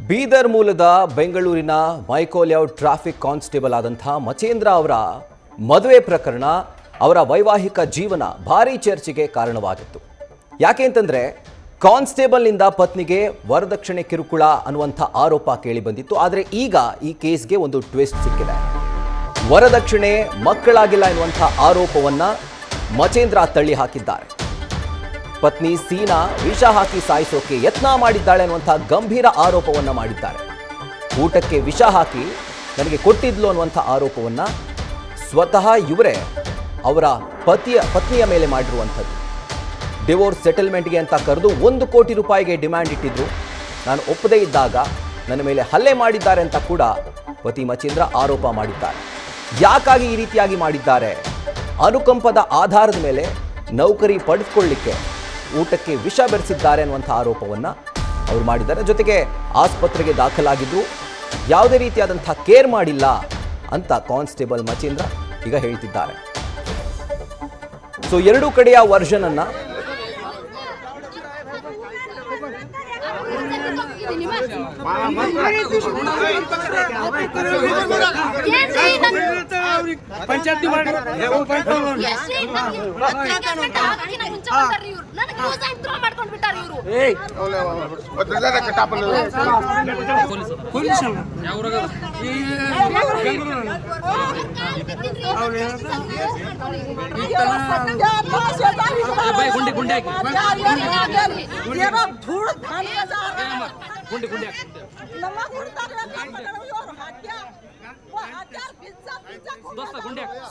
ಬೀದರ್ ಮೂಲದ ಬೆಂಗಳೂರಿನ ಮೈಕೋಲ್ಯಾವ್ traffic constable ಆದಂತಹ ಮಚೇಂದ್ರ ಅವರ ಮದುವೆ ಪ್ರಕರಣ ಅವರ ವೈವಾಹಿಕ ಜೀವನ ಭಾರೀ ಚರ್ಚೆಗೆ ಕಾರಣವಾಗಿತ್ತು. ಯಾಕೆ ಅಂತಂದ್ರೆ ಕಾನ್ಸ್ಟೇಬಲ್ನಿಂದ ಪತ್ನಿಗೆ ವರದಕ್ಷಿಣೆ ಕಿರುಕುಳ ಅನ್ನುವಂಥ ಆರೋಪ ಕೇಳಿ ಬಂದಿತ್ತು. ಆದರೆ ಈಗ ಈ ಕೇಸ್ಗೆ ಒಂದು ಟ್ವಿಸ್ಟ್ ಸಿಕ್ಕಿದೆ. ವರದಕ್ಷಿಣೆ ಮಕ್ಕಳಾಗಿಲ್ಲ ಎನ್ನುವಂಥ ಆರೋಪವನ್ನ ಮಚೇಂದ್ರ ತಳ್ಳಿ ಹಾಕಿದ್ದಾರೆ. ಪತ್ನಿ ಸೀನಾ ವಿಷ ಹಾಕಿ ಸಾಯಿಸೋಕೆ ಯತ್ನ ಮಾಡಿದ್ದಾಳೆ ಅನ್ನುವಂಥ ಗಂಭೀರ ಆರೋಪವನ್ನ ಮಾಡಿದ್ದಾರೆ. ಊಟಕ್ಕೆ ವಿಷ ಹಾಕಿ ನನಗೆ ಕೊಟ್ಟಿದ್ಲು ಅನ್ನುವಂಥ ಆರೋಪವನ್ನ ಸ್ವತಃ ಇವರೇ ಅವರ ಪತ್ನಿಯ ಮೇಲೆ ಮಾಡಿರುವಂಥದ್ದು. ಡಿವೋರ್ಸ್ ಸೆಟಲ್ಮೆಂಟ್ಗೆ ಅಂತ ಕರೆದು 1 ಕೋಟಿ ರೂಪಾಯಿಗೆ ಡಿಮ್ಯಾಂಡ್ ಇಟ್ಟಿದ್ರು. ನಾನು ಒಪ್ಪದೇ ಇದ್ದಾಗ ನನ್ನ ಮೇಲೆ ಹಲ್ಲೆ ಮಾಡಿದ್ದಾರೆ ಅಂತ ಕೂಡ ಪತಿ ಮಚೇಂದ್ರ ಆರೋಪ ಮಾಡಿದ್ದಾರೆ. ಯಾಕಾಗಿ ಈ ರೀತಿಯಾಗಿ ಮಾಡಿದ್ದಾರೆ? ಅನುಕಂಪದ ಆಧಾರದ ಮೇಲೆ ನೌಕರಿ ಪಡೆದುಕೊಳ್ಳಿಕ್ಕೆ ಊಟಕ್ಕೆ ವಿಷ ಬೆರೆಸಿದ್ದಾರೆ ಅನ್ನುವಂಥ ಆರೋಪವನ್ನು ಅವರು ಮಾಡಿದ್ದಾರೆ. ಜೊತೆಗೆ ಆಸ್ಪತ್ರೆಗೆ ದಾಖಲಾಗಿದ್ದು ಯಾವುದೇ ರೀತಿಯಾದಂಥ ಕೇರ್ ಮಾಡಿಲ್ಲ ಅಂತ ಕಾನ್ಸ್ಟೇಬಲ್ ಮಚೇಂದ್ರ ಈಗ ಹೇಳ್ತಿದ್ದಾರೆ. ಸೊ ಎರಡೂ ಕಡೆಯ ವರ್ಷನ್ ಅನ್ನ ಪಂಚಾಯತಿ ಮಾಡಿ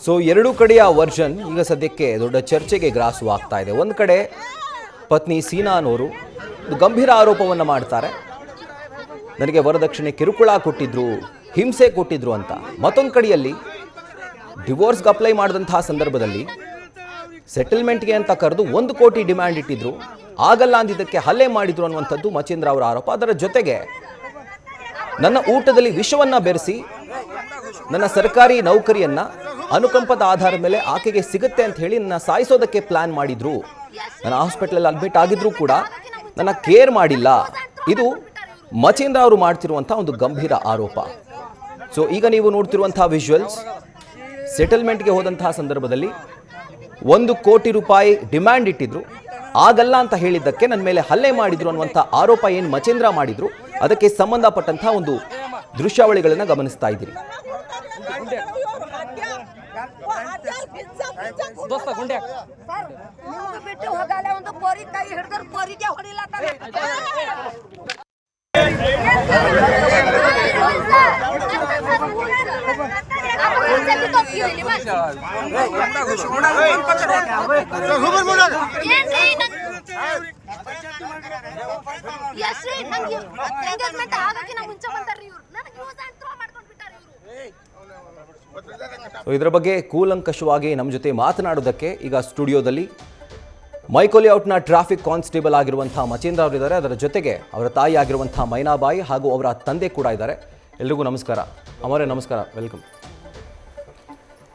ಸೊ ಎರಡೂ ಕಡೆಯ ವರ್ಷನ್ ಈಗ ಸದ್ಯಕ್ಕೆ ದೊಡ್ಡ ಚರ್ಚೆಗೆ ಗ್ರಾಸವಾಗ್ತಾ ಇದೆ. ಒಂದು ಕಡೆ ಪತ್ನಿ ಸೀನಾನವರು ಗಂಭೀರ ಆರೋಪವನ್ನು ಮಾಡ್ತಾರೆ, ನನಗೆ ವರದಕ್ಷಿಣೆ ಕಿರುಕುಳ ಕೊಟ್ಟಿದ್ರು, ಹಿಂಸೆ ಕೊಟ್ಟಿದ್ರು ಅಂತ. ಮತ್ತೊಂದು ಕಡೆಯಲ್ಲಿ ಡಿವೋರ್ಸ್ಗೆ ಅಪ್ಲೈ ಮಾಡಿದಂತಹ ಸಂದರ್ಭದಲ್ಲಿ ಸೆಟಲ್ಮೆಂಟ್ಗೆ ಅಂತ ಕರೆದು 1 ಕೋಟಿ ಡಿಮ್ಯಾಂಡ್ ಇಟ್ಟಿದ್ರು, ಆಗಲ್ಲ ಅಂದಿದ್ದಕ್ಕೆ ಹಲ್ಲೆ ಮಾಡಿದ್ರು ಅನ್ನುವಂಥದ್ದು ಮಚೇಂದ್ರ ಅವರ ಆರೋಪ. ಅದರ ಜೊತೆಗೆ ನನ್ನ ಊಟದಲ್ಲಿ ವಿಷವನ್ನ ಬೆರೆಸಿ ನನ್ನ ಸರ್ಕಾರಿ ನೌಕರಿಯನ್ನ ಅನುಕಂಪದ ಆಧಾರದ ಮೇಲೆ ಆಕೆಗೆ ಸಿಗುತ್ತೆ ಅಂತ ಹೇಳಿ ನನ್ನ ಸಾಯಿಸೋದಕ್ಕೆ ಪ್ಲಾನ್ ಮಾಡಿದ್ರು. ನನ್ನ ಹಾಸ್ಪಿಟಲ್ ಅಡ್ಮಿಟ್ ಆಗಿದ್ರು ಕೂಡ ನನ್ನ ಕೇರ್ ಮಾಡಿಲ್ಲ. ಇದು ಮಚೇಂದ್ರ ಅವರು ಮಾಡ್ತಿರುವಂಥ ಒಂದು ಗಂಭೀರ ಆರೋಪ. ಸೊ ಈಗ ನೀವು ನೋಡ್ತಿರುವಂತಹ ವಿಜುವಲ್ಸ್, ಸೆಟಲ್ಮೆಂಟ್ಗೆ ಹೋದಂತಹ ಸಂದರ್ಭದಲ್ಲಿ 1 ಕೋಟಿ ರೂಪಾಯಿ ಡಿಮ್ಯಾಂಡ್ ಇಟ್ಟಿದ್ರು, ಆಗಲ್ಲ ಅಂತ ಹೇಳಿದ್ದಕ್ಕೆ ನನ್ನ ಮೇಲೆ ಹಲ್ಲೆ ಮಾಡಿದ್ರು ಅನ್ನುವಂಥ ಆರೋಪ ಏನು ಮಚೇಂದ್ರ ಮಾಡಿದ್ರು, ಅದಕ್ಕೆ ಸಂಬಂಧಪಟ್ಟಂತಹ ಒಂದು ದೃಶ್ಯಾವಳಿಗಳನ್ನು ಗಮನಿಸ್ತಾ ಇದ್ದೀರಿ. ಇದರ ಬಗ್ಗೆ ಕೂಲಂಕಷವಾಗಿ ನಮ್ಮ ಜೊತೆ ಮಾತನಾಡೋದಕ್ಕೆ ಈಗ ಸ್ಟುಡಿಯೋದಲ್ಲಿ ಮೈಕೋಲ್ಯಾವ್ನ ಟ್ರಾಫಿಕ್ ಕಾನ್ಸ್ಟೇಬಲ್ ಆಗಿರುವಂತಹ ಮಚೇಂದ್ರ ಅವರಿದ್ದಾರೆ. ಅದರ ಜೊತೆಗೆ ಅವರ ತಾಯಿ ಆಗಿರುವಂತಹ ಮೈನಾಬಾಯಿ ಹಾಗೂ ಅವರ ತಂದೆ ಕೂಡ ಇದ್ದಾರೆ. ಎಲ್ರಿಗೂ ನಮಸ್ಕಾರ. ಅಮರೇ ನಮಸ್ಕಾರ, ವೆಲ್ಕಮ್.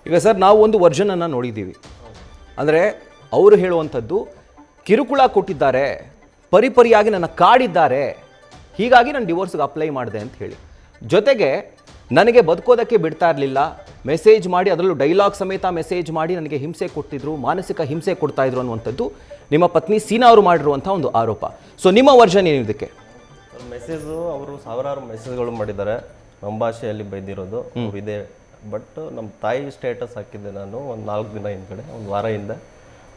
ಈಗ ಸರ್, ನಾವು ಒಂದು ವರ್ಷನನ್ನು ನೋಡಿದ್ದೀವಿ. ಅಂದರೆ ಅವರು ಹೇಳುವಂಥದ್ದು ಕಿರುಕುಳ ಕೊಟ್ಟಿದ್ದಾರೆ, ಪರಿಪರಿಯಾಗಿ ನನ್ನ ಕಾಡಿದ್ದಾರೆ, ಹೀಗಾಗಿ ನಾನು ಡಿವೋರ್ಸ್ಗೆ ಅಪ್ಲೈ ಮಾಡಿದೆ ಅಂತ ಹೇಳಿ. ಜೊತೆಗೆ ನನಗೆ ಬದುಕೋದಕ್ಕೆ ಬಿಡ್ತಾ ಇರಲಿಲ್ಲ, ಮೆಸೇಜ್ ಮಾಡಿ, ಅದರಲ್ಲೂ ಡೈಲಾಗ್ ಸಮೇತ ಮೆಸೇಜ್ ಮಾಡಿ ನನಗೆ ಹಿಂಸೆ ಕೊಟ್ಟಿದ್ರು, ಮಾನಸಿಕ ಹಿಂಸೆ ಕೊಡ್ತಾ ಇದ್ರು ಅನ್ನುವಂಥದ್ದು ನಿಮ್ಮ ಪತ್ನಿ ಸೀನಾ ಅವರು ಮಾಡಿರುವಂಥ ಒಂದು ಆರೋಪ. ಸೊ ನಿಮ್ಮ ವರ್ಷನ್ ಏನು ಇದಕ್ಕೆ? ಮೆಸೇಜು ಅವರು ಸಾವಿರಾರು ಮೆಸೇಜ್ಗಳು ಮಾಡಿದ್ದಾರೆ, ನಮ್ಮ ಭಾಷೆಯಲ್ಲಿ ಬೈದಿರೋದು ಇದೆ. ಬಟ್ ನಮ್ಮ ತಾಯಿ ಸ್ಟೇಟಸ್ ಹಾಕಿದ್ದೆ ನಾನು ಒಂದು 4 ದಿನ ಹಿಂದ್ಗಡೆ, ಒಂದು ವಾರ ಹಿಂದೆ.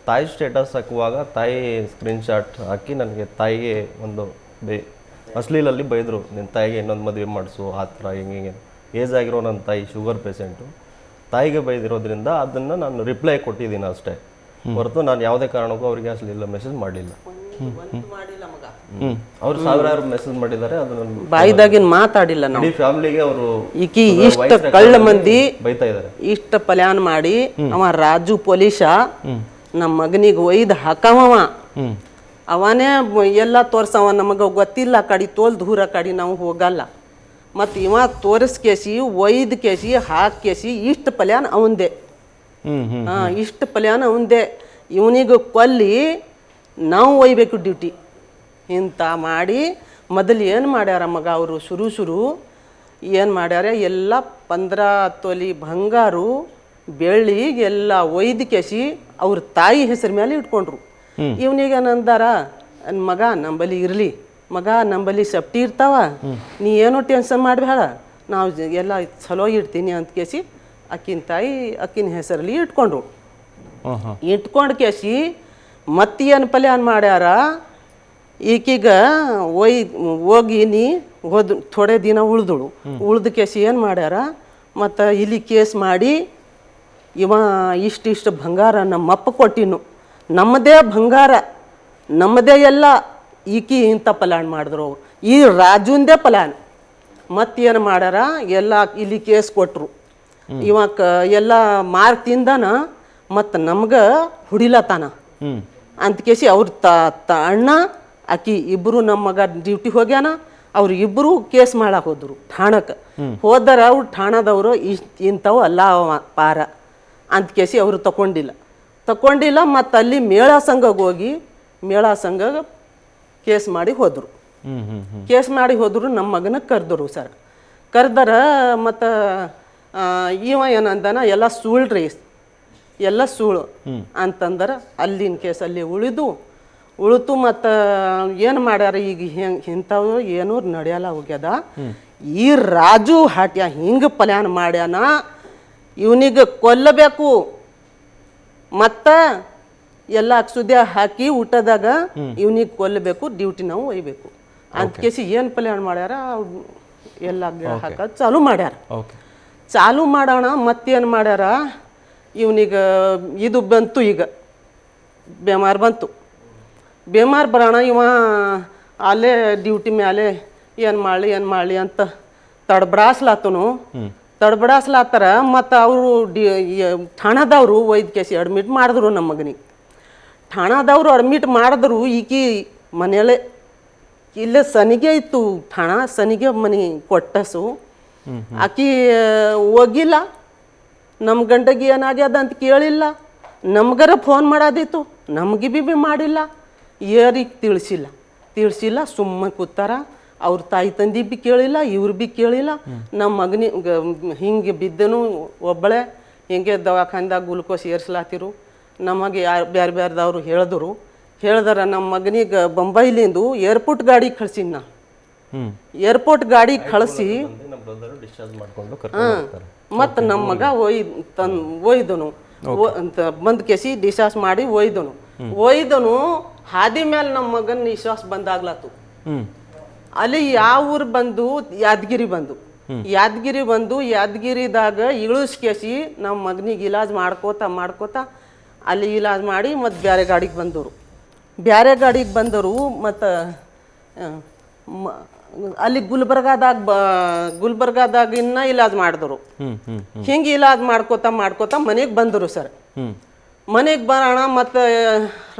ತಾಯಿ ಸ್ಟೇಟಸ್ ಹಾಕುವಾಗ ತಾಯಿ ಸ್ಕ್ರೀನ್ಶಾಟ್ ಹಾಕಿ ನನಗೆ ತಾಯಿಗೆ ಒಂದು ಅಶ್ಲೀಲಲ್ಲಿ ಬೈದರು, ನಿನ್ನ ತಾಯಿಗೆ ಇನ್ನೊಂದು ಮದುವೆ ಮಾಡಿಸು, ಆ ಥರ ಹಿಂಗೆ. ಏಜ್ ಆಗಿರೋ ನನ್ನ ತಾಯಿ ಶುಗರ್ ಪೇಷೆಂಟು, ತಾಯಿಗೆ ಬೈದಿರೋದ್ರಿಂದ ಅದನ್ನು ನಾನು ರಿಪ್ಲೈ ಕೊಟ್ಟಿದ್ದೀನಿ ಅಷ್ಟೇ ಹೊರತು ನಾನು ಯಾವುದೇ ಕಾರಣಕ್ಕೂ ಅವರಿಗೆ ಅಶ್ಲೀಲ ಮೆಸೇಜ್ ಮಾಡಲಿಲ್ಲ. ಅವ್ರು ಸಾವಿರಾರು ಮೆಸೇಜ್ ಮಾಡಿದ್ದಾರೆ, ಅದನ್ನು ಬಾಯಿದಾಗಿನ ಮಾತಾಡಿಲ್ಲ. ಇಡೀ ಫ್ಯಾಮಿಲಿಗೆ ಅವರು ಈಕಿ ಇಷ್ಟ ಕಳ್ಳ ಮಂದಿ ಬೈತಾ ಇದ್ದಾರೆ. ಇಷ್ಟ ಪ್ಲಾನ್ ಮಾಡಿ ಅವ ರಾಜು ಪೊಲೀಸ ನಮ್ಮ ಮಗನಿಗೆ ಒಯ್ದು ಹಾಕವ. ಅವನೇ ಎಲ್ಲ ತೋರ್ಸವ, ನಮಗೆ ಗೊತ್ತಿಲ್ಲ ಕಡಿ, ತೋಲ್ ದೂರ ಕಡಿ ನಾವು ಹೋಗಲ್ಲ. ಮತ್ತು ಇವ ತೋರಿಸ್ಕೇಸಿ ಒಯ್ದು ಕೇಸಿ ಹಾಕೇಸಿ ಇಷ್ಟ ಪ್ಲಾನ್ ಅವಂದೇ. ಇಷ್ಟ ಪ್ಲಾನ್ ಅವಂದೇ. ಇವನಿಗೆ ಕೊಲ್ಲಿ ನಾವು ಒಯ್ಬೇಕು ಡ್ಯೂಟಿ ಇಂಥ ಮಾಡಿ ಮೊದಲು ಏನು ಮಾಡ್ಯಾರ ಮಗ ಅವರು ಶುರು ಏನು ಮಾಡ್ಯಾರ ಎಲ್ಲ 15 ತೊಲಿ ಬಂಗಾರು ಬೆಳ್ಳಿ ಎಲ್ಲ ಒಯ್ದು ಕೇಸಿ ಅವ್ರ ತಾಯಿ ಹೆಸರು ಮೇಲೆ ಇಟ್ಕೊಂಡ್ರು. ಇವನಿಗೆ ನಂದಾರ ಮಗ ನಂಬಲ್ಲಿ ಇರಲಿ, ಮಗ ನಂಬಲ್ಲಿ ಸೇಫ್ಟಿ ಇರ್ತಾವ, ನೀ ಏನೋ ಟೆನ್ಷನ್ ಮಾಡಬೇಡ, ನಾವು ಎಲ್ಲ ಚಲೋ ಇಡ್ತೀನಿ ಅಂತ ಕೇಸಿ ಅಕ್ಕಿನ ತಾಯಿ ಅಕ್ಕಿನ ಹೆಸರಲ್ಲಿ ಇಟ್ಕೊಂಡ್ರು. ಇಟ್ಕೊಂಡು ಕೇಸಿ ಮತ್ತೇನು ಪ್ಲ್ಯಾನ್ ಮಾಡ್ಯಾರ, ಈಕೀಗ ಹೋಗಿ ನೀ ಥೋಡೆ ದಿನ ಉಳ್ದು ಕೇಸಿ ಏನು ಮಾಡ್ಯಾರ, ಮತ್ತು ಇಲ್ಲಿ ಕೇಸ್ ಮಾಡಿ ಇವ ಇಷ್ಟಿಷ್ಟು ಬಂಗಾರ ನಮ್ಮಪ್ಪ ಕೊಟ್ಟಿನು, ನಮ್ಮದೇ ಬಂಗಾರ ನಮ್ಮದೇ ಎಲ್ಲ, ಈಕಿ ಇಂಥ ಪ್ಲ್ಯಾನ್ ಮಾಡಿದ್ರು ಅವ್ರು. ಈ ರಾಜುಂದೇ ಪ್ಲ್ಯಾನ್. ಮತ್ತೇನು ಮಾಡ್ಯಾರ, ಎಲ್ಲ ಇಲ್ಲಿ ಕೇಸ್ ಕೊಟ್ಟರು. ಇವ ಎಲ್ಲ ಮಾರ್ಕ್ ತಿಂದಾನ ಮತ್ತು ನಮ್ಗೆ ಹುಡಿಲತ್ತಾನ ಅಂತ ಕೇಸಿ ಅವ್ರ ಅಣ್ಣ ಆಕಿ ಇಬ್ಬರು ನಮ್ಮ ಮಗ ಡ್ಯೂಟಿ ಹೋಗ್ಯಾನ. ಅವ್ರು ಇಬ್ಬರು ಕೇಸ್ ಮಾಡಕ್ಕೆ ಹೋದ್ರು ಠಾಣಕ್ಕೆ. ಹೋದರ ಅವ್ರು ಠಾಣದವರು ಇಂಥವು ಅಲ್ಲ ಪಾರ ಅಂತ ಕೇಸಿ ಅವರು ತಗೊಂಡಿಲ್ಲ. ಮತ್ತು ಅಲ್ಲಿ ಮೇಳ ಸಂಘಕ್ಕೆ ಹೋಗಿ ಮೇಳ ಸಂಘ ಕೇಸ್ ಮಾಡಿ ಹೋದರು. ನಮ್ಮ ಮಗನ ಕರೆದರು ಸರ್. ಕರೆದರ ಮತ್ತು ಇವ ಏನಂದಾನ ಎಲ್ಲ ಸುಳ್ಳ್ರಿ, ಎಲ್ಲ ಸುಳ್ಳು ಅಂತಂದ್ರೆ ಅಲ್ಲಿನ ಕೇಸಲ್ಲಿ ಉಳಿತು. ಮತ್ತು ಏನು ಮಾಡ್ಯಾರ ಈಗ ಇಂಥವು ಏನೂ ನಡೆಯಲ್ಲ ಹೋಗ್ಯದ. ಈ ರಾಜು ಹಾಟ್ಯ ಹಿಂಗೆ ಪ್ಲ್ಯಾನ್ ಮಾಡ್ಯಾನ, ಇವನಿಗೆ ಕೊಲ್ಲಬೇಕು ಮತ್ತು ಎಲ್ಲ ಸುದ್ಯ ಹಾಕಿ ಊಟದಾಗ ಇವನಿಗೆ ಕೊಲ್ಲಬೇಕು, ಡ್ಯೂಟಿ ನಾವು ಒಯ್ಬೇಕು ಅಂತ ಕೇಸಿ ಏನು ಪ್ಲ್ಯಾನ್ ಮಾಡ್ಯಾರ, ಎಲ್ಲ ಗಿಡ ಹಾಕೋದು ಚಾಲು ಮಾಡೋಣ. ಮತ್ತೇನು ಮಾಡ್ಯಾರ, ಇವನಿಗೆ ಇದು ಬಂತು, ಈಗ ಬೇಮಾರ್ ಬರೋಣ, ಇವ ಅಲ್ಲೇ ಡ್ಯೂಟಿ ಮೇಲೆ ಏನು ಮಾಡಲಿ ಅಂತ ತಡಬಡಾಸ್ಲಾತ್ತಾರ. ಮತ್ತು ಅವರು ಠಾಣದವರು ಒಯ್ದು ಕೇಸಿ ಅಡ್ಮಿಟ್ ಮಾಡಿದ್ರು ನಮ್ಮ ಮಗನಿಗೆ. ಠಾಣದವರು ಅಡ್ಮಿಟ್ ಮಾಡಿದ್ರು. ಈಕಿ ಮನೆಯಲ್ಲೇ ಇಲ್ಲೇ ಸನಿಗೆ ಇತ್ತು ಠಾಣ, ಸನಿಗೆ ಮನೆ ಕೊಟ್ಟಸು. ಆಕಿ ಹೋಗಿಲ್ಲ, ನಮ್ಮ ಗಂಡಗೆ ಏನಾಗ್ಯದ ಅಂತ ಕೇಳಿಲ್ಲ, ನಮ್ಗರ ಫೋನ್ ಮಾಡೋದಿತ್ತು, ನಮಗೆ ಬಿ ಮಾಡಿಲ್ಲ, ಯಾರಿಗೆ ತಿಳಿಸಿಲ್ಲ. ಸುಮ್ಮನೆ ಕೂತಾರ. ಅವ್ರ ತಾಯಿ ತಂದೆ ಬಿ ಕೇಳಿಲ್ಲ, ಇವ್ರು ಬಿ ಕೇಳಿಲ್ಲ. ನಮ್ಮ ಮಗನಿಗೆ ಹಿಂಗೆ ಬಿದ್ದನು ಒಬ್ಬಳೆ, ಹಿಂಗೆ ದವಾಖಾನ್ದಾಗ ಗ್ಲುಕೋಸ್ ಏರ್ಸ್ಲಾತಿರು. ನಮಗೆ ಬೇರೆದವ್ರು ಹೇಳಿದ್ರ ನಮ್ಮ ಮಗನಿಗೆ ಬೊಂಬೈಲಿಂದ ಏರ್ಪೋರ್ಟ್ ಗಾಡಿ ಕಳ್ಸಿನ. ಏರ್ಪೋರ್ಟ್ ಗಾಡಿ ಕಳಿಸಿ ಮತ್ತು ನಮ್ಮ ಮಗ ಒಯ್ದನು ಅಂತ ಬಂದು ಕೇಸಿ ಡಿಸ್ಚಾರ್ಜ್ ಮಾಡಿ ಒಯ್ದನು. ಹಾದಿ ಮೇಲೆ ನಮ್ಮ ಮಗನ ವಿಶ್ವಾಸ ಬಂದಾಗ್ಲಾತು. ಅಲ್ಲಿ ಯಾವ ಊರು ಬಂದು ಯಾದಗಿರಿ ಬಂದು ಯಾದಗಿರಿದಾಗ ಇಳಿಸ್ಕೇಸಿ ನಮ್ಮ ಮಗನಿಗೆ ಇಲಾಜ್ ಮಾಡ್ಕೋತ ಅಲ್ಲಿ ಇಲಾಜ್ ಮಾಡಿ ಮತ್ತು ಬೇರೆ ಗಾಡಿಗೆ ಬಂದರು. ಮತ್ತು ಅಲ್ಲಿ ಗುಲ್ಬರ್ಗಾದಾಗ ಇನ್ನ ಇಲಾಜ್ ಮಾಡಿದ್ರು. ಹಿಂಗೆ ಇಲಾಜ್ ಮಾಡ್ಕೋತ ಮನೆಗೆ ಬಂದರು ಸರ್. ಮನೆಗೆ ಬರೋಣ, ಮತ್ತು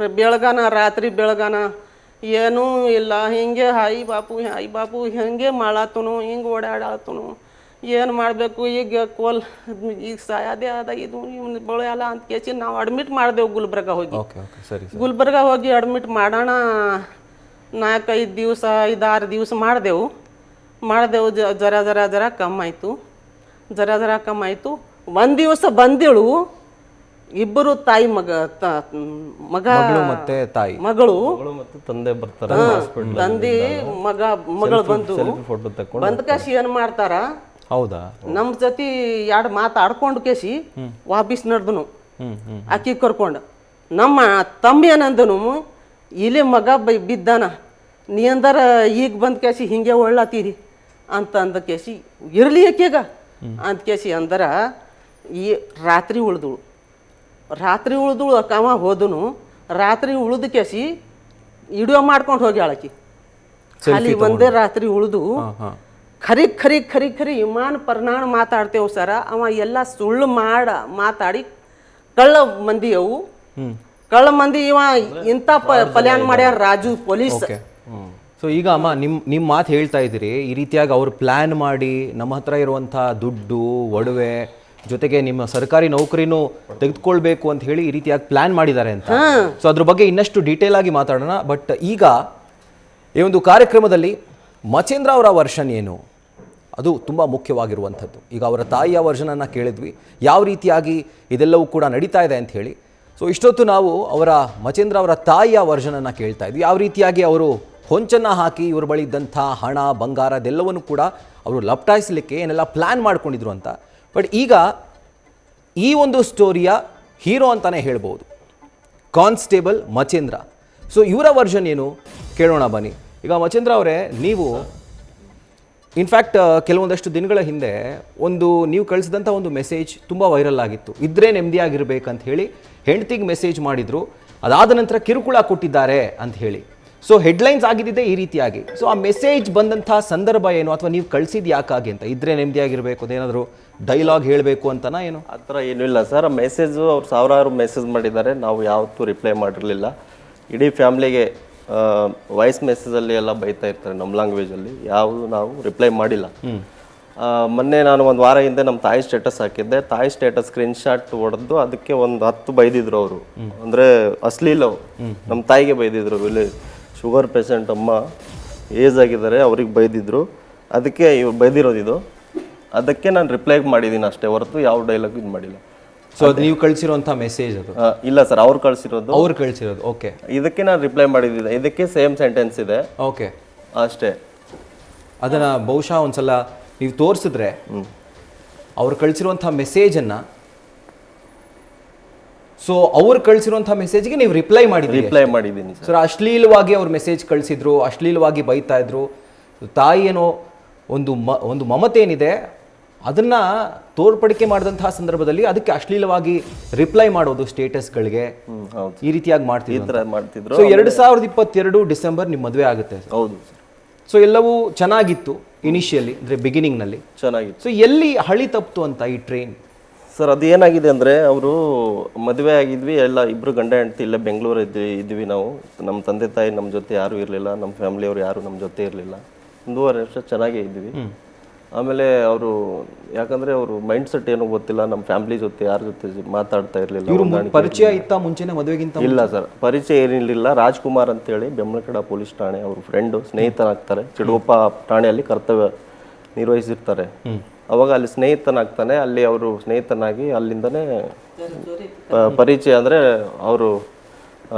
ರಾತ್ರಿ ಬೆಳಗಾನ ಏನೂ ಇಲ್ಲ, ಹಿಂಗೆ ಹಾಯಿ ಬಾಪು ಹಿಂಗೆ ಮಾಡಾತನು, ಹಿಂಗೆ ಓಡಾಡತನು, ಏನು ಮಾಡಬೇಕು ಈಗ ಈಗ ಸಾಯದೇ ಆದ ಇದು ಇವ್ನ ಬೆಳೆಯಲ್ಲ ಅಂತ ಕೇಸಿ ನಾವು ಅಡ್ಮಿಟ್ ಮಾಡಿದೆವು ಗುಲ್ಬರ್ಗ ಹೋಗಿ ಅಡ್ಮಿಟ್ ಮಾಡೋಣ. 4-5 ದಿವಸ 5-6 ದಿವಸ ಮಾಡಿದೆವು. ಜರ ಕಮ್ಮಾಯಿತು. ಒಂದು ದಿವಸ ಬಂದೇಳು, ಇಬ್ಬರು ತಾಯಿ ಮಗಳು ಮತ್ತೆ ತಾಯಿ ಮಗಳು ಮತ್ತೆ ತಂದೆ ಬರ್ತಾರೆ. ಮಗಳು ಬಂದ ಕೇಸಿ ಏನ್ ಮಾಡ್ತಾರ, ಹೌದಾ ನಮ್ ಜೊತೆ 2 ಮಾತಾಡ್ಕೊಂಡು ಕೇಸಿ ವಾಪಸ್ ನಡ್ದನು. ಅಕ್ಕಿ ಕರ್ಕೊಂಡು ನಮ್ಮ ತಮ್ಮ ಏನಂದನು, ಇಲ್ಲಿ ಮಗ ಬಿದ್ದಾನ, ನೀ ಅಂದಾರ ಈಗ ಬಂದ ಕೇಸಿ ಹಿಂಗೆ ಒಳ್ಳಾತೀರಿ ಅಂತ ಅಂದ ಕೇಸಿ ಇರ್ಲಿ ಯಾಕೀಗ ಅಂತ ಕೇಸಿ ಅಂದರ ಈ ರಾತ್ರಿ ಉಳ್ದಳು ಅಕ್ಕವ ಹೋದನು. ರಾತ್ರಿ ಉಳಿದ ಕೇಸಿ ವಿಡಿಯೋ ಮಾಡ್ಕೊಂಡು ಹೋಗ್ಯಾಳಕಿ. ಖಾಲಿ ಒಂದೇ ರಾತ್ರಿ ಉಳಿದು ಖರಿ ವಿಮಾನ ಪರ್ನಾಣ ಮಾತಾಡ್ತೇವು ಸರ. ಅವ ಎಲ್ಲ ಸುಳ್ಳು ಮಾತಾಡಿ ಕಳ್ಳ ಮಂದಿ ಇವ ಇಂಥ ಪ್ಲ್ಯಾನ್ ಮಾಡ್ಯಾರ ರಾಜು ಪೊಲೀಸ್. ಸೊ ಈಗ ಅಮ್ಮ ನಿಮ್ಮ ಮಾತು ಹೇಳ್ತಾ ಇದ್ದೀರಿ, ಈ ರೀತಿಯಾಗಿ ಅವ್ರು ಪ್ಲ್ಯಾನ್ ಮಾಡಿ ನಮ್ಮ ಹತ್ರ ಇರುವಂಥ ದುಡ್ಡು ಒಡವೆ ಜೊತೆಗೆ ನಿಮ್ಮ ಸರ್ಕಾರಿ ನೌಕರಿನೂ ತೆಗೆದುಕೊಳ್ಬೇಕು ಅಂತ ಹೇಳಿ ಈ ರೀತಿಯಾಗಿ ಪ್ಲ್ಯಾನ್ ಮಾಡಿದ್ದಾರೆ ಅಂತ. ಸೊ ಅದ್ರ ಬಗ್ಗೆ ಇನ್ನಷ್ಟು ಡೀಟೇಲ್ ಆಗಿ ಮಾತಾಡೋಣ. ಬಟ್ ಈಗ ಈ ಒಂದು ಕಾರ್ಯಕ್ರಮದಲ್ಲಿ ಮಚೇಂದ್ರ ಅವರ ವರ್ಷನ್ ಏನು ಅದು ತುಂಬ ಮುಖ್ಯವಾಗಿರುವಂಥದ್ದು. ಈಗ ಅವರ ತಾಯಿಯ ವರ್ಷನನ್ನು ಕೇಳಿದ್ವಿ, ಯಾವ ರೀತಿಯಾಗಿ ಇದೆಲ್ಲವೂ ಕೂಡ ನಡೀತಾ ಇದೆ ಅಂತ ಹೇಳಿ. ಸೊ ಇಷ್ಟೊತ್ತು ನಾವು ಮಚೇಂದ್ರ ಅವರ ತಾಯಿಯ ವರ್ಷನನ್ನು ಕೇಳ್ತಾ ಇದ್ವಿ, ಯಾವ ರೀತಿಯಾಗಿ ಅವರು ಹೊಂಚನ್ನು ಹಾಕಿ ಇವ್ರ ಬಳಿ ಇದ್ದಂಥ ಹಣ ಬಂಗಾರ ಅದೆಲ್ಲವನ್ನು ಕೂಡ ಅವರು ಲಪ್ಟಾಯಿಸಲಿಕ್ಕೆ ಏನೆಲ್ಲ ಪ್ಲ್ಯಾನ್ ಮಾಡ್ಕೊಂಡಿದ್ರು ಅಂತ. ಬಟ್ ಈಗ ಈ ಒಂದು ಸ್ಟೋರಿಯ ಹೀರೋ ಅಂತಲೇ ಹೇಳ್ಬೋದು, ಕಾನ್ಸ್ಟೇಬಲ್ ಮಚೇಂದ್ರ. ಸೊ ಇವರ ವರ್ಷನ್ ಏನು ಕೇಳೋಣ ಬನ್ನಿ. ಈಗ ಮಚೇಂದ್ರ ಅವರೇ, ನೀವು ಇನ್ಫ್ಯಾಕ್ಟ್ ಕೆಲವೊಂದಷ್ಟು ದಿನಗಳ ಹಿಂದೆ ನೀವು ಕಳಿಸಿದಂಥ ಒಂದು ಮೆಸೇಜ್ ತುಂಬ ವೈರಲ್ ಆಗಿತ್ತು. ಇದ್ದರೆ ನೆಮ್ಮದಿಯಾಗಿರ್ಬೇಕಂತ ಹೇಳಿ ಹೆಂಡತಿಗೆ ಮೆಸೇಜ್ ಮಾಡಿದರು, ಅದಾದ ನಂತರ ಕಿರುಕುಳ ಕೊಟ್ಟಿದ್ದಾರೆ ಅಂತ ಹೇಳಿ. ಸೊ ಹೆಡ್ಲೈನ್ಸ್ ಆಗಿದ್ದಿದೆ ಈ ರೀತಿಯಾಗಿ. ಸೊ ಆ ಮೆಸೇಜ್ ಬಂದಂಥ ಸಂದರ್ಭ ಏನು, ಅಥವಾ ನೀವು ಕಳಿಸಿದ್ದು ಯಾಕಾಗಿ ಅಂತ? ಇದ್ದರೆ ನೆಮ್ಮದಿಯಾಗಿರಬೇಕು ಅದೇನಾದರೂ ಡೈಲಾಗ್ ಹೇಳಬೇಕು ಅಂತನಾ ಏನು? ಆ ಥರ ಏನೂ ಇಲ್ಲ ಸರ್. ಆ ಮೆಸೇಜು ಅವ್ರು ಸಾವಿರಾರು ಮೆಸೇಜ್ ಮಾಡಿದ್ದಾರೆ, ನಾವು ಯಾವತ್ತೂ ರಿಪ್ಲೈ ಮಾಡಿರಲಿಲ್ಲ. ಇಡೀ ಫ್ಯಾಮ್ಲಿಗೆ ವಾಯ್ಸ್ ಮೆಸೇಜಲ್ಲಿ ಎಲ್ಲ ಬೈತಾ ಇರ್ತಾರೆ ನಮ್ಮ ಲ್ಯಾಂಗ್ವೇಜಲ್ಲಿ, ಯಾವುದು ನಾವು ರಿಪ್ಲೈ ಮಾಡಿಲ್ಲ. ಮೊನ್ನೆ ನಾನು ಒಂದು ವಾರ ಹಿಂದೆ ನಮ್ಮ ತಾಯಿ ಸ್ಟೇಟಸ್ ಹಾಕಿದ್ದೆ. ತಾಯಿ ಸ್ಟೇಟಸ್ ಸ್ಕ್ರೀನ್ಶಾಟ್ ಹೊಡೆದು ಅದಕ್ಕೆ ಒಂದು 10 ಬೈದಿದ್ರು ಅವರು, ಅಂದರೆ ಅಶ್ಲೀಲವು ನಮ್ಮ ತಾಯಿಗೆ ಬೈದಿದ್ರು. ಇಲ್ಲಿ ಶುಗರ್ ಪೇಷಂಟ್ ಅಮ್ಮ ಏಜ್ ಆಗಿದ್ದಾರೆ, ಅವ್ರಿಗೆ ಬೈದಿದ್ರು. ಅದಕ್ಕೆ ಇವ್ರು ಬೈದಿರೋದಿದು, ಅದಕ್ಕೆ ನಾನು ರಿಪ್ಲೈ ಮಾಡಿದ್ದೀನಿ ಅಷ್ಟೇ ಹೊರತು ಯಾವ ಡೈಲಾಗ್ ಇದು ಮಾಡಿಲ್ಲ. ಸೊ ಅದು ನೀವು ಕಳಿಸಿರುವಂಥ ಮೆಸೇಜ್ ಅದು? ಇಲ್ಲ ಸರ್, ಅವ್ರು ಕಳಿಸಿರೋದು. ಓಕೆ. ಇದಕ್ಕೆ ನಾನು ರಿಪ್ಲೈ ಮಾಡಿದ್ದೆ, ಇದಕ್ಕೆ ಸೇಮ್ ಸೆಂಟೆನ್ಸ್ ಇದೆ. ಓಕೆ, ಅಷ್ಟೇ. ಅದನ್ನು ಬಹುಶಃ ಒಂದ್ಸಲ ನೀವು ತೋರಿಸಿದ್ರೆ ಅವ್ರು ಕಳಿಸಿರುವಂಥ ಮೆಸೇಜನ್ನು, ಸೊ ಅವ್ರು ಕಳಿಸಿರುವಂಥ ಮೆಸೇಜ್ಗೆ ನೀವು ರಿಪ್ಲೈ ಮಾಡಿದ್ದೀನಿ ಸರ್. ಅಶ್ಲೀಲವಾಗಿ ಅವ್ರು ಮೆಸೇಜ್ ಕಳಿಸಿದ್ರು, ಅಶ್ಲೀಲವಾಗಿ ಬೈತಾ ಇದ್ರು. ತಾಯಿ ಏನೋ ಒಂದು ಮಮತೆ ಏನಿದೆ ಅದನ್ನು ತೋರ್ಪಡಿಕೆ ಮಾಡಿದಂತಹ ಸಂದರ್ಭದಲ್ಲಿ ಅದಕ್ಕೆ ಅಶ್ಲೀಲವಾಗಿ ರಿಪ್ಲೈ ಮಾಡೋದು ಸ್ಟೇಟಸ್ಗಳಿಗೆ, ಈ ರೀತಿಯಾಗಿ ಮಾಡ್ತಿದ್ರು. ಸೊ 2022 ಡಿಸೆಂಬರ್ ನಿಮ್ಮ ಮದುವೆ ಆಗುತ್ತೆ. ಹೌದು. ಸೊ ಎಲ್ಲವೂ ಚೆನ್ನಾಗಿತ್ತು ಇನಿಷಿಯಲಿ, ಅಂದರೆ ಬಿಗಿನಿಂಗ್ನಲ್ಲಿ ಚೆನ್ನಾಗಿತ್ತು. ಸೊ ಎಲ್ಲಿ ಹಳಿ ತಪ್ಪಿತು ಅಂತ ಈ ಟ್ರೈನ್? ಸರ್ ಅದು ಏನಾಗಿದೆ ಅಂದರೆ, ಅವರು ಮದುವೆ ಆಗಿದ್ವಿ ಎಲ್ಲ, ಇಬ್ಬರು ಗಂಡ ಹೆಂಡತಿ ಇಲ್ಲೇ ಬೆಂಗಳೂರು ಇದ್ವಿ ನಾವು. ನಮ್ಮ ತಂದೆ ತಾಯಿ ನಮ್ಮ ಜೊತೆ ಯಾರೂ ಇರಲಿಲ್ಲ, ನಮ್ಮ ಫ್ಯಾಮಿಲಿಯವರು ಯಾರು ನಮ್ಮ ಜೊತೆ ಇರಲಿಲ್ಲ. 1.5 ವರ್ಷ ಚೆನ್ನಾಗೇ ಇದ್ವಿ. ಆಮೇಲೆ ಅವರು ಯಾಕಂದರೆ ಅವರು ಮೈಂಡ್ ಸೆಟ್ ಏನೋ ಗೊತ್ತಿಲ್ಲ, ನಮ್ಮ ಫ್ಯಾಮಿಲಿ ಜೊತೆ ಯಾರ ಜೊತೆ ಮಾತಾಡ್ತಾ ಇರಲಿಲ್ಲ. ಪರಿಚಯ ಇತ್ತ ಮುಂಚೆನೇ ಮದುವೆಗಿಂತ? ಇಲ್ಲ ಸರ್, ಪರಿಚಯ ಏನಿರಲಿಲ್ಲ. ರಾಜ್ಕುಮಾರ್ ಅಂತೇಳಿ ಬೆಮ್ಮನಕಡ ಪೊಲೀಸ್ ಠಾಣೆ ಅವ್ರ ಫ್ರೆಂಡು, ಸ್ನೇಹಿತನಾಗ್ತಾರೆ. ಚಿಡಗೊಪ್ಪ ಠಾಣೆಯಲ್ಲಿ ಕರ್ತವ್ಯ ನಿರ್ವಹಿಸಿರ್ತಾರೆ. ಅವಾಗ ಅಲ್ಲಿ ಸ್ನೇಹಿತನಾಗ್ತಾನೆ. ಅಲ್ಲಿ ಅವರು ಸ್ನೇಹಿತನಾಗಿ ಅಲ್ಲಿಂದನೇ ಪರಿಚಯ, ಅಂದರೆ ಅವರು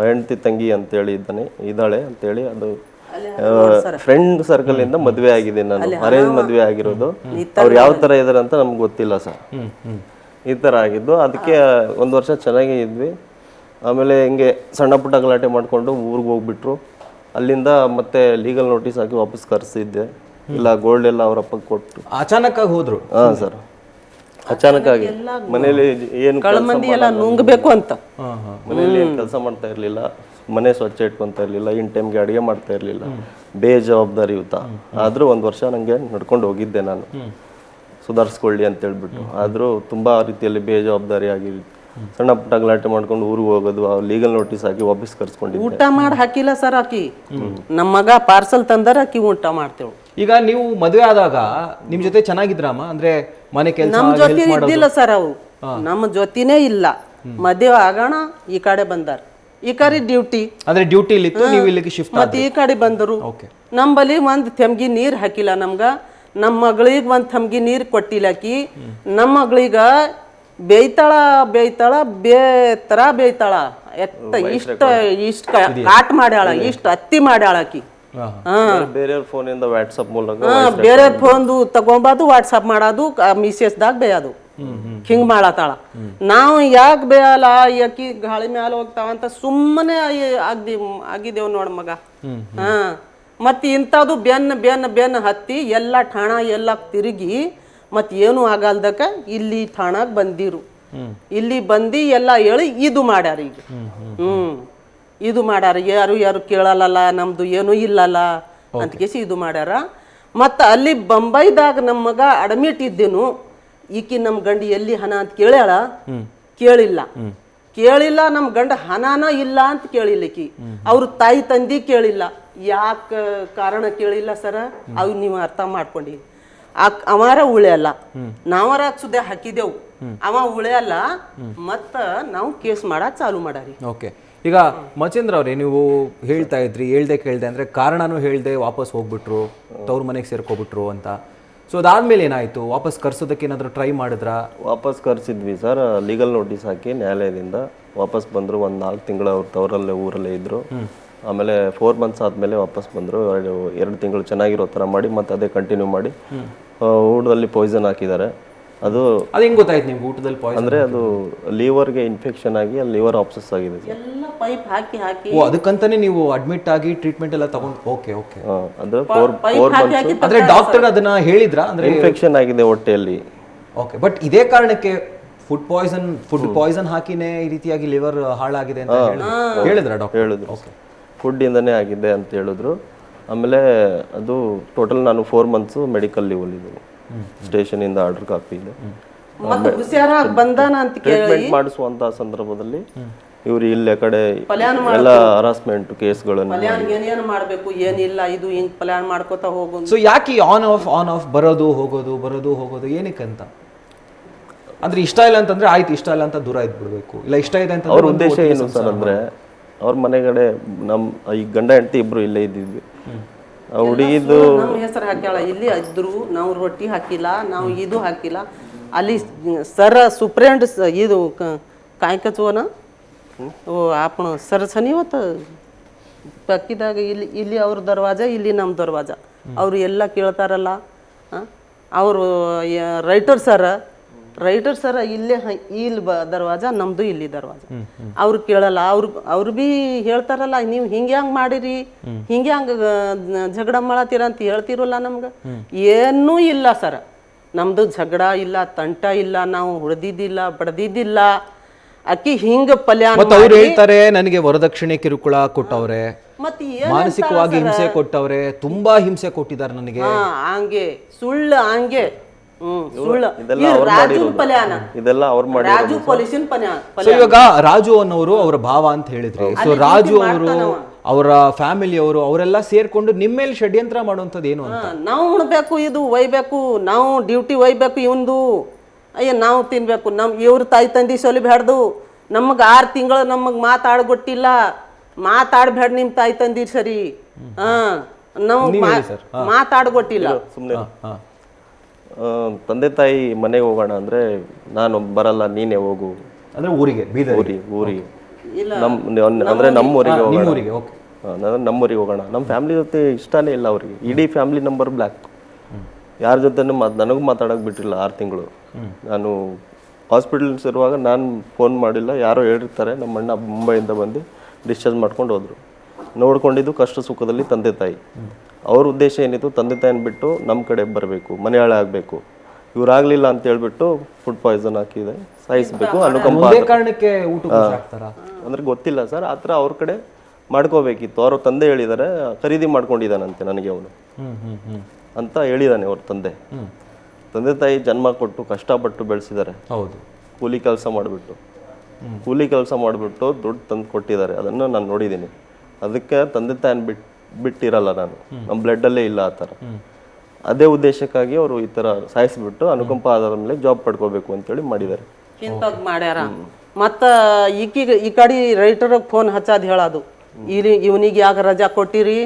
ಹೆಂಡತಿ ತಂಗಿ ಅಂತೇಳಿ ಇದ್ದಾಳೆ ಅಂತೇಳಿ, ಅದು ಫ್ರೆಂಡ್ ಸರ್ಕಲ್ ಇಂದ ಮದುವೆ ಆಗಿದೆ. ನಾನು ಅರೇಂಜ್ ಮದುವೆ ಆಗಿರೋದು. ಅವ್ರು ಯಾವ ತರ ಇದಾರೆ ಅಂತ ನಮ್ಗೆ ಗೊತ್ತಿಲ್ಲ ಸರ್. ಈ ತರ ಆಗಿದ್ದು. ಅದಕ್ಕೆ 1 ವರ್ಷ ಚೆನ್ನಾಗೇ ಇದ್ವಿ. ಆಮೇಲೆ ಹಿಂಗೆ ಸಣ್ಣ ಪುಟ್ಟ ಗಲಾಟೆ ಮಾಡ್ಕೊಂಡು ಊರಿಗೆ ಹೋಗ್ಬಿಟ್ರು. ಅಲ್ಲಿಂದ ಮತ್ತೆ ಲೀಗಲ್ ನೋಟಿಸ್ ಹಾಕಿ ವಾಪಸ್ ಕರೆಸಿದ್ದೆ. ಇಲ್ಲ, ಗೋಲ್ಡ್ ಎಲ್ಲ ಅವ್ರ ಅಪ್ಪಗೆ ಕೊಟ್ಟು ಅಚಾನಕ್ ಆಗಿ ಹೋದ್ರು. ಸರ್, ಅಚಾನಕ್ ಆಗಿ ಮನೇಲಿ ಏನು ನುಂಗಬೇಕು ಅಂತ ಮನೇಲಿ ಏನು ಕೆಲಸ ಮಾಡ್ತಾ ಇರ್ಲಿಲ್ಲ, ಮನೆ ಸ್ವಚ್ಛ ಇಟ್ಕೊಂತ ಇರ್ಲಿಲ್ಲ, ಇನ್ ಟೈಮ್ಗೆ ಅಡುಗೆ ಮಾಡ್ತಾ ಇರ್ಲಿಲ್ಲ, ಬೇಜವಾಬ್ದಾರಿಯುತ. ಆದ್ರೂ 1 ವರ್ಷ ನಂಗೆ ನಡ್ಕೊಂಡು ಹೋಗಿದ್ದೆ ನಾನು, ಸುಧಾರಿಸ್ಕೊಳ್ಳಿ ಅಂತ ಹೇಳ್ಬಿಟ್ಟು. ಆದ್ರೂ ತುಂಬಾ ರೀತಿಯಲ್ಲಿ ಬೇಜವಾಬ್ದಾರಿಯಾಗಿ ಸಣ್ಣ ಪುಟ್ಟ ಗಲಾಟೆ ಮಾಡ್ಕೊಂಡು ಊರಿಗೆ ಹೋಗೋದು, ಲೀಗಲ್ ನೋಟಿಸ್ ಹಾಕಿ ವಾಪಸ್ ಕರ್ಸ್ಕೊಂಡಿದ್ದೆ. ಊಟ ಮಾಡಿ ಹಾಕಿಲ್ಲ ಸರ್ ಆಕಿ. ನಮ್ಮ ಮಗ ಪಾರ್ಸಲ್ ತಂದಾರ, ಆಕಿ ಊಟ ಮಾಡ್ತೇವೆ. ಈಗ ನೀವು ಮದುವೆ ಆದಾಗ ನಿಮ್ ಜೊತೆ ಚೆನ್ನಾಗಿದ್ರಮ್ಮ? ಅಂದ್ರೆ ಮನೆ ಕೆಲಸ ನಮ್ ಜೊತೆ ಇದ್ದಿಲ್ಲ ಸರ್, ಅವು ನಮ್ಮ ಜೊತೆನೇ ಇಲ್ಲ. ಮದುವೆ ಆಗೋಣ ಈ ಕಡೆ ಬಂದಾರ, ಈ ಕಡೆ ಡ್ಯೂಟಿ, ಅಂದ್ರೆ ಡ್ಯೂಟಿ ಇಲ್ಲಿತ್ತು, ನೀವು ಇಲ್ಲಿಗೆ ಶಿಫ್ಟ್ ಮತ್ತೆ ಈ ಕಡೆ ಬಂದರು. ನಮ್ಮಲ್ಲಿ 1 ತೆಮ್ಗಿ ನೀರ್ ಹಾಕಿಲ್ಲ ನಮ್ಗ. ನಮ್ಮ ಮಗಳಿಗೆ 1 ತೆಮ್ಗಿ ನೀರ್ ಕೊಟ್ಟಿಲ್ಲ ಆಕಿ. ನಮ್ಮ ಮಗಳಿಗ ಬೇಯ್ತಾಳ ಬೇತರ ಬೇಯ್ತಾಳ. ಇಷ್ಟ ಕಾಟ್ ಮಾಡ್ಯಾಳ, ಇಷ್ಟ ಅತ್ತಿ ಮಾಡ್ಯಾಳ ಆಕಿ. ಬೇರೆಯವ್ರ ಫೋನ್ ಇಂದ ವಾಟ್ಸ್ಆಪ್ ಮೂಲಕ ಬೇರೆ ಫೋನ್ ತಗೊಂಬಾದು ವಾಟ್ಸ್ಆಪ್ ಮಾಡೋದು, ಮೆಸೇಜ್ದಾಗ ಬೇಯೋದು, ಹಿಂಗ್ ಮಾಡತ್ತಾಳ. ನಾವು ಯಾಕೆ ಬೇಯಲ್ಲ, ಯಾಕಿ ಗಾಳಿ ಮ್ಯಾಲ ಹೋಗ್ತಾವಂತ ಸುಮ್ಮನೆ ಆಗಿದ್ದೇವ್ ನೋಡ್ ಮಗ. ಮತ್ ಇಂಥದ್ದು ಬೆನ್ನ ಹತ್ತಿ ಎಲ್ಲ ಠಾಣ ಎಲ್ಲ ತಿರುಗಿ ಮತ್ ಏನು ಆಗಲ್ದಕ್ಕ ಇಲ್ಲಿ ಠಾಣಾಗ ಬಂದಿರು. ಇಲ್ಲಿ ಬಂದು ಎಲ್ಲ ಹೇಳಿ ಇದು ಮಾಡ್ಯಾರ. ಈಗ ಇದು ಮಾಡ್ಯಾರ, ಯಾರು ಕೇಳಲ್ಲ, ನಮ್ದು ಏನು ಇಲ್ಲಲ್ಲ ಅಂತ ಕೇಸಿ ಇದು ಮಾಡ್ಯಾರ. ಮತ್ತ ಅಲ್ಲಿ ಬಂಬೈದಾಗ ನಮ್ಮ ಮಗ ಅಡ್ಮಿಟ್ ಇದ್ದೇನು. ಈಕಿ ನಮ್ಮ ಗಂಡ ಎಲ್ಲಿ ಹಣ ಅಂತ ಕೇಳಿಲ್ಲ. ನಮ್ಮ ಗಂಡ ಹಣನ ಇಲ್ಲ ಅಂತ ಕೇಳಿಲ್ಲ. ಈಕಿ ಅವ್ರ ತಾಯಿ ತಂದಿ ಕೇಳಿಲ್ಲ. ಯಾಕ ಕಾರಣ ಕೇಳಿಲ್ಲ ಸರ, ಅವ್ ನೀವು ಅರ್ಥ ಮಾಡ್ಕೊಂಡಿ. ಅವಾರ ಉಳಿಯಲ್ಲ, ನಾವರ ಸುದ್ದಿ ಹಾಕಿದೆವು, ಅವ ಉಳಿಯಲ್ಲ. ಮತ್ತ ನಾವು ಕೇಸ್ ಮಾಡಕ್ ಚಾಲು ಮಾಡಾರಿ. ಓಕೆ, ಈಗ ಮಚೇಂದ್ರ ಅವರೇ, ನೀವು ಹೇಳ್ತಾ ಇದ್ರಿ ಹೇಳ್ದೆ ಕೇಳ್ದೆ ಅಂದರೆ ಕಾರಣನೂ ಹೇಳ್ದೆ ವಾಪಸ್ ಹೋಗ್ಬಿಟ್ರು, ತವ್ರ ಮನೆಗೆ ಸೇರ್ಕೊಬಿಟ್ರು ಅಂತ. ಸೊ ಅದಾದ್ಮೇಲೆ ಏನಾಯಿತು? ವಾಪಸ್ ಕರ್ಸೋದಕ್ಕೆ ಏನಾದರೂ ಟ್ರೈ ಮಾಡಿದ್ರಾ? ವಾಪಸ್ ಕರ್ಸಿದ್ವಿ ಸರ್, ಲೀಗಲ್ ನೋಟಿಸ್ ಹಾಕಿ ನ್ಯಾಯಾಲಯದಿಂದ ವಾಪಸ್ ಬಂದರು. ಒಂದು 4 ತಿಂಗಳು ಅವ್ರ ತವರಲ್ಲೇ ಊರಲ್ಲೇ ಇದ್ದರು. ಆಮೇಲೆ 4 ಮಂತ್ಸ್ ಆದಮೇಲೆ ವಾಪಸ್ ಬಂದರು. 2 ತಿಂಗಳು ಚೆನ್ನಾಗಿರೋ ಥರ ಮಾಡಿ ಮತ್ತೆ ಅದೇ ಕಂಟಿನ್ಯೂ ಮಾಡಿ ಊಟದಲ್ಲಿ ಪಾಯ್ಸನ್ ಹಾಕಿದ್ದಾರೆ. ಅದು ಹೆಂಗೆ ಗೊತ್ತಾಯ್ತು ನಿಮ್ಗೆ ಊಟದಲ್ಲಿ ಪಾಯ್ಸನ್? ಅಂದರೆ ಅದು ಲಿವರ್ಗೆ ಇನ್ಫೆಕ್ಷನ್ ಆಗಿ ಅಲ್ಲಿ ಲಿವರ್ ಆಪ್ಸಸ್ ಆಗಿದೆ ಸರ್. ಎಲ್ಲ ಪೈಪ್ ಹಾಕಿ ಹಾಕಿ ಓ, ಅದಕ್ಕಂತಾನೆ ನೀವು ಅಡ್ಮಿಟ್ ಆಗಿ ಟ್ರೀಟ್ಮೆಂಟ್ ಎಲ್ಲ ತಗೊಂಡು? Okay okay. ಅದು 4 ಮಂತ್ಸ್ ಅಂದ್ರೆ ಡಾಕ್ಟರ್ ಅದನ್ನ ಹೇಳಿದ್ರಾ? ಅಂದ್ರೆ ಇನ್ಫೆಕ್ಷನ್ ಆಗಿದೆ ಹೊಟ್ಟೆಯಲ್ಲಿ. ಓಕೆ, ಬಟ್ ಇದೇ ಕಾರಣಕ್ಕೆ ಫುಡ್ ಪಾಯ್ಸನ್ ಹಾಕಿನೇ ಈ ರೀತಿಯಾಗಿ ಲಿವರ್ ಹಾಳಾಗಿದೆ ಅಂತ ಹೇಳಿದ್ರ ಡಾಕ್ಟರ್? ಹೇಳಿದ್ರು ಫುಡ್ಡಿಂದನೇ ಆಗಿದೆ ಅಂತ ಹೇಳಿದ್ರು. ಆಮೇಲೆ ಅದು ಟೋಟಲ್ ನಾನು 4 ಮಂತ್ಸು ಮೆಡಿಕಲ್ ಲೀವಲ್ಲಿದ್ದೀನಿ. ಸ್ಟೇಷನಿಂದ ಆರ್ಡರ್ ಕಾಪಿ ಇದೆ. ಮತ್ತೆ ಹುಷಾರಾಗಿ ಬಂದಾನ ಅಂತ ಟ್ರೀಟ್ಮೆಂಟ್ ಮಾಡಿಸುವಂತ ಸಂದರ್ಭದಲ್ಲಿ ಇವ್ರು ಇಲ್ಲೇ ಕಡೆ ಎಲ್ಲ ಹರಾಸ್ಮೆಂಟ್ ಕೇಸ್ಗಳನ್ನು ಏನೇನು ಮಾಡಬೇಕು ಏನಿಲ್ಲ, ಇದು ಹಿಂಗ್ ಪ್ಲಾನ್ ಮಾಡ್ಕೋತಾ ಹೋಗೋದು. ಸೊ ಯಾಕೆ ಆನ್ ಆಫ್ ಬರೋದು ಹೋಗೋದು ಏನಕ್ಕಂತ? ಅಂದ್ರೆ ಇಷ್ಟ ಇಲ್ಲ ಅಂತಂದ್ರೆ ಆಯ್ತು, ಇಷ್ಟ ಇಲ್ಲ ಅಂತ ದೂರ ಇದ್ಬಿಡ್ಬೇಕು, ಇಲ್ಲ ಇಷ್ಟ ಇದೆ ಅಂತ. ಅವ್ರ ಉದ್ದೇಶ ಏನು ಸರ್ ಅಂದ್ರೆ, ಅವ್ರ ಮನೆಗಡೆ ಈ ಗಂಡ ಹೆಂಡತಿ ಇಬ್ರು ಇಲ್ಲೇ ಇದ್ದಿದ್ವಿ. ಆ ಹುಡುಗಿದ್ದು ನಮ್ಮ ಹೆಸರು ಹಾಕ್ಯಾಳ, ಇಲ್ಲಿ ಇದ್ರು ನಾವು ರೊಟ್ಟಿ ಹಾಕಿಲ್ಲ, ನಾವು ಇದು ಹಾಕಿಲ್ಲ. ಅಲ್ಲಿ ಸರ್ ಸುಪ್ರೆಂಟ್ ಇದು ಕಾಯ್ಕಚೋನ ಓ आपण सर सनी होत ಪಕ್ಕಿದಾಗ ಇಲ್ಲಿ ಅವ್ರ ದರ್ವಾಜಾ, ಇಲ್ಲಿ ನಮ್ಮ ದರ್ವಾಜಾ. ಅವರು ಎಲ್ಲ ಕೇಳ್ತಾರಲ್ಲ. ಅವರು ರೈಟರ್ ಸರ ಇಲ್ಲೇ ಇಲ್ಲಿ ದರ್ವಾಜಾ, ನಮ್ದು ಇಲ್ಲಿ ದರ್ವಾಜಾ. ಅವ್ರು ಕೇಳಲ್ಲ. ಅವ್ರು ಬಿ ಹೇಳ್ತಾರಲ್ಲ, ನೀವು ಹಿಂಗೆ ಹಂಗೆ ಮಾಡಿರಿ, ಹಿಂಗೆ ಹಂಗೆ ಜಗಳ ಮಾಡತ್ತೀರ ಅಂತ ಹೇಳ್ತಿರಲ್ಲ. ನಮ್ಗೆ ಏನೂ ಇಲ್ಲ ಸರ, ನಮ್ದು ಜಗಳ ಇಲ್ಲ, ತಂಟ ಇಲ್ಲ, ನಾವು ಹೊಡೆದಿದ್ದಿಲ್ಲ, ಬಡ್ದಿದ್ದಿಲ್ಲ. ಅಕ್ಕಿ ಹಿಂಗ ಪಲ್ಯಾನ್ ಅವ್ರು ಹೇಳ್ತಾರೆ ನನಗೆ ವರದಕ್ಷಿಣೆ ಕಿರುಕುಳ ಕೊಟ್ಟವ್ರೆ, ಮತ್ತೆ ಮಾನಸಿಕವಾಗಿ ಹಿಂಸೆ ಕೊಟ್ಟವ್ರೆ, ತುಂಬಾ ಹಿಂಸೆ ಕೊಟ್ಟಿದ್ದಾರೆ ನನಗೆ. ಹಂಗೆ ಸುಳ್ಳು, ಹಂಗೆ ಸುಳ್ಳು. ಇದೆಲ್ಲ ಅವ್ರು ಮಾಡಿ ರಾಜು ಪೊಲೀಸಿನ ಪಲ್ಯಾನ್. ಸೊ ಇವಾಗ ರಾಜು ಅನ್ನೋರು ಅವರ ಭಾವ ಅಂತ ಹೇಳಿದ್ರಿ. ಸೊ ರಾಜು ಅವರು, ಅವರ ಫ್ಯಾಮಿಲಿಯವರು ಅವರೆಲ್ಲ ಸೇರ್ಕೊಂಡು ನಿಮ್ಮ ಮೇಲೆ ಷಡ್ಯಂತ್ರ ಮಾಡುವಂಥದ್ದು ಏನು ಅಂತ? ನಾವು ಉಣ್ಬೇಕು, ಇದು ಒಯ್ಬೇಕು, ನಾವು ಡ್ಯೂಟಿ ಒಯ್ಬೇಕು, ಇವಂದು ಅಯ್ಯ ನಾವು ತಿನ್ಬೇಕು, ಇವ್ರ ತಾಯಿ ತಂದಿ ಸೊಲಿಬ್ಯಾಡ್ದು, ನಮಗೆ 6 ತಿಂಗಳು ನಮಗೆ ಮಾತಾಡ್ಗೊಟ್ಟಿಲ್ಲ, ಮಾತಾಡ್ಬೇಡ ನಿಮ್ಮ ತಾಯಿ ತಂದಿ ಸರಿ. ನಮಗೆ ಮಾತಾಡ್ಗೊಟ್ಟಿಲ್ಲ. ಸುಮ್ಮನೆ ತಂದೆ ತಾಯಿ ಮನೆಗೆ ಹೋಗೋಣ ಅಂದ್ರೆ ನಾನು ಬರಲ್ಲ, ನೀನೇ ಹೋಗು ಅಂದ್ರೆ ಊರಿಗೆ, ಊರಿಗೆ ಅಂದ್ರೆ ನಮ್ಮೂರಿಗೆ ಹೋಗೋಣ, ನಮ್ಮೂರಿಗೆ ಹೋಗೋಣ. ನಮ್ಮ ಫ್ಯಾಮಿಲಿ ಜೊತೆ ಇಷ್ಟನೇ ಇಲ್ಲ ಅವ್ರಿಗೆ. ಇಡೀ ಫ್ಯಾಮಿಲಿ ನಂಬರ್ ಬ್ಲ್ಯಾಕ್. ಯಾರ ಜೊತೆ ನನಗೂ ಮಾತಾಡೋಕೆ ಬಿಟ್ಟಿಲ್ಲ 6 ತಿಂಗಳು. ನಾನು ಹಾಸ್ಪಿಟಲ್ಸ್ ಇರುವಾಗ ನಾನು ಫೋನ್ ಮಾಡಿಲ್ಲ, ಯಾರೋ ಹೇಳಿರ್ತಾರೆ. ನಮ್ಮ ಅಣ್ಣ ಮುಂಬೈಯಿಂದ ಬಂದು ಡಿಸ್ಚಾರ್ಜ್ ಮಾಡ್ಕೊಂಡು ಹೋದ್ರು. ನೋಡ್ಕೊಂಡಿದ್ದು ಕಷ್ಟ ಸುಖದಲ್ಲಿ ತಂದೆ ತಾಯಿ. ಅವ್ರ ಉದ್ದೇಶ ಏನಿತ್ತು, ತಂದೆ ತಾಯಿನ ಬಿಟ್ಟು ನಮ್ಮ ಕಡೆ ಬರಬೇಕು, ಮನೆ ಹಾಳೆ ಆಗಬೇಕು. ಇವ್ರಾಗಲಿಲ್ಲ ಅಂತ ಹೇಳ್ಬಿಟ್ಟು ಫುಡ್ ಪಾಯ್ಸನ್ ಹಾಕಿದೆ, ಸಾಯಿಸಬೇಕು ಅನುಕಂಪ ಕಾರಣಕ್ಕೆ ಅಂದ್ರೆ ಗೊತ್ತಿಲ್ಲ ಸರ್. ಆ ಥರ ಅವ್ರ ಕಡೆ ಮಾಡ್ಕೋಬೇಕಿತ್ತು. ಅವ್ರ ತಂದೆ ಹೇಳಿದ್ದಾರೆ, ಖರೀದಿ ಮಾಡ್ಕೊಂಡಿದ್ದಾನಂತೆ ನನಗೆ ಅವನು ಅಂತ ಹೇಳಿದಾನೆ. ಅವ್ರ ತಂದೆ ತಾಯಿ ಜನ್ಮ ಕೊಟ್ಟು ಕಷ್ಟಪಟ್ಟು ಬೆಳೆಸಿದ್ದಾರೆ. ಹೌದು, ಕೂಲಿ ಕೆಲಸ ಮಾಡಿಬಿಟ್ಟು ದುಡ್ಡು ತಂದು ಕೊಟ್ಟಿದ್ದಾರೆ. ಅದನ್ನು ನಾನು ನೋಡಿದ್ದೀನಿ. ಅದಕ್ಕೆ ತಂದೆ ತಾಯಿನ ಬಿಟ್ಟಿರಲ್ಲ ನಾನು, ನಮ್ಮ ಬ್ಲಡ್ಡಲ್ಲೇ ಇಲ್ಲ ಆ ಥರ. ಅದೇ ಉದ್ದೇಶಕ್ಕಾಗಿ ಅವರು ಈ ಥರ ಸಾಯಿಸಿಬಿಟ್ಟು ಅನುಕಂಪ ಆಧಾರದ ಮೇಲೆ ಜಾಬ್ ಪಡ್ಕೋಬೇಕು ಅಂತೇಳಿ ಮಾಡಿದ್ದಾರೆ. ಇಂಥದ್ದು ಮಾಡ್ಯಾರ. ಮತ್ತು ಈ ಕಡೆ ರೈಟರಿಗೆ ಫೋನ್ ಹಚ್ಚೋದು ಹೇಳೋದು, ಇವನಿಗೆ ಯಾಕೆ ರಜಾ ಕೊಟ್ಟಿರಿ,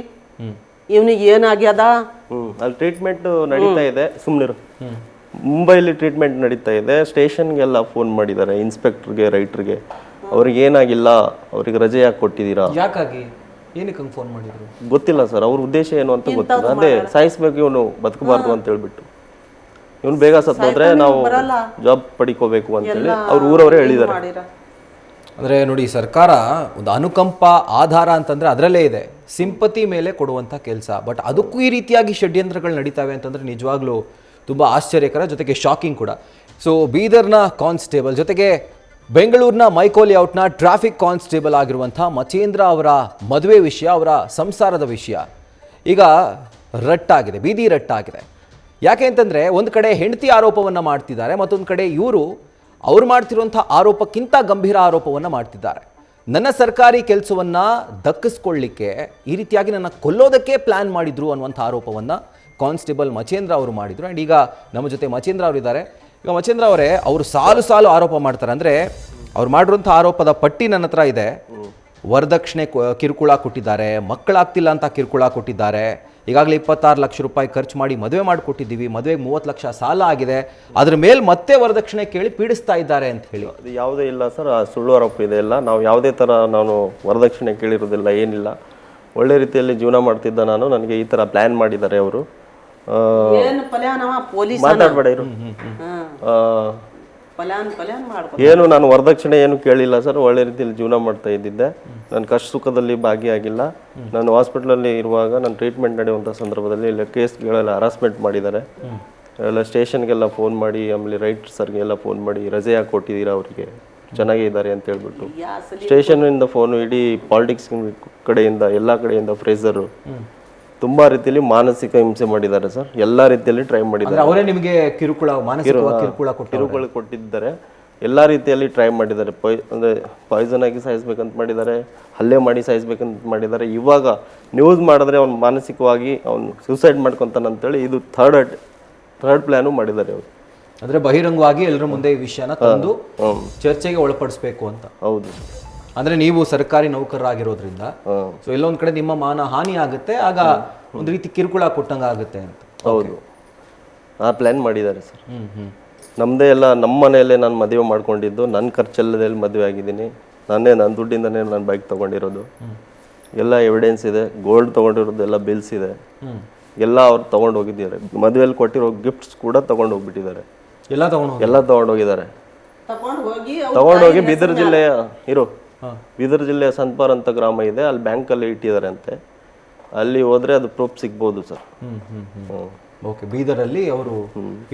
ಇವನಿಗೆ ಏನಾಗ್ಯದ. ಅಲ್ಲಿ ಟ್ರೀಟ್ಮೆಂಟ್ ನಡೀತಾ ಇದೆ, ಸುಮ್ಮನಿರು. ಮುಂಬೈಲಿ ಟ್ರೀಟ್ಮೆಂಟ್ ನಡೀತಾ ಇದೆ. ಸ್ಟೇಷನ್ಗೆಲ್ಲ ಫೋನ್ ಮಾಡಿದ್ದಾರೆ, ಇನ್ಸ್ಪೆಕ್ಟರ್ಗೆ, ರೈಟರ್ಗೆ. ಅವ್ರಿಗೆ ಏನಾಗಿಲ್ಲ, ಅವ್ರಿಗೆ ರಜೆ ಯಾಕೆ ಕೊಟ್ಟಿದ್ದೀರಾ, ಯಾಕಾಗಿ, ಏನಕ್ಕೆ ಹಂಗೆ ಫೋನ್ ಮಾಡಿದ್ರು ಗೊತ್ತಿಲ್ಲ ಸರ್. ಅವ್ರ ಉದ್ದೇಶ ಏನು ಅಂತ ಗೊತ್ತಿಲ್ಲ. ಅದೇ ಸಾಯಿಸ್ಬೇಕು, ಇವನು ಬದುಕಬಾರ್ದು ಅಂತ ಹೇಳ್ಬಿಟ್ಟು, ಇವನು ಬೇಗ ಸತ್ತೋದ್ರೆ ನಾವು ಜಾಬ್ ಪಡಿಕೋಬೇಕು ಅಂತೇಳಿ ಅವ್ರ ಊರವರೇ ಹೇಳಿದ್ದಾರೆ. ಅಂದರೆ ನೋಡಿ, ಸರ್ಕಾರ ಒಂದು ಅನುಕಂಪ ಆಧಾರ ಅಂತಂದರೆ ಅದರಲ್ಲೇ ಇದೆ, ಸಿಂಪತಿ ಮೇಲೆ ಕೊಡುವಂಥ ಕೆಲಸ. ಬಟ್ ಅದಕ್ಕೂ ಈ ರೀತಿಯಾಗಿ ಷಡ್ಯಂತ್ರಗಳು ನಡೀತಾವೆ ಅಂತಂದರೆ ನಿಜವಾಗ್ಲೂ ತುಂಬ ಆಶ್ಚರ್ಯಕರ, ಜೊತೆಗೆ ಶಾಕಿಂಗ್ ಕೂಡ. ಸೊ ಬೀದರ್ನ ಕಾನ್ಸ್ಟೇಬಲ್ ಜೊತೆಗೆ ಬೆಂಗಳೂರಿನ ಮೈಕೋ ಲೇಔಟ್ನ ಟ್ರಾಫಿಕ್ ಕಾನ್ಸ್ಟೇಬಲ್ ಆಗಿರುವಂಥ ಮಚೇಂದ್ರ ಅವರ ಮದುವೆ ವಿಷಯ, ಅವರ ಸಂಸಾರದ ವಿಷಯ ಈಗ ರಟ್ಟಾಗಿದೆ, ಬೀದಿ ರಟ್ಟಾಗಿದೆ. ಯಾಕೆ ಅಂತಂದರೆ ಒಂದು ಕಡೆ ಹೆಂಡತಿ ಆರೋಪವನ್ನು ಮಾಡ್ತಿದ್ದಾರೆ, ಮತ್ತೊಂದು ಕಡೆ ಇವರು ಅವ್ರು ಮಾಡ್ತಿರುವಂಥ ಆರೋಪಕ್ಕಿಂತ ಗಂಭೀರ ಆರೋಪವನ್ನು ಮಾಡ್ತಿದ್ದಾರೆ. ನನ್ನ ಸರ್ಕಾರಿ ಕೆಲಸವನ್ನು ದಕ್ಕಿಸ್ಕೊಳ್ಳಿಕ್ಕೆ ಈ ರೀತಿಯಾಗಿ ನನ್ನ ಕೊಲ್ಲೋದಕ್ಕೆ ಪ್ಲ್ಯಾನ್ ಮಾಡಿದ್ರು ಅನ್ನುವಂಥ ಆರೋಪವನ್ನು ಕಾನ್ಸ್ಟೇಬಲ್ ಮಚೇಂದ್ರ ಅವರು ಮಾಡಿದರು. ಆ್ಯಂಡ್ ಈಗ ನಮ್ಮ ಜೊತೆ ಮಚೇಂದ್ರ ಅವರಿದ್ದಾರೆ. ಈಗ ಮಚೇಂದ್ರ ಅವರೇ, ಅವರು ಸಾಲು ಆರೋಪ ಮಾಡ್ತಾರೆ. ಅಂದರೆ ಅವ್ರು ಮಾಡಿರುವಂಥ ಆರೋಪದ ಪಟ್ಟಿ ನನ್ನ ಹತ್ರ ಇದೆ. ವರದಕ್ಷಿಣೆ ಕಿರುಕುಳ ಕೊಟ್ಟಿದ್ದಾರೆ, ಮಕ್ಕಳಾಗ್ತಿಲ್ಲ ಅಂತ ಕಿರುಕುಳ ಕೊಟ್ಟಿದ್ದಾರೆ. ಈಗಾಗಲೇ 26 ಲಕ್ಷ ರೂಪಾಯಿ ಖರ್ಚು ಮಾಡಿ ಮದುವೆ ಮಾಡಿಕೊಟ್ಟಿದ್ದೀವಿ, ಮದುವೆಗೆ 30 ಲಕ್ಷ ಸಾಲ ಆಗಿದೆ, ಅದ್ರ ಮೇಲೆ ಮತ್ತೆ ವರದಕ್ಷಿಣೆ ಕೇಳಿ ಪೀಡಿಸ್ತಾ ಇದ್ದಾರೆ ಅಂತ ಹೇಳಿ. ಅದು ಯಾವುದೇ ಇಲ್ಲ ಸರ್, ಆ ಸುಳ್ಳು ಆರೋಪ ಇದೆ. ಇಲ್ಲ, ನಾವು ಯಾವುದೇ ಥರ ನಾನು ವರದಕ್ಷಿಣೆ ಕೇಳಿರೋದಿಲ್ಲ, ಏನಿಲ್ಲ. ಒಳ್ಳೆ ರೀತಿಯಲ್ಲಿ ಜೀವನ ಮಾಡ್ತಿದ್ದ ನಾನು. ನನಗೆ ಈ ಥರ ಪ್ಲ್ಯಾನ್ ಮಾಡಿದ್ದಾರೆ ಅವರು. ಏನು ಪಲ್ಯಾನವ ಪೊಲೀಸ್ ಮಾತಾಡಬೇಡ ಇರು. ಪಲ್ಯಾನ್ ಮಾಡ್ಕೊ. ಏನು ನಾನು ವರದಕ್ಷಿಣೆ ಏನು ಕೇಳಿಲ್ಲ ಸರ್. ಒಳ್ಳೆ ರೀತಿಯಲ್ಲಿ ಜೀವನ ಮಾಡ್ತಾ ಇದ್ದಿದ್ದೆ. ನಾನು ಕಷ್ಟ ಸುಖದಲ್ಲಿ ಭಾಗಿಯಾಗಿಲ್ಲ. ನಾನು ಹಾಸ್ಪಿಟ್ಲಲ್ಲಿ ಇರುವಾಗ ನಾನು ಟ್ರೀಟ್ಮೆಂಟ್ ನಡೆಯುವಂಥ ಸಂದರ್ಭದಲ್ಲಿ ಇಲ್ಲ ಕೇಸ್ಗಳೆಲ್ಲ ಹರಾಸ್ಮೆಂಟ್ ಮಾಡಿದ್ದಾರೆ. ಎಲ್ಲ ಸ್ಟೇಷನ್ಗೆಲ್ಲ ಫೋನ್ ಮಾಡಿ, ಆಮೇಲೆ ರೈಟ್ ಸರ್ಗೆಲ್ಲ ಫೋನ್ ಮಾಡಿ ರಜೆ ಯಾಕೆ ಕೊಟ್ಟಿದ್ದೀರಾ ಅವರಿಗೆ, ಚೆನ್ನಾಗೇ ಇದ್ದಾರೆ ಅಂತ ಹೇಳ್ಬಿಟ್ಟು ಸ್ಟೇಷನ್ನಿಂದ ಫೋನು, ಇಡೀ ಪಾಲಿಟಿಕ್ಸ್ ಕಡೆಯಿಂದ ಎಲ್ಲ ಕಡೆಯಿಂದ ಫ್ರೇಸರು ತುಂಬಾ ರೀತಿಯಲ್ಲಿ ಮಾನಸಿಕ ಹಿಂಸೆ ಮಾಡಿದ್ದಾರೆ ಸರ್. ಎಲ್ಲ ರೀತಿಯಲ್ಲಿ ಟ್ರೈ ಮಾಡಿದ್ದಾರೆ. ಅವರೇ ನಿಮಗೆ ಕಿರುಕುಳ, ಮಾನಸಿಕ ಕಿರುಕುಳ ಕೊಟ್ಟಿದ್ದಾರೆ. ಎಲ್ಲ ರೀತಿಯಲ್ಲಿ ಟ್ರೈ ಮಾಡಿದ್ದಾರೆ. ಅಂದರೆ ಪಾಯ್ಸನ್ ಆಗಿ ಸಾಯಿಸ್ಬೇಕಂತ ಮಾಡಿದ್ದಾರೆ, ಹಲ್ಲೆ ಮಾಡಿ ಸಾಯಿಸ್ಬೇಕಂತ ಮಾಡಿದ್ದಾರೆ. ಇವಾಗ ನ್ಯೂಸ್ ಮಾಡಿದ್ರೆ ಅವ್ನು ಮಾನಸಿಕವಾಗಿ ಅವ್ನು ಸೂಸೈಡ್ ಮಾಡ್ಕೊತಾನಂತೇಳಿ ಇದು ಥರ್ಡ್ ಪ್ಲ್ಯಾನು ಮಾಡಿದ್ದಾರೆ ಅವರು. ಅಂದರೆ ಬಹಿರಂಗವಾಗಿ ಎಲ್ಲರ ಮುಂದೆ ಈ ವಿಷಯನ ತಂದು ಚರ್ಚೆಗೆ ಒಳಪಡಿಸ್ಬೇಕು ಅಂತ. ಹೌದು. ಅಂದ್ರೆ ನೀವು ಸರ್ಕಾರಿ ನೌಕರರಾಗಿರೋದ್ರಿಂದ ಸೊ ಎಲ್ಲೊಂದ್ ಕಡೆ ನಿಮ್ಮ ಮಾನ ಹಾನಿ ಆಗುತ್ತೆ, ಆಗ ಒಂದು ರೀತಿ ಕಿರುಕುಳ ಕೊಟ್ಟಂಗ ಆಗುತ್ತೆ ಅಂತ. ಹೌದು, ಆ ಪ್ಲ್ಯಾನ್ ಮಾಡಿದ್ದಾರೆ ಸರ್. ನಮ್ಮದೇ ಎಲ್ಲ ನಮ್ಮ ಮನೆಯಲ್ಲೇ ನಾನು ಮದುವೆ ಮಾಡ್ಕೊಂಡಿದ್ದು, ನನ್ನ ಖರ್ಚಲ್ಲದಲ್ಲಿ ಮದುವೆ ಆಗಿದ್ದೀನಿ. ನನ್ನ ದುಡ್ಡಿಂದನೇ ನಾನು ಬೈಕ್ ತೊಗೊಂಡಿರೋದು. ಎಲ್ಲ ಎವಿಡೆನ್ಸ್ ಇದೆ, ಗೋಲ್ಡ್ ತೊಗೊಂಡಿರೋದು ಎಲ್ಲ ಬಿಲ್ಸ್ ಇದೆ, ಎಲ್ಲ ಅವ್ರು ತೊಗೊಂಡು ಹೋಗಿದ್ದಾರೆ. ಮದುವೆಯಲ್ಲಿ ಕೊಟ್ಟಿರೋ ಗಿಫ್ಟ್ಸ್ ಕೂಡ ತೊಗೊಂಡು ಹೋಗ್ಬಿಟ್ಟಿದ್ದಾರೆ. ಎಲ್ಲ ತೊಗೊಂಡೋಗಿದ್ದಾರೆ. ತೊಗೊಂಡೋಗಿ ಬೀದರ್ ಜಿಲ್ಲೆಯ ಬೀದರ್ ಜಿಲ್ಲೆಯ ಸಂಪಾರ್ ಅಂತ ಗ್ರಾಮ ಇದೆ, ಅಲ್ಲಿ ಬ್ಯಾಂಕಲ್ಲಿ ಇಟ್ಟಿದ್ದಾರೆ ಅಂತೆ. ಅಲ್ಲಿ ಹೋದ್ರೆ ಅದು ಪ್ರೂಫ್ ಸಿಗ್ಬೋದು ಸರ್. ಓಕೆ, ಬೀದರಲ್ಲಿ ಅವರು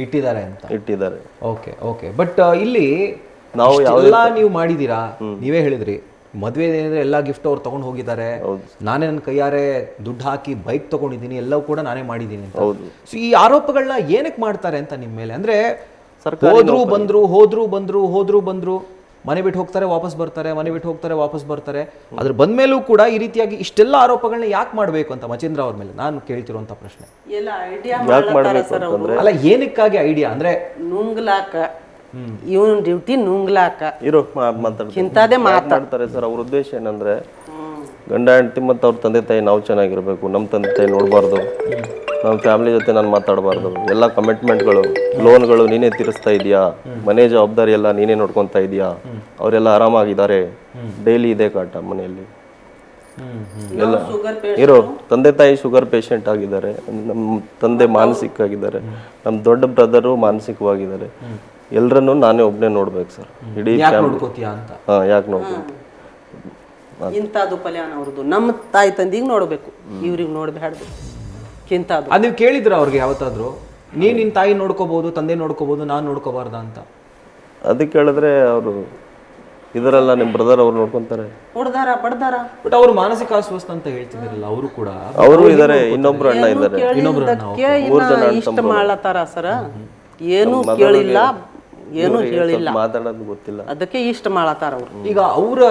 ಇಟ್ಟಿದ್ದಾರೆ ಅಂತ. ಇಟ್ಟಿದ್ದಾರೆ. Okay okay. ಬಟ್ ಇಲ್ಲಿ ನಾವು ಎಲ್ಲ ನೀವು ಮಾಡಿದೀರಾ, ನೀವೇ ಹೇಳಿದ್ರಿ ಮದುವೆ ಏನಿದ್ರೆ ಎಲ್ಲ ಗಿಫ್ಟ್ ಅವ್ರು ತಗೊಂಡು ಹೋಗಿದ್ದಾರೆ, ನಾನೇ ನನ್ನ ಕೈಯಾರೆ ದುಡ್ಡು ಹಾಕಿ ಬೈಕ್ ತಗೊಂಡಿದ್ದೀನಿ, ಎಲ್ಲವೂ ಕೂಡ ನಾನೇ ಮಾಡಿದ್ದೀನಿ ಅಂತ. ಸೊ ಈ ಆರೋಪಗಳನ್ನ ಏನಕ್ಕೆ ಮಾಡ್ತಾರೆ ಅಂತ ನಿಮ್ಮ ಮೇಲೆ? ಅಂದ್ರೆ ಹೋದ್ರು ಬಂದ್ರು, ಮನೆ ಬಿಟ್ಟು ಹೋಗ್ತಾರೆ ವಾಪಸ್ ಬರ್ತಾರೆ, ಮನೆ ಬಿಟ್ಟು ಹೋಗ್ತಾರೆ ವಾಪಸ್ ಬರ್ತಾರೆ. ಅದ್ರ ಬಂದ್ಮೇಲೂ ಕೂಡ ಈ ರೀತಿಯಾಗಿ ಇಷ್ಟೆಲ್ಲ ಆರೋಪಗಳನ್ನ ಯಾಕೆ ಮಾಡ್ಬೇಕು ಅಂತ ಮಚೇಂದ್ರ ಅವ್ರ ಮೇಲೆ ನಾನು ಕೇಳ್ತಿರುವಂತ ಪ್ರಶ್ನೆ. ಅಲ್ಲ, ಏನಕ್ಕಾಗಿ ಐಡಿಯಾ ಅಂದ್ರೆ ನುಂಗ್ಲಾಕ, ಇವನ್ ಡ್ಯೂಟಿ ನುಂಗ್ಲಾಕ ಮಾತಾಡ್ತಾರೆ ಸರ್. ಅವ್ರ ಉದ್ದೇಶ ಏನಂದ್ರೆ ಗಂಡ ಹೆಂಡತಿ ಮತ್ತು ಅವ್ರ ತಂದೆ ತಾಯಿ ನಾವು ಚೆನ್ನಾಗಿರ್ಬೇಕು, ನಮ್ಮ ತಂದೆ ತಾಯಿ ನೋಡಬಾರ್ದು, ನಮ್ಮ ಫ್ಯಾಮಿಲಿ ಜೊತೆ ನಾನು ಮಾತಾಡಬಾರ್ದು, ಎಲ್ಲ ಕಮಿಟ್ಮೆಂಟ್ಗಳು, ಲೋನ್ಗಳು ನೀನೇ ತೀರಿಸ್ತಾ ಇದೆಯಾ, ಮನೆ ಜವಾಬ್ದಾರಿ ಎಲ್ಲ ನೀನೇ ನೋಡ್ಕೊತಾ ಇದೆಯಾ, ಅವರೆಲ್ಲ ಆರಾಮಾಗಿದ್ದಾರೆ, ಡೈಲಿ ಇದೆ ಕಾಟ ಮನೆಯಲ್ಲಿ ಎಲ್ಲ ಇರೋ. ತಂದೆ ತಾಯಿ ಶುಗರ್ ಪೇಷಂಟ್ ಆಗಿದ್ದಾರೆ, ನಮ್ಮ ತಂದೆ ಮಾನಸಿಕ ಆಗಿದ್ದಾರೆ, ನಮ್ಮ ದೊಡ್ಡ ಬ್ರದರು ಮಾನಸಿಕವಾಗಿದ್ದಾರೆ. ಎಲ್ಲರನ್ನು ನಾನೇ ಒಬ್ಬನೇ ನೋಡ್ಬೇಕು ಸರ್. ಇಡೀ ಯಾಕೆ ನೋಡ್ಬೇಕು ಇಂಥದ್ದು ಪಲ್ಯಾನ ಅವ್ರದ್ದು. ನಮ್ಮ ತಾಯಿ ತಂದಿಗೆ ನೋಡ್ಬೇಕು, ಇವ್ರಿಗೆ ನೋಡ್ಬೇಡ್ದು. ಅದು ನೀವು ಕೇಳಿದ್ರ ಅವ್ರಿಗೆ ಯಾವತ್ತಾದ್ರು, ನೀನ್ ನಿನ್ ತಾಯಿ ನೋಡ್ಕೋಬಹುದು, ತಂದೆ ನೋಡ್ಕೋಬಹುದು, ನಾನ್ ನೋಡ್ಕೋಬಾರ್ದ ಅಂತ? ಅದಕ್ಕೆ ಹೇಳಿದ್ರೆ ಅವರು ಇದರಲ್ಲ ನಿಮ್ಮ ಬ್ರದರ್ ಅವ್ರು ನೋಡ್ಕೊಂತಾರೆ, ಹೊಡ್ದಾರ ಬಡ್ದಾರ. ಬಟ್ ಅವ್ರು ಮಾನಸಿಕ ಅಸ್ವಸ್ಥ ಅಂತ ಹೇಳ್ತಿದ್ರಲ್ಲ, ಅವರು ಕೂಡ ಅವರು ಇದಾರೆ, ಇನ್ನೊಬ್ರು ಅಣ್ಣ ಇದ್ದಾರೆ. ಇಷ್ಟ ಮಾಡ್ಲತ್ತಾರ ಸರ, ಏನು ಕೇಳಿಲ್ಲ, ಏನು ಹೇಳಿಲ್ಲ, ಮಾತಾಡೋದು ಗೊತ್ತಿಲ್ಲ, ಅದಕ್ಕೆ ಇಷ್ಟ ಮಾಡತ್ತಾರ ಅವ್ರು. ಈಗ ಅವರ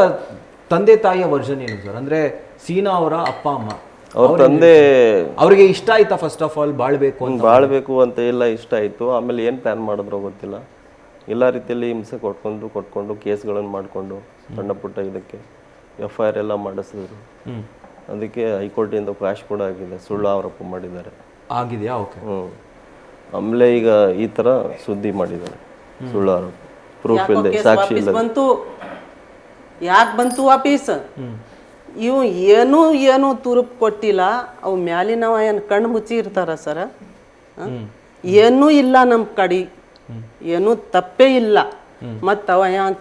ತಂದೆ ತಾಯಿಯ ವರ್ಷನ್ ಏನು ಸರ್? ಅಂದ್ರೆ ಸೀನಾ ಅವರ ಅಪ್ಪ ಅಮ್ಮ, ಅವ್ರ ತಂದೆ ಅವ್ರಿಗೆ ಇಷ್ಟ ಆಯ್ತಾ ಫಸ್ಟ್ ಆಫ್ ಆಲ್ ಬಾಳ್ಬೇಕು ಅಂತ ಎಲ್ಲ ಇಷ್ಟ ಆಯ್ತು. ಆಮೇಲೆ ಏನ್ ಪ್ಲಾನ್ ಮಾಡಿದ್ರು ಗೊತ್ತಿಲ್ಲ, ಎಲ್ಲ ರೀತಿಯಲ್ಲಿ ಹಿಂಸೆ ಕೊಟ್ಕೊಂಡು ಕೇಸ್ಗಳನ್ನು ಮಾಡಿಕೊಂಡು ಸಣ್ಣ ಪುಟ್ಟ ಇದಕ್ಕೆ FIR ಎಲ್ಲ ಮಾಡಿಸಿದ್ರು. ಅದಕ್ಕೆ ಹೈಕೋರ್ಟಿಂದ ಕ್ವಾಶ್ ಕೂಡ ಆಗಿದೆ, ಸುಳ್ಳು ಆರೋಪ ಮಾಡಿದ್ದಾರೆ. ಆಗಿದೆಯಾ? ಓಕೆ. ಆಮೇಲೆ ಈಗ ಈ ತರ ಸುದ್ದಿ ಮಾಡಿದ್ದಾರೆ, ಸುಳ್ಳು ಆರೋಪ, ಪ್ರೂಫ್ ಇಲ್ಲದೆ, ಸಾಕ್ಷಿ ಇಲ್ಲ. ಯಾಕೆ ಬಂತು ವಾಪೀಸ್? ಇವು ಏನು ತುರುಪ್ ಕೊಟ್ಟಿಲ್ಲ. ಅವು ಮ್ಯಾಲಿನವ ಏನು ಕಣ್ಣು ಮುಚ್ಚಿ ಇರ್ತಾರ ಸರ, ಏನೂ ಇಲ್ಲ ನಮ್ಮ ಕಡೆ, ಏನೂ ತಪ್ಪೇ ಇಲ್ಲ. ಮತ್ತು ಅವ ಹ್ಯಾಂಗ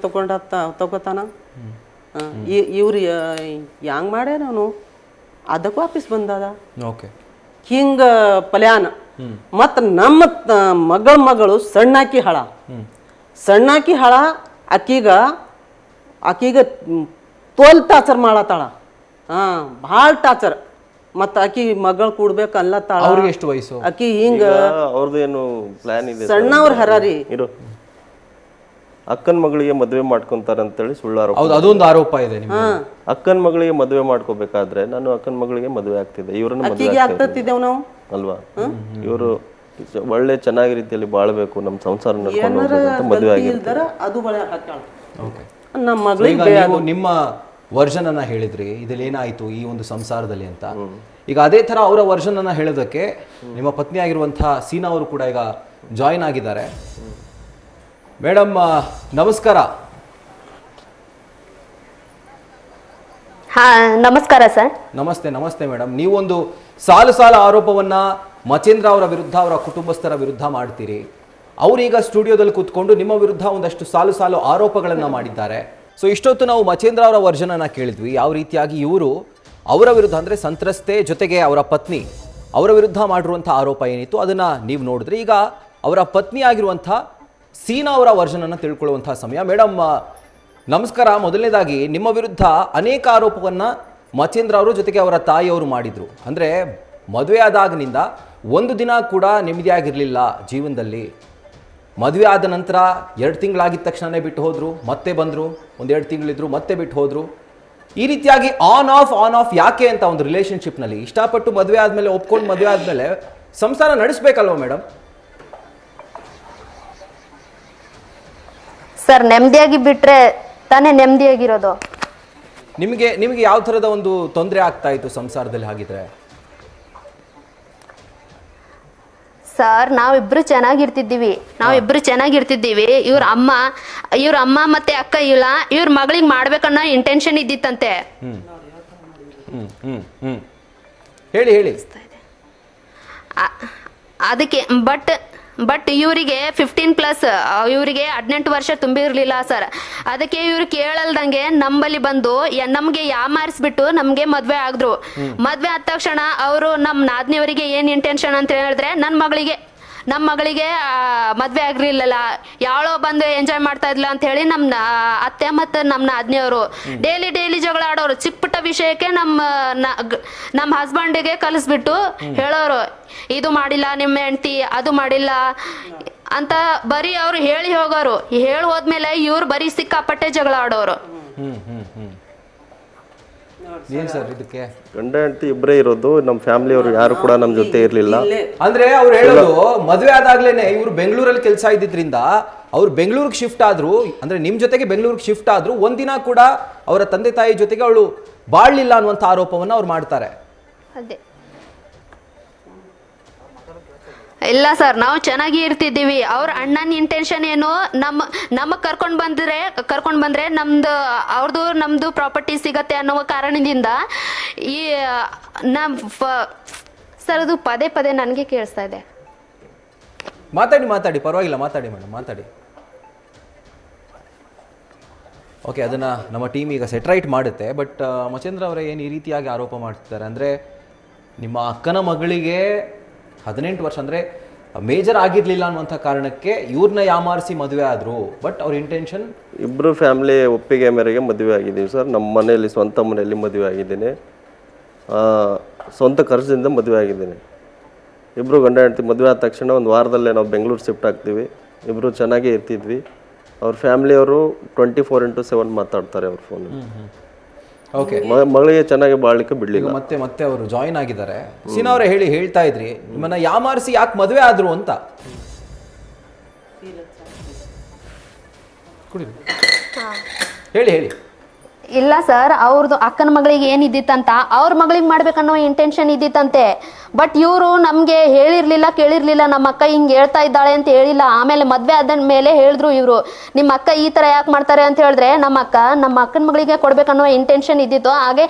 ತಗೋತಾನ, ಇವ್ರು ಹ್ಯಾಂಗ ಮಾಡ್ಯಾರನು, ಅದಕ್ಕೆ ವಾಪಸ್ ಬಂದದ. ಹಿಂಗ ಪಲ್ಯಾನ. ಮತ್ತು ನಮ್ಮ ಮಗಳು ಸಣ್ಣಾಕಿ ಹಳ ಆಕಿಗ ತೋಲ್ ಟಾರ್ಚರ್ ಮಾಡತ್ತಾಳ, ಭಾಳ ಟಾರ್ಚರ್. ಮತ್ತು ಆಕಿ ಮಗಳು ಕೂಡ್ಬೇಕು ಅನ್ಲತ್ತಾಳ. ಅವ್ರಿಗೆ ಎಷ್ಟು ವಯಸ್ಸು? ಆಕಿ ಹಿಂಗ ಅವ್ರದ್ದೇನು ಪ್ಲಾನ್ ಇದೆ, ಸಣ್ಣವ್ರ ಹರಾರಿ ಇರು, ಅಕ್ಕನ ಮಗಳಿಗೆ ಮದುವೆ ಮಾಡ್ಕೊಂತಾರ ಅಂತೇಳಿ ಸುಳ್ಳು ಆರೋಪ. ಅದೊಂದು ಆರೋಪ ಇದೆ. ಅಕ್ಕನ ಮಗಳಿಗೆ ಮದುವೆ ಮಾಡ್ಕೋಬೇಕಾದ್ರೆ ನಾನು ಅಕ್ಕನ ಮಗಳಿಗೆ ಮದುವೆ ಆಗ್ತಿದ್ದೆ, ಇವ್ರನ್ನ ಮದುವೆ ಆಗ್ತಿದ್ದೇವ್ ನಾವು ಅಲ್ವಾ? ಇವರು ಒಳ್ಳೆ ಚೆನ್ನಾಗಿ ರೀತಿಯಲ್ಲಿ ಬಾಳ್ಬೇಕು, ನಮ್ಮ ಸಂಸಾರ ನಡ್ಕೊಂಡು ಹೋಗ್ಬೇಕು ಅಂತ ಮದುವೆ ಆಗಿರ್ತಾರೆ. ಅದು ನಮ್ಮ ಮಗಳಿಗೆ ನಿಮ್ಮ ವರ್ಷನ್ ಅನ್ನ ಹೇಳಿದ್ರಿ, ಇದ್ರಲ್ಲಿ ಏನಾಯ್ತು ಈ ಒಂದು ಸಂಸಾರದಲ್ಲಿ ಅಂತ. ಈಗ ಅದೇ ತರ ಅವರ ವರ್ಷನ್ ಅನ್ನ ಹೇಳೋದಕ್ಕೆ ನಿಮ್ಮ ಪತ್ನಿ ಆಗಿರುವಂತಹ ಸೀನಾ ಅವರು ಕೂಡ ಈಗ ಜಾಯಿನ್ ಆಗಿದ್ದಾರೆ. ಮೇಡಮ್ ನಮಸ್ಕಾರ. ಹಾ ನಮಸ್ಕಾರ ಸರ್. ನಮಸ್ತೆ ನಮಸ್ತೆ ಮೇಡಮ್. ನೀವೊಂದು ಸಾಲು ಆರೋಪವನ್ನ ಮಚೇಂದ್ರ ಅವರ ವಿರುದ್ಧ, ಅವರ ಕುಟುಂಬಸ್ಥರ ವಿರುದ್ಧ ಮಾಡ್ತೀರಿ. ಅವರೀಗ ಸ್ಟುಡಿಯೋದಲ್ಲಿ ಕೂತ್ಕೊಂಡು ನಿಮ್ಮ ವಿರುದ್ಧ ಒಂದಷ್ಟು ಸಾಲು ಆರೋಪಗಳನ್ನ ಮಾಡಿದ್ದಾರೆ. ಸೊ ಇಷ್ಟೊತ್ತು ನಾವು ಮಚೇಂದ್ರ ಅವರ ವರ್ಷನನ್ನ ಕೇಳಿದ್ವಿ, ಯಾವ ರೀತಿಯಾಗಿ ಇವರು ಅವರ ವಿರುದ್ಧ ಅಂದರೆ ಸಂತ್ರಸ್ತೆ ಜೊತೆಗೆ ಅವರ ಪತ್ನಿ ಅವರ ವಿರುದ್ಧ ಮಾಡಿರುವಂಥ ಆರೋಪ ಏನಿತ್ತು ಅದನ್ನ ನೀವು ನೋಡಿದ್ರಿ. ಈಗ ಅವರ ಪತ್ನಿ ಆಗಿರುವಂಥ ಸೀನಾ ಅವರ ವರ್ಷನನ್ನು ತಿಳ್ಕೊಳ್ಳುವಂಥ ಸಮಯ. ಮೇಡಮ್ ನಮಸ್ಕಾರ. ಮೊದಲನೇದಾಗಿ ನಿಮ್ಮ ವಿರುದ್ಧ ಅನೇಕ ಆರೋಪವನ್ನು ಮಚೇಂದ್ರ ಅವರು ಜೊತೆಗೆ ಅವರ ತಾಯಿಯವರು ಮಾಡಿದರು. ಅಂದರೆ ಮದುವೆ ಆದಾಗಿನಿಂದ ಒಂದು ದಿನ ಕೂಡ ನೆಮ್ಮದಿಯಾಗಿರಲಿಲ್ಲ ಜೀವನದಲ್ಲಿ. ಮದುವೆ ಆದ ನಂತರ 2 ತಿಂಗಳಾಗಿದ್ದ ತಕ್ಷಣವೇ ಬಿಟ್ಟು ಹೋದರು, ಮತ್ತೆ ಬಂದರು, 1-2 ತಿಂಗಳಿದ್ರು, ಮತ್ತೆ ಬಿಟ್ಟು ಹೋದರು. ಈ ರೀತಿಯಾಗಿ ಆನ್ ಆಫ್ ಯಾಕೆ ಅಂತ ಒಂದು ರಿಲೇಷನ್ಶಿಪ್ನಲ್ಲಿ ಇಷ್ಟಪಟ್ಟು ಮದುವೆ ಆದಮೇಲೆ, ಒಪ್ಕೊಂಡು ಮದುವೆ ಆದಮೇಲೆ ಸಂಸಾರ ನಡೆಸಬೇಕಲ್ವ ಮೇಡಮ್? ಸರ್ ನೆಮ್ಮದಿಯಾಗಿ ಬಿಟ್ರೆ ತಾನೇ ನೆಮ್ಮದಿಯಾಗಿರೋದು. ನಿಮಗೆ ಯಾವ ಥರದ ಒಂದು ತೊಂದರೆ ಆಗ್ತಾ ಇತ್ತು ಸಂಸಾರದಲ್ಲಿ ಹಾಗಿದ್ರೆ? ಸರ್ ನಾವಿಬ್ರು ಚೆನ್ನಾಗಿರ್ತಿದ್ದೀವಿ. ಇವ್ರ ಅಮ್ಮ ಮತ್ತೆ ಅಕ್ಕ ಇಲ್ಲ, ಇವ್ರ ಮಗಳಿಗೆ ಮಾಡ್ಬೇಕನ್ನೋ ಇಂಟೆನ್ಷನ್ ಇದ್ದಿತ್ತಂತೆ. ಹೇಳಿ. ಅದಕ್ಕೆ ಬಟ್ ಇವರಿಗೆ 15+, ಇವರಿಗೆ 18 ವರ್ಷ ತುಂಬಿರಲಿಲ್ಲ ಸರ್. ಅದಕ್ಕೆ ಇವ್ರು ಕೇಳಲ್ದಂಗೆ ನಂಬಲ್ಲಿ ಬಂದು ನಮ್ಗೆ ಯಾಮಾರಿಸ್ಬಿಟ್ಟು ನಮ್ಗೆ ಮದ್ವೆ ಆಗಿದ್ರು. ಮದ್ವೆ ಆದ ತಕ್ಷಣ ಅವರು ನಮ್ಮ ನಾದ್ನಿಯವರಿಗೆ ಏನ್ ಇಂಟೆನ್ಷನ್ ಅಂತ ಹೇಳಿದ್ರೆ ನಮ್ಮ ಮಗಳಿಗೆ ಮದ್ವೆ ಆಗಿರ್ಲಿಲ್ಲ, ಯಾವಳೋ ಬಂದು ಎಂಜಾಯ್ ಮಾಡ್ತಾ ಇದ್ಲ ಅಂತ ಹೇಳಿ ನಮ್ಮ ಅತ್ತೆ ಮತ್ತು ನಮ್ಮ ನಾದ್ನಿಯವರು ಡೈಲಿ ಜಗಳ ಆಡೋರು. ಚಿಕ್ಕ ಪುಟ್ಟ ವಿಷಯಕ್ಕೆ ನಮ್ಮ ಹಸ್ಬೆಂಡಿಗೆ ಕಲಿಸ್ಬಿಟ್ಟು ಹೇಳೋರು, ಇದು ಮಾಡಿಲ್ಲ ನಿಮ್ಮ ಹೆಂಡತಿ, ಅದು ಮಾಡಿಲ್ಲ ಅಂತ ಬರೀ ಅವ್ರು ಹೇಳಿ ಹೋಗೋರು. ಹೇಳಿ ಹೋದ್ಮೇಲೆ ಇವ್ರು ಬರೀ ಸಿಕ್ಕಾಪಟ್ಟೆ ಜಗಳ ಆಡೋರು. ಏನ್ ಸರ್ ಇದಕ್ಕೆ? ಗಂಡ ಹೆಂಡತಿ ಇಬ್ಬರೇ ಇರೋದು, ನಮ್ಮ ಫ್ಯಾಮಿಲಿಯವರು ಯಾರು ಕೂಡ ನಮ್ಮ ಜೊತೆ ಇರಲಿಲ್ಲ. ಅಂದ್ರೆ ಅವ್ರು ಹೇಳೋದು ಮದುವೆ ಆದಾಗ್ಲೇನೆ ಇವ್ರು ಬೆಂಗಳೂರಲ್ಲಿ ಕೆಲಸ ಇದ್ದಿದ್ರಿಂದ ಅವ್ರು ಬೆಂಗಳೂರಿಗೆ ಶಿಫ್ಟ್ ಆದ್ರು, ಅಂದ್ರೆ ನಿಮ್ ಜೊತೆಗೆ ಬೆಂಗಳೂರಿಗೆ ಶಿಫ್ಟ್ ಆದ್ರು, ಒಂದಿನ ಕೂಡ ಅವರ ತಂದೆ ತಾಯಿ ಜೊತೆಗೆ ಅವಳು ಬಾಳ್ಲಿಲ್ಲ ಅನ್ನುವಂಥ ಆರೋಪವನ್ನ ಅವ್ರು ಮಾಡ್ತಾರೆ. ಅದೇ ಇಲ್ಲ ಸರ್, ನಾವು ಚೆನ್ನಾಗಿ ಇರ್ತಿದ್ದೀವಿ. ಅವ್ರ ಅಣ್ಣನ ಇಂಟೆನ್ಷನ್ ಏನು, ನಮಗೆ ಕರ್ಕೊಂಡು ಬಂದ್ರೆ ನಮ್ದು ಪ್ರಾಪರ್ಟಿ ಸಿಗತ್ತೆ ಅನ್ನೋ ಕಾರಣದಿಂದ ಈ ಸರ್ ಅದು ಪದೇ ನನಗೆ ಕೇಳಿಸ್ತಾ ಇದೆ. ಮಾತಾಡಿ ಪರವಾಗಿಲ್ಲ, ಮಾತಾಡಿ ಮೇಡಮ್, ಮಾತಾಡಿ. ಓಕೆ, ಅದನ್ನ ನಮ್ಮ ಟೀಮ್ ಈಗ ಸೆಟ್ರೈಟ್ ಮಾಡುತ್ತೆ. ಬಟ್ ಮಚೇಂದ್ರ ಅವರೇ ಏನು ಈ ರೀತಿಯಾಗಿ ಆರೋಪ ಮಾಡ್ತಿದ್ದಾರೆ ಅಂದರೆ, ನಿಮ್ಮ ಅಕ್ಕನ ಮಗಳಿಗೆ 18 ವರ್ಷ ಅಂದರೆ ಮೇಜರ್ ಆಗಿರಲಿಲ್ಲ ಅನ್ನುವಂಥ ಕಾರಣಕ್ಕೆ ಇವ್ರನ್ನ ಯಾಮಾರಿಸಿ ಮದುವೆ ಆದರು. ಬಟ್ ಅವ್ರ ಇಂಟೆನ್ಷನ್ ಇಬ್ಬರು ಫ್ಯಾಮಿಲಿ ಒಪ್ಪಿಗೆ ಮೇರೆಗೆ ಮದುವೆ ಆಗಿದ್ದೀವಿ ಸರ್. ನಮ್ಮ ಮನೆಯಲ್ಲಿ, ಸ್ವಂತ ಮನೆಯಲ್ಲಿ ಮದುವೆ ಆಗಿದ್ದೀನಿ. ಸ್ವಂತ ಖರ್ಚಿಂದ ಮದುವೆ ಆಗಿದ್ದೀನಿ. ಇಬ್ಬರು ಗಂಡ ಹೆಂಡತಿ ಮದುವೆ ಆದ ತಕ್ಷಣ ಒಂದು ವಾರದಲ್ಲೇ ನಾವು ಬೆಂಗಳೂರು ಶಿಫ್ಟ್ ಆಗ್ತೀವಿ. ಇಬ್ಬರು ಚೆನ್ನಾಗೇ ಇರ್ತಿದ್ವಿ. ಅವ್ರ ಫ್ಯಾಮಿಲಿಯವರು 24/7 ಮಾತಾಡ್ತಾರೆ ಅವ್ರ ಫೋನ್. ಓಕೆ, ಮಗಳಿಗೆ ಚೆನ್ನಾಗಿ ಬಾಳ್ಲಿಕ್ಕೆ ಬಿಡ್ಲಿಲ್ಲ. ಮತ್ತೆ ಅವರು ಜಾಯಿನ್ ಆಗಿದ್ದಾರೆ. ಸೀನಾ ಅವರೇ ಹೇಳ್ತಾ ಇದ್ರಿ, ನಿಮ್ಮನ್ನ ಯಾಮಾರಿಸಿ ಯಾಕೆ ಮದುವೆ ಆದ್ರು ಅಂತ. ಹೇಳಿ. ಇಲ್ಲ ಸರ್, ಅವ್ರದ್ದು ಅಕ್ಕನ ಮಗಳಿಗೆ ಏನಿದ್ದಿತ್ತಂತ ಅವ್ರ ಮಗಳಿಗೆ ಮಾಡ್ಬೇಕನ್ನೋ ಇಂಟೆನ್ಷನ್ ಇದ್ದಿತ್ತಂತೆ. ಬಟ್ ಇವರು ನಮಗೆ ಹೇಳಿರ್ಲಿಲ್ಲ, ಕೇಳಿರ್ಲಿಲ್ಲ, ನಮ್ಮ ಅಕ್ಕ ಹಿಂಗೆ ಹೇಳ್ತಾ ಇದ್ದಾಳೆ ಅಂತ ಹೇಳಿಲ್ಲ. ಆಮೇಲೆ ಮದುವೆ ಆದ ಮೇಲೆ ಹೇಳಿದ್ರು ಇವರು, ನಿಮ್ಮ ಅಕ್ಕ ಈ ಥರ ಯಾಕೆ ಮಾಡ್ತಾರೆ ಅಂತ ಹೇಳಿದ್ರೆ ನಮ್ಮ ಅಕ್ಕನ ಮಗಳಿಗೆ ಕೊಡ್ಬೇಕನ್ನೋ ಇಂಟೆನ್ಷನ್ ಇದ್ದಿತ್ತು. ಹಾಗೆ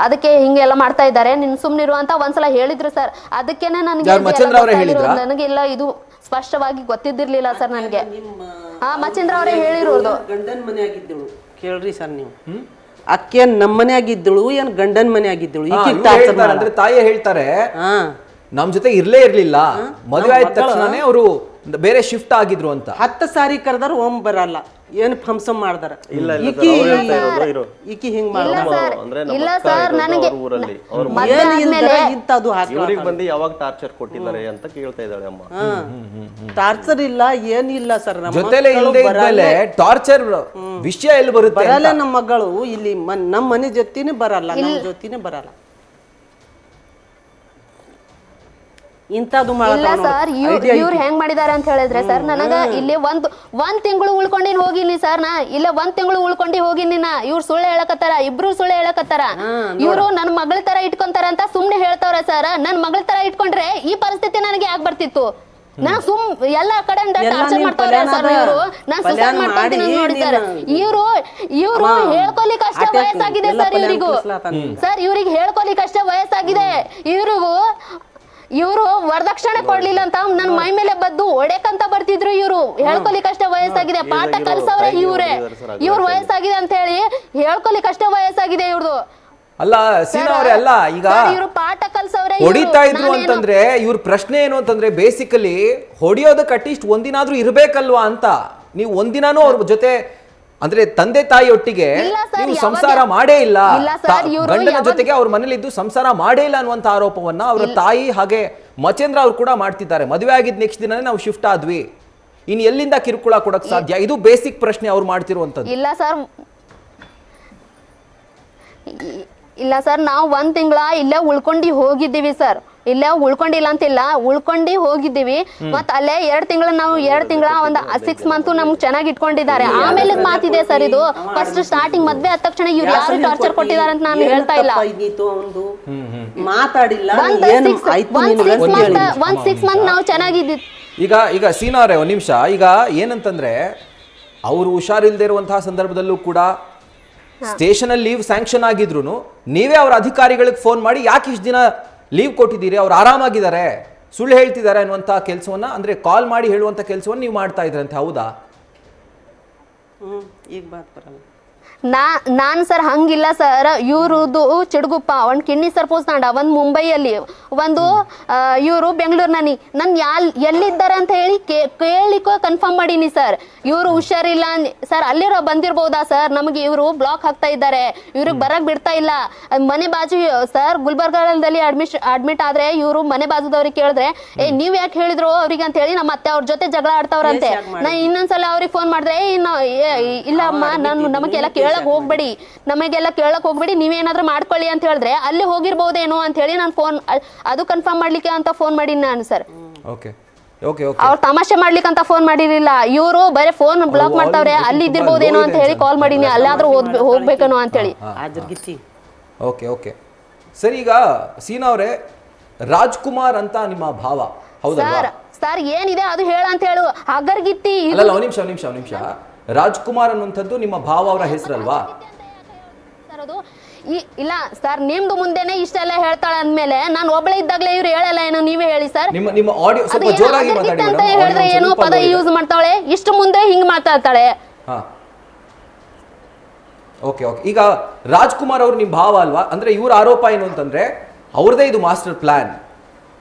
ಅದಕ್ಕೆ ಹಿಂಗೆಲ್ಲ ಮಾಡ್ತಾ ಇದ್ದಾರೆ, ನಿನ್ನ ಸುಮ್ಮನಿರು ಅಂತ ಒಂದ್ಸಲ ಹೇಳಿದ್ರು ಸರ್. ಅದಕ್ಕೇನೆ ನನಗೆಲ್ಲ ಇದು ಸ್ಪಷ್ಟವಾಗಿ ಗೊತ್ತಿದ್ದಿರ್ಲಿಲ್ಲ ಸರ್ ನನಗೆ. ಮಚೇಂದ್ರ ಅವರೇ ಹೇಳಿರೋದು. ಗಂಡನ ಮನೆ ಆಗಿದ್ದಳು ಕೇಳ್ರಿ ಸರ್ ನೀವು. ಅಕ್ಕೇನ್ ನಮ್ಮ ಮನೆ ಆಗಿದ್ದಳು, ಏನ್ ಗಂಡನ ಮನೆ ಆಗಿದ್ದಳು? ಅಂದ್ರೆ ತಾಯಿ ಹೇಳ್ತಾರೆ ನಮ್ ಜೊತೆ ಇರ್ಲೇ ಇರ್ಲಿಲ್ಲ, ಮದುವೆ ಆದ ತಕ್ಷಣನೇ ಅವರು ಬೇರೆ ಶಿಫ್ಟ್ ಆಗಿದ್ರು ಅಂತ. 10 ಸಾರಿ ಕರೆದಾರ ಓಮ್ ಬರಲ್ಲ, ಏನ್ ಫಂಕ್ಷನ್ ಮಾಡ್ದಾರ. ಈಕಿ ಹಿಂಗ್ ಇಲ್ಲ ಸರ್, ನನಗೆ ಇಂತದು ಇವ್ರಿಗೆ ಬಂದು ಯಾವಾಗ ಟಾರ್ಚರ್ ಕೊಟ್ಟಿದ್ದಾರೆ ಅಂತ ಕೇಳ್ತಾ ಇದ್ದಾಳೆ ಅಮ್ಮ. ಟಾರ್ಚರ್ ಇಲ್ಲ, ಏನಿಲ್ಲ ಸರ್. ಜೊತೆಲೆ ಟಾರ್ಚರ್ ವಿಷಯ ಎಲ್ಲಿ ಬರುತ್ತೆ? ಬರಲ್ಲ ನಮ್ಮ ಮಗಳು ಇಲ್ಲಿ ನಮ್ಮ ಮನೆ ಜೊತೆನೆ ಬರಲ್ಲ, ನಮ್ಮ ಜೊತೆನೆ ಬರಲ್ಲ. ಇಂಥದ್ದು ಇಲ್ಲ ಸರ್ ಇವ್ರು ಹೆಂಗ್ ಮಾಡಿದಾರೆ ಅಂತ ಹೇಳಿದ್ರೆ ಸರ್ ನನಗ ಇಲ್ಲಿ ಒಂದ್ ತಿಂಗಳು ಉಳ್ಕೊಂಡಿನ್ ಹೋಗಿನಿ ಸರ್ ನಾ ಇಲ್ಲ ಒಂದ್ ತಿಂಗಳು ಉಳ್ಕೊಂಡಿ ಹೋಗಿನಿ ನಾ ಇವ್ರು ಸುಳ್ಳು ಹೇಳಕತ್ತಾರ ಇಬ್ರು ಸುಳ್ಳು ಹೇಳಕತ್ತಾರ ಇವ್ರು ನನ್ ಮಗಳ ತರ ಇಟ್ಕೊಂತಾರ ಅಂತ ಸುಮ್ನೆ ಹೇಳ್ತಾವ್ರೆ ಸರ್ ನನ್ ಮಗಳ ತರ ಇಟ್ಕೊಂಡ್ರೆ ಈ ಪರಿಸ್ಥಿತಿ ನನಗೆ ಯಾಕೆ ಬರ್ತಿತ್ತು ನಾನು ಎಲ್ಲ ಕಡೆ ಟಾರ್ಚರ್ ಮಾಡ್ತಾವ್ರೆ ಸರ್ ಇವರು ನಾನು ಸುಸೈಡ್ ಮಾಡ್ಕೊಂತೀನಿ ನೋಡಿ ಸರ್ ಇವ್ರು ಹೇಳ್ಕೊಲಿಕ್ಕೆ ಅಷ್ಟೇ ವಯಸ್ಸಾಗಿದೆ ಸರ್ ಇವ್ರಿಗೂ ಸರ್ ಇವ್ರಿಗೆ ಹೇಳ್ಕೊಲಿಕ್ಕೆ ಅಷ್ಟೇ ವಯಸ್ಸಾಗಿದೆ ಇವರು ವರದಕ್ಷಿಣೆ ಕೊಡ್ಲಿಲ್ಲ ಅಂತ ನನ್ ಮೈ ಮೇಲೆ ಬದ್ದು ಹೊಡೆಕಂತ ಬರ್ತಿದ್ರು ಇವ್ರು ಹೇಳ್ಕೊಲಿಕ್ಕೆ ಅಷ್ಟೇ ವಯಸ್ಸಾಗಿದೆ ಪಾಠ ಕಲ್ಸವ್ರೆ ಇವ್ರ ವಯಸ್ಸಾಗಿದೆ ಅಂತ ಹೇಳಿ ಹೇಳ್ಕೊಲಿಕ್ಕೆ ಅಷ್ಟೇ ವಯಸ್ಸಾಗಿದೆ ಇವ್ರದು ಅಲ್ಲ ಸೀನಾ ಅವರೇ ಅಲ್ಲ ಈಗ ಇವರು ಪಾಠ ಕಲ್ಸವ್ರೆ ಹೊಡಿತಾ ಇದ್ರು ಅಂತಂದ್ರೆ ಇವ್ರ ಪ್ರಶ್ನೆ ಏನು ಅಂತಂದ್ರೆ ಬೇಸಿಕಲಿ ಹೊಡಿಯೋದಕ್ಕೆ ಅಟ್ಲೀಸ್ಟ್ ಒಂದಿನಾದ್ರೂ ಇರ್ಬೇಕಲ್ವಾ ಅಂತ ನೀವು ಒಂದಿನಾನು ಅವ್ರ ಜೊತೆ ಅಂದ್ರೆ ತಂದೆ ತಾಯಿ ಒಟ್ಟಿಗೆ ನೀವು ಸಂಸಾರ ಮಾಡೇ ಇಲ್ಲ ಗಂಡನ ಜೊತೆಗೆ ಅವ್ರ ಮನೇಲಿ ಇದ್ದು ಸಂಸಾರ ಮಾಡೇ ಇಲ್ಲ ಅನ್ನುವಂತ ಆರೋಪವನ್ನ ಅವರ ತಾಯಿ ಹಾಗೆ ಮಚೇಂದ್ರ ಅವ್ರು ಕೂಡ ಮಾಡ್ತಿದ್ದಾರೆ ಮದುವೆ ಆಗಿದ್ ನೆಕ್ಸ್ಟ್ ದಿನನೇ ನಾವು ಶಿಫ್ಟ್ ಆದ್ವಿ ಇನ್ ಎಲ್ಲಿಂದ ಕಿರುಕುಳ ಕೊಡಕ್ ಸಾಧ್ಯ ಇದು ಬೇಸಿಕ್ ಪ್ರಶ್ನೆ ಅವ್ರು ಮಾಡ್ತಿರುವಂತದ್ದು ಇಲ್ಲ ಸರ್ ನಾವು ಒಂದ್ ತಿಂಗಳ ಇಲ್ಲೇ ಉಳ್ಕೊಂಡಿ ಹೋಗಿದ್ದೀವಿ ಸರ್ ಇಲ್ಲೇ ಉಳ್ಕೊಂಡಿಲ್ಲ ಅಂತಿಲ್ಲ ಉಳ್ಕೊಂಡಿ ಹೋಗಿದ್ದೀವಿ ಮತ್ ಅಲ್ಲೇ 2 ತಿಂಗಳ ಒಂದ್ 6 ಮಂತ್ ನಮ್ಗೆ ಚೆನ್ನಾಗಿ ಇಟ್ಕೊಂಡಿದ್ದಾರೆ ಆಮೇಲೆ ಮಾತಿದೆ ಸರ್ ಇದು ಫಸ್ಟ್ ಸ್ಟಾರ್ಟಿಂಗ್ ಮದ್ವೆ ಆದ ತಕ್ಷಣ ಇವ್ರು ಯಾರು ಟಾರ್ಚರ್ ಕೊಟ್ಟಿದ್ದಾರೆ ಅಂತ ನಾನು ಹೇಳ್ತಾ ಇಲ್ಲ ಮಾತಾಡಿಲ್ಲ ಒಂದ್ 6 ಮಂತ್ ನಾವು ಚೆನ್ನಾಗಿದ್ವಿ ಈಗ ಸೀನಾ ಅವರೇ ಒಂದ್ ನಿಮಿಷ ಈಗ ಏನಂತಂದ್ರೆ ಅವ್ರು ಹುಷಾರಿಲ್ದೇ ಇರುವಂತಹ ಸಂದರ್ಭದಲ್ಲೂ ಕೂಡ ಸ್ಟೇಷನ್ ಅಲ್ಲಿ ಲೀವ್ ಸ್ಯಾಂಕ್ಷನ್ ಆಗಿದ್ರು ನೀವೇ ಅವ್ರ ಅಧಿಕಾರಿಗಳಿಗೆ ಫೋನ್ ಮಾಡಿ ಯಾಕೆ ಇಷ್ಟು ದಿನ ಲೀವ್ ಕೊಟ್ಟಿದ್ದೀರಿ ಅವ್ರು ಆರಾಮಾಗಿದ್ದಾರೆ ಸುಳ್ಳು ಹೇಳ್ತಿದ್ದಾರೆ ಅನ್ನುವಂಥ ಕೆಲಸವನ್ನ ಅಂದ್ರೆ ಕಾಲ್ ಮಾಡಿ ಹೇಳುವಂಥ ಕೆಲಸವನ್ನ ನೀವು ಮಾಡ್ತಾ ಇದ್ರಂತೆ ಹೌದಾ ಈಗ ಬಾತ್ ಬರಲ್ಲ ನಾನ್ ಸರ್ ಹಂಗಿಲ್ಲ ಸರ್ ಇವ್ರದ್ದು ಚಿಡ್ಗುಪ್ಪ ಒಂದ್ ಕಿಡ್ನಿ ಸರ್ಪೋಸ್ ತಾಂಡ ಒಂದ್ ಮುಂಬೈಯಲ್ಲಿ ಒಂದು ಇವರು ಬೆಂಗಳೂರಿನಲ್ಲಿ ನನ್ ಎಲ್ಲಿದ್ದಾರೆ ಅಂತ ಹೇಳಿ ಕೇಳಿಕೋ ಕನ್ಫರ್ಮ್ ಮಾಡೀನಿ ಸರ್ ಇವ್ರು ಹುಷಾರಿಲ್ಲ ಸರ್ ಅಲ್ಲಿರೋ ಬಂದಿರ್ಬೋದಾ ಸರ್ ನಮಗೆ ಇವರು ಬ್ಲಾಕ್ ಹಾಕ್ತಾ ಇದ್ದಾರೆ ಇವ್ರಿಗೆ ಬರಕ್ ಬಿಡ್ತಾ ಇಲ್ಲ ಮನೆ ಬಾಜು ಸರ್ ಗುಲ್ಬರ್ಗಾದಲ್ಲಿ ಅಡ್ಮಿಟ್ ಆದ್ರೆ ಇವರು ಮನೆ ಬಾಜುದವ್ರಿಗೆ ಕೇಳಿದ್ರೆ ನೀವ್ ಯಾಕೆ ಹೇಳಿದ್ರು ಅವ್ರಿಗೆ ಅಂತ ಹೇಳಿ ನಮ್ಮ ಅತ್ತೆ ಅವ್ರ ಜೊತೆ ಜಗಳ ಆಡ್ತಾವ್ರಂತೆ ನಾ ಇನ್ನೊಂದ್ಸಲ ಅವ್ರಿಗೆ ಫೋನ್ ಮಾಡಿದ್ರೆ ಇಲ್ಲ ಅಮ್ಮ ನಾನು ನಮಗೆಲ್ಲ ನಮಗೆಲ್ಲ ಕೇಳಕ್ ಹೋಗ್ಬೇಡಿ ನೀವೇನಾದ್ರೂ ಮಾಡ್ಕೊಳ್ಳಿ ಅಂತ ಹೇಳಿದ್ರೆ ಅಲ್ಲಿ ಹೋಗಿರ್ಬಹುದೇನೋ ಅಂತ ಹೇಳಿ ನಾನು ಫೋನ್ ಅದು ಕನ್ಫರ್ಮ್ ಮಾಡ್ಲಿಕ್ಕೆ ಅಂತ ಫೋನ್ ಮಾಡೀನಿ ನಾನು ಸರ್ ಅವ್ರು ತಮಾಷೆ ಮಾಡ್ಲಿಕ್ಕೆ ಅಂತ ಫೋನ್ ಮಾಡಿರ್ಲಿಲ್ಲ ಇವರು ಬರೀ ಫೋನ್ ಬ್ಲಾಕ್ ಮಾಡ್ತಾವ್ರೆ ಅಲ್ಲಿ ಇದ್ದಿರ್ಬಹುದೇನೋ ಅಂತ ಹೇಳಿ ಕಾಲ್ ಮಾಡೀನಿ ಅಲ್ಲಾದ್ರೂ ಹೋಗ್ಬೇಕೇನೋ ಅಂತ ಹೇಳಿ ಓಕೆ ಸರಿ ಈಗ ಸೀನಾ ಅವರೇ ರಾಜ್ಕುಮಾರ್ ಅಂತ ನಿಮ್ಮ ಭಾವ ಹೌದಲ್ವಾ ಸರ್ ಏನಿದೆ ಅದು ಹೇಳ ಅಂತ ಹೇಳು ಹಗರ್ಗಿತ್ತಿ ಅಲ್ಲ ಒಂದ್ ನಿಮಿಷ ರಾಜ್ಕುಮಾರ್ ಅನ್ನುವಂಥದ್ದು ನಿಮ್ಮ ಭಾವ ಅವರ ಹೆಸರಲ್ವಾ ಇಲ್ಲ ಸರ್ ನಿಮ್ದು ಮುಂದೆನೆ ಇಷ್ಟೆಲ್ಲ ಹೇಳ್ತಾಳೆ ಅಂದ್ಮೇಲೆ ನಾನು ಒಬ್ಬಳೆ ಇದ್ದಾಗಲೇ ಇವ್ರು ಹೇಳಲ್ಲ ಏನೋ ನೀವೇ ಹೇಳಿ ಸರ್ ನಿಮ್ಮ ಆಡಿಯೋ ಸ್ವಲ್ಪ ಜೋರಾಗಿ ಮಾತಾಡಿ ಅಂತ ಹೇಳಿದ್ರೆ ಏನೋ ಪದ ಯೂಸ್ ಮಾಡ್ತಾಳೆ ಇಷ್ಟು ಮುಂದೆ ಹಿಂಗ್ ಮಾತಾಡ್ತಾಳೆ ಓಕೆ ಈಗ ರಾಜ್ಕುಮಾರ್ ಅವರು ನಿಮ್ಮ ಭಾವ ಅಲ್ವಾ ಅಂದ್ರೆ ಇವ್ರ ಆರೋಪ ಏನು ಅಂತಂದ್ರೆ ಅವ್ರದೇ ಇದು ಮಾಸ್ಟರ್ ಪ್ಲಾನ್